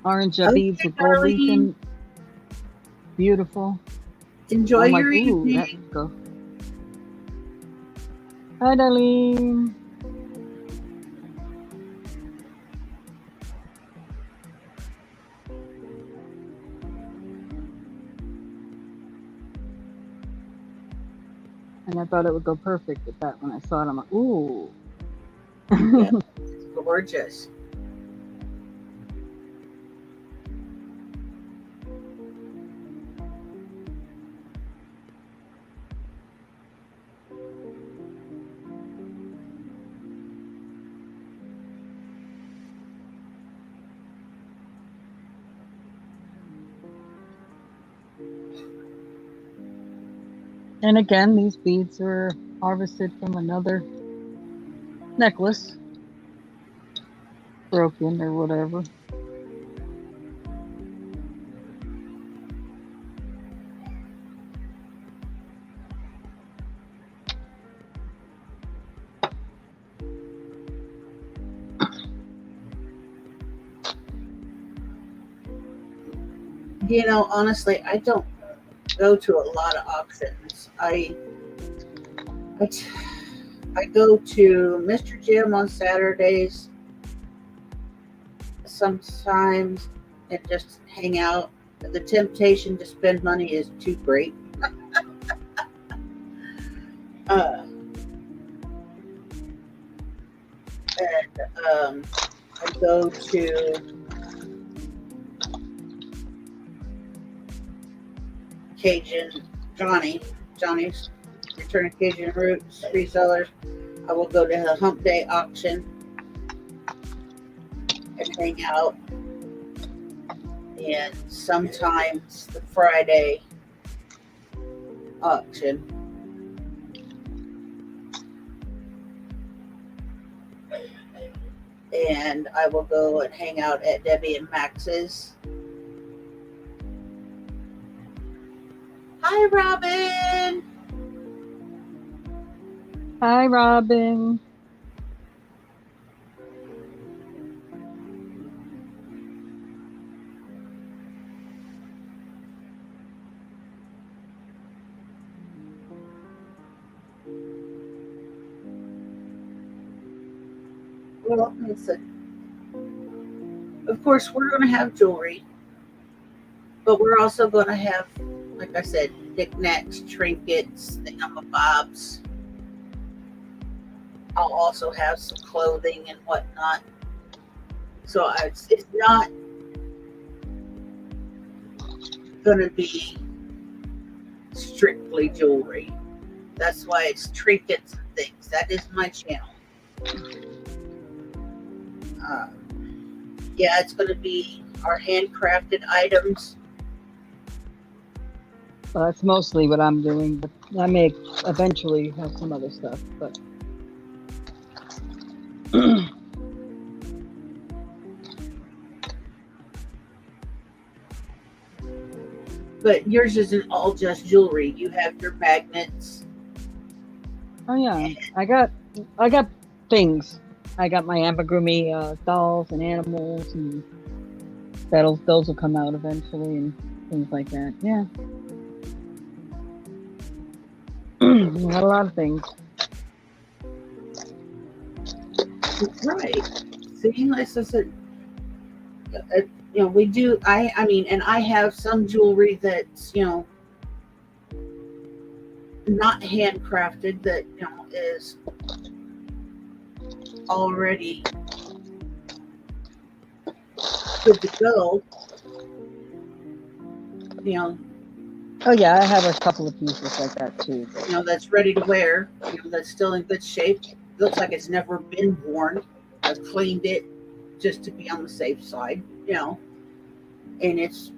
Orange beads Okay, with gold leaf Darlene. in. Beautiful. Enjoy I'm like, your ooh, that evening. would go. Hi, Darlene. And I thought it would go perfect with that when I saw it. I'm like, ooh. Yeah, it's gorgeous. And again, these beads were harvested from another necklace. Broken or whatever. You know, honestly, I don't go to a lot of auctions. I go to Mr. Jim on Saturdays sometimes and just hang out. The temptation to spend money is too great. And I go to Johnny's Return of Cajun Roots resellers. I will go to the Hump Day auction and hang out. And sometimes the Friday auction. And I will go and hang out at Debbie and Max's. Hi, Robin. Hi, Robin. Well, of course, we're going to have jewelry, but we're also going to have, like I said, knickknacks, trinkets, thingamabobs. I'll also have some clothing and whatnot. So it's not going to be strictly jewelry. That's why it's trinkets and things. That is my channel. Yeah, it's going to be our handcrafted items. Well, that's mostly what I'm doing, but I may eventually have some other stuff. But But yours isn't all just jewelry. You have your magnets. oh yeah, I got things. I got my amigurumi dolls and animals, and those will come out eventually, and things like that. Yeah, got a lot of things. Right. See, like I said, we do. I mean, and I have some jewelry that's not handcrafted that is already good to go. Oh yeah, I have a couple of pieces like that too. That's ready to wear. That's still in good shape. Looks like it's never been worn. I've cleaned it, just to be on the safe side, and it's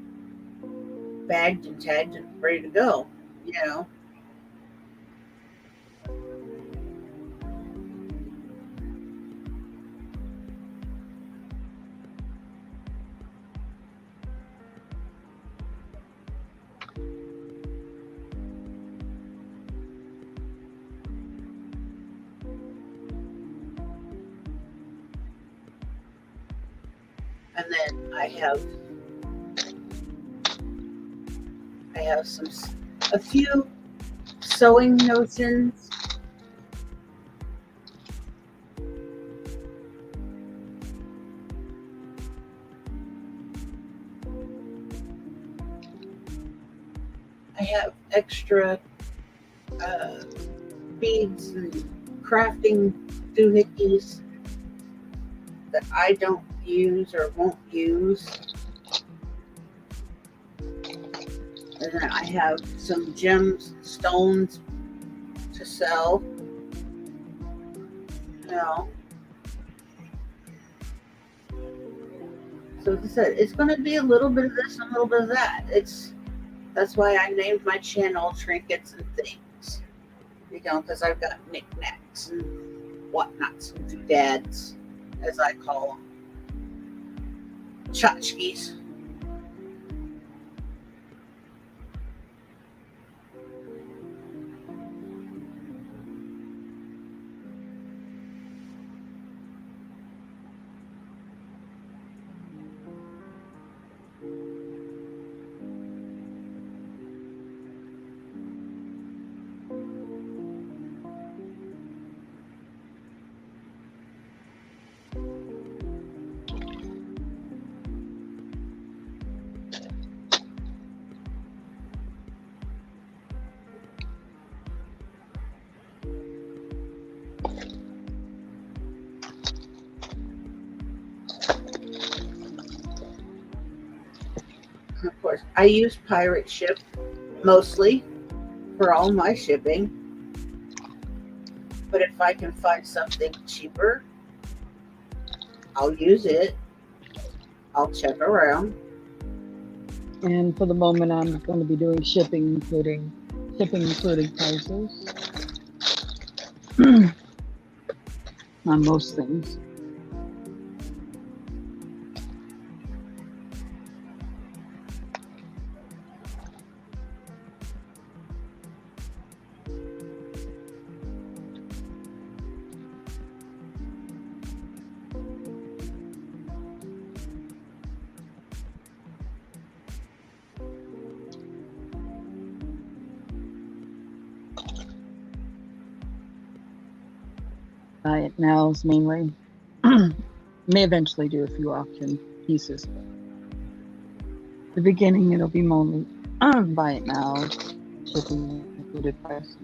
bagged and tagged and ready to go, you know. And then I have a few sewing notions. I have extra beads and crafting doohickeys that I don't use or won't use. And then I have some gems, stones to sell. So as I said, it's going to be a little bit of this and a little bit of that. That's why I named my channel Trinkets and Things. Because I've got knickknacks and whatnots and doodads, as I call them. Tchotchkes. Of course, I use Pirate Ship mostly for all my shipping. But if I can find something cheaper, I'll use it. I'll check around. And for the moment, I'm going to be doing shipping including prices on most things. Buy it nows mainly. May eventually do a few auction pieces. The beginning, it'll be mainly buy it now, shipping included prices.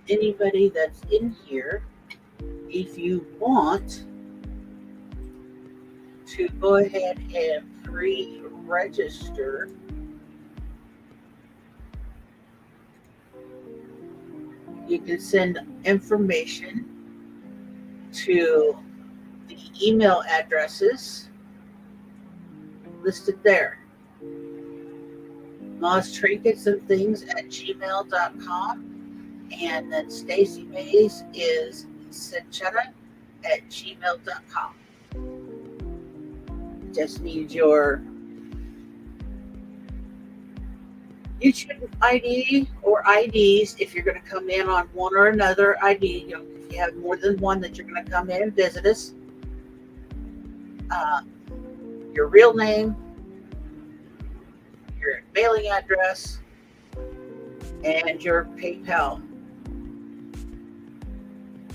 anybody that's in here, if you want to go ahead and pre-register, you can send information to the email addresses listed there. Moss Trinkets and Things at gmail.com. And then Stacy Mays is Cinchetta at gmail.com. Just need your YouTube ID or IDs if you're going to come in on one or another ID. You know, if you have more than one that you're going to come in and visit us. Your real name, your mailing address, and your PayPal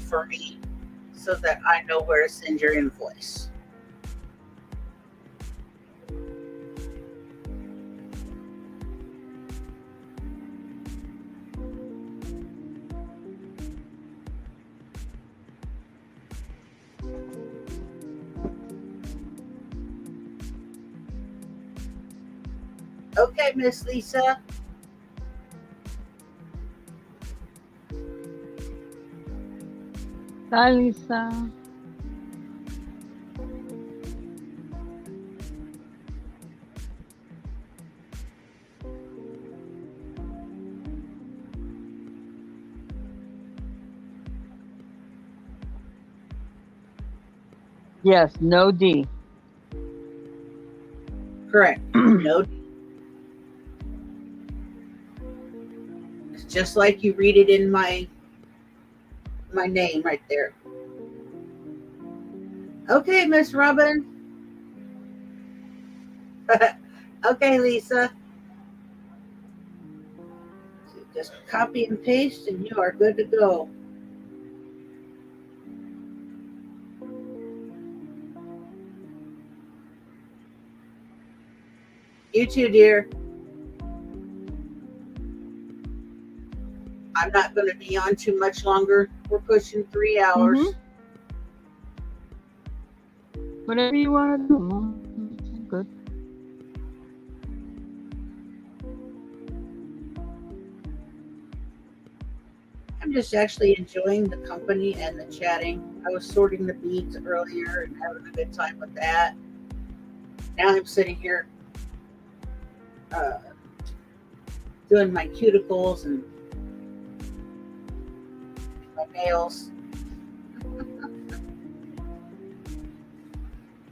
for me so that I know where to send your invoice. Okay, Miss Lisa. Bye, Lisa. Yes, no D. Correct. No. It's just like you read it in my name right there. Okay, Miss Robin. Okay, Lisa. So just copy and paste and you are good to go. You too, dear. I'm not going to be on too much longer. We're pushing 3 hours. Whatever you want to do, Mom. It's good. I'm just actually enjoying the company and the chatting. I was sorting the beads earlier and having a good time with that. Now I'm sitting here doing my cuticles and my nails.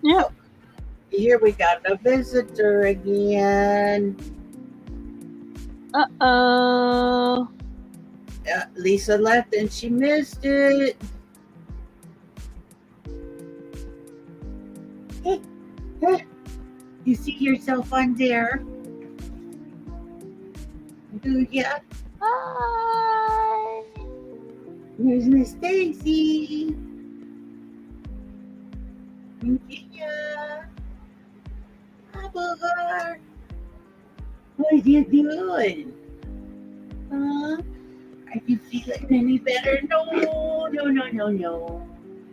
Yeah. Oh, here we got a visitor again. Uh-oh. Lisa left and she missed it. You see yourself on there? Do ya? Hi. Here's Miss Stacy. Yeah. Hi, Booger. What you doing? Huh? Are you feeling any better? No.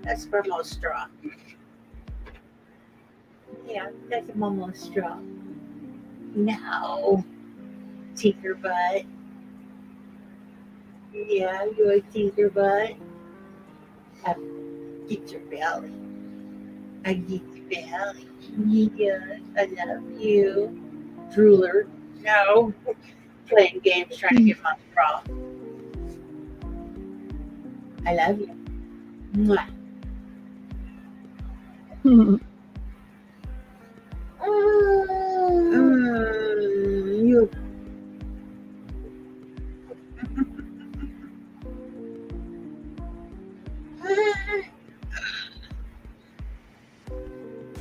That's for most straw. Yeah, that's a Momo straw. No. Tinker butt. Yeah, you're a tinker butt. I get your belly. I get your belly. Yes, I love you. Drooler. No. Playing games trying to get my straw. I love you. Mwah. You.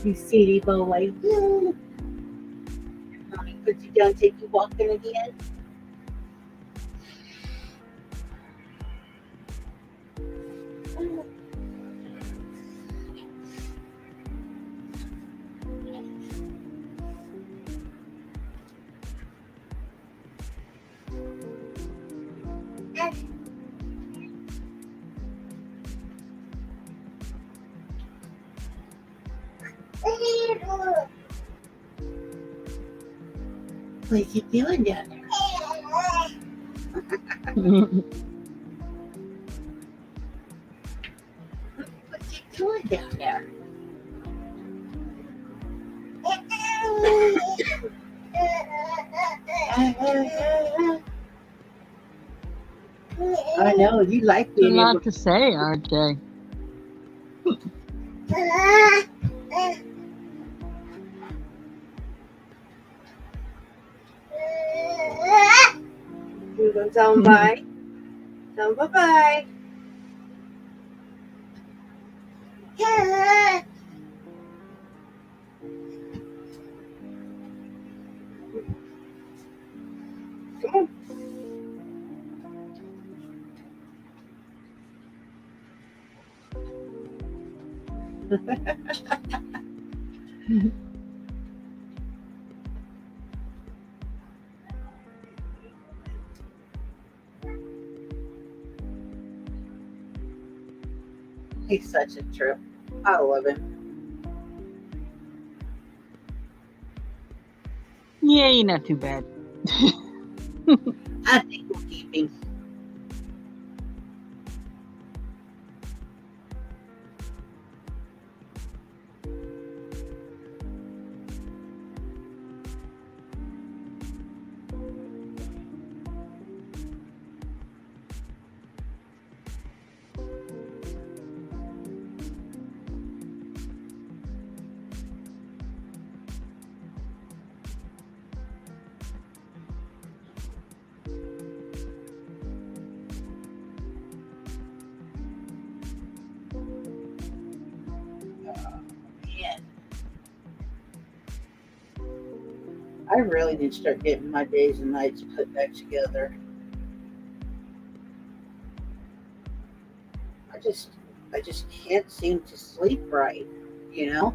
You silly boy. Mommy put you down, take you walking again. What are you doing down there? What you doing down there? I know you like A being able lot to say, RJ. You gonna tell them bye? Tell them bye bye. Come on. He's such a trip. I love him. Yeah, you're not too bad. I think we'll keep him. Yeah. I really need to start getting my days and nights put back together. I just can't seem to sleep right, you know?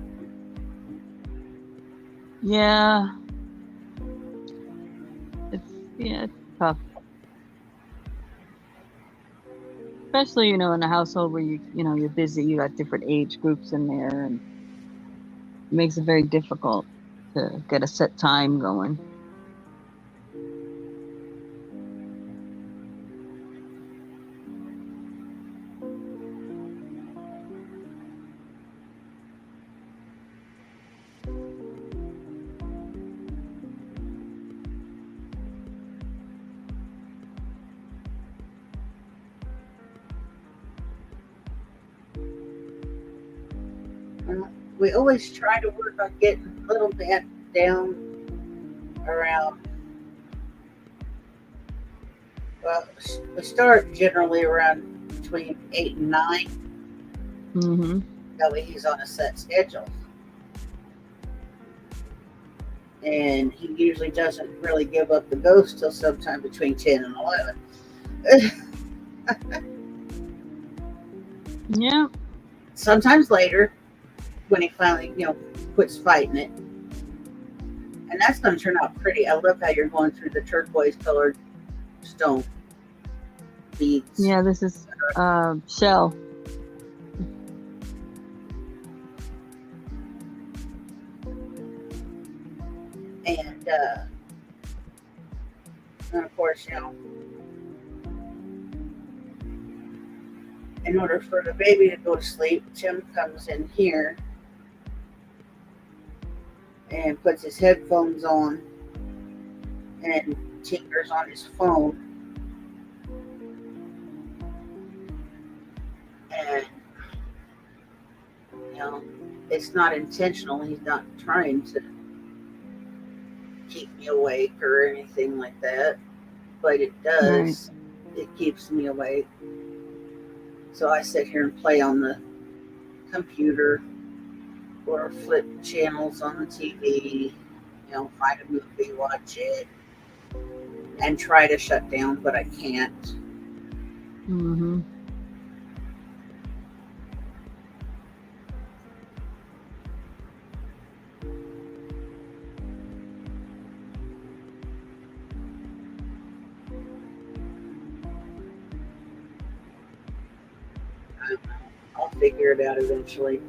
Yeah. It's tough. Especially, in a household where you're busy, you got different age groups in there, and it makes it very difficult to get a set time going. We always try to work on getting a little bit down around, well, we start generally around between 8 and 9. Mm-hmm. That way he's on a set schedule. And he usually doesn't really give up the ghost till sometime between 10 and 11. Yeah. Sometimes later, when he finally, quits fighting it. And that's going to turn out pretty. I love how you're going through the turquoise colored stone beads. Yeah, this is shell. And of course, in order for the baby to go to sleep, Tim comes in here and puts his headphones on and tinkers on his phone. And, it's not intentional. He's not trying to keep me awake or anything like that, but it does. Right. It keeps me awake. So I sit here and play on the computer or flip channels on the TV, find a movie, watch it, and try to shut down, but I can't. Mm-hmm. I'll figure it out eventually.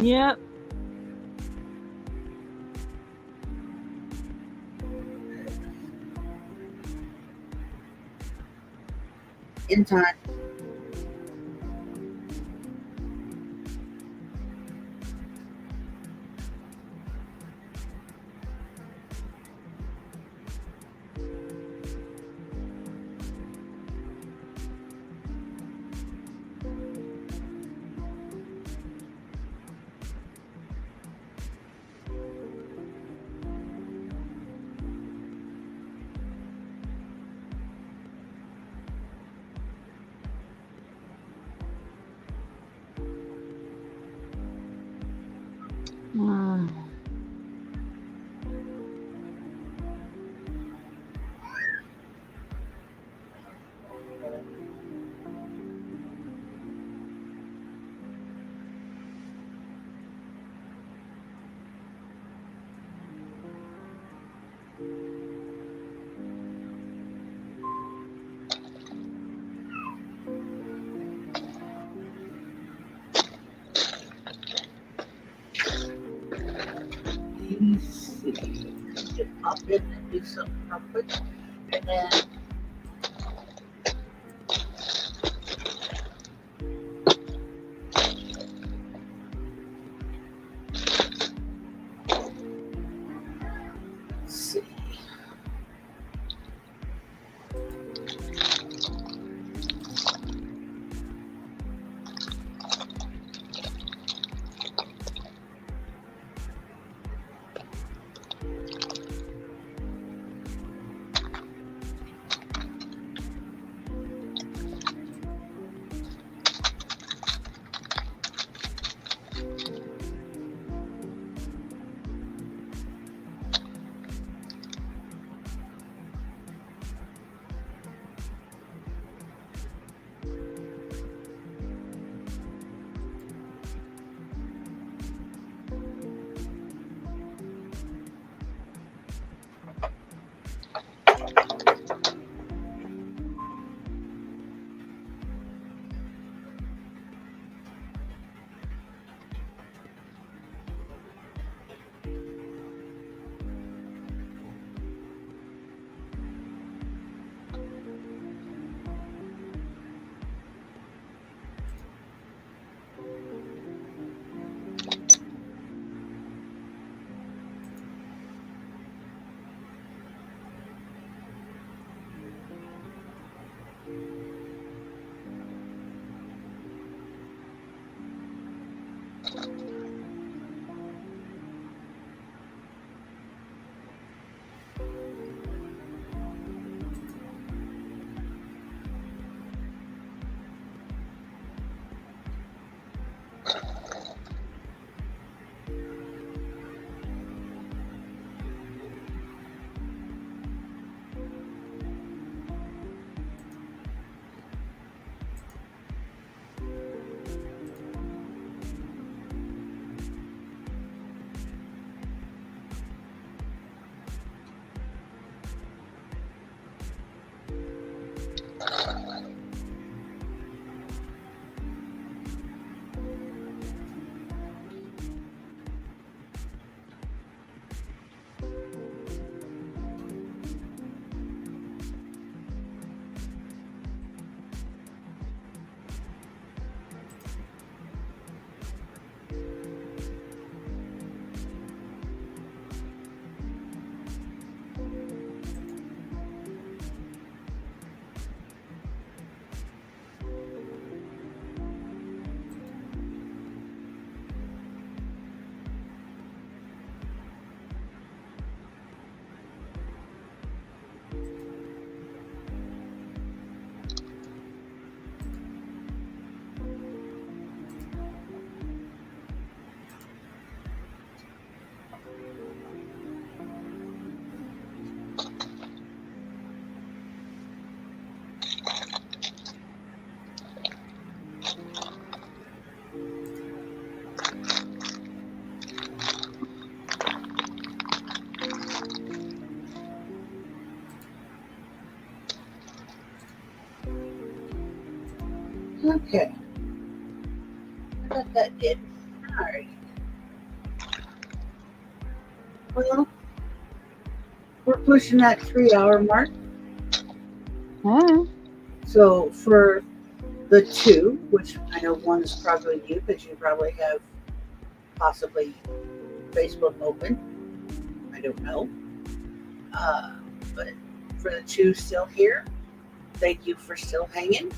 Yep. In time. Mm. Let's see. Just pop in and do something real quick. And then let's see. Okay. I thought that did. Alright. Well, we're pushing that 3 hour mark. All right. So for the two, which I know one's probably you because you probably have possibly Facebook open. I don't know. But for the two still here, thank you for still hanging.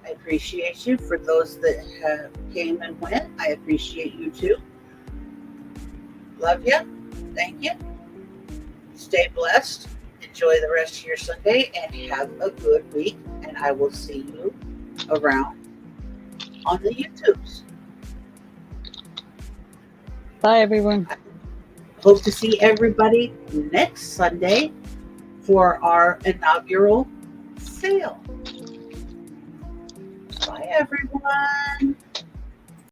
I appreciate you. For those that have came and went, I appreciate you too. Love you. Thank you. Stay blessed. Enjoy the rest of your Sunday and have a good week. And I will see you around on the YouTubes. Bye, everyone. Hope to see everybody next Sunday for our inaugural sale. Bye, everyone.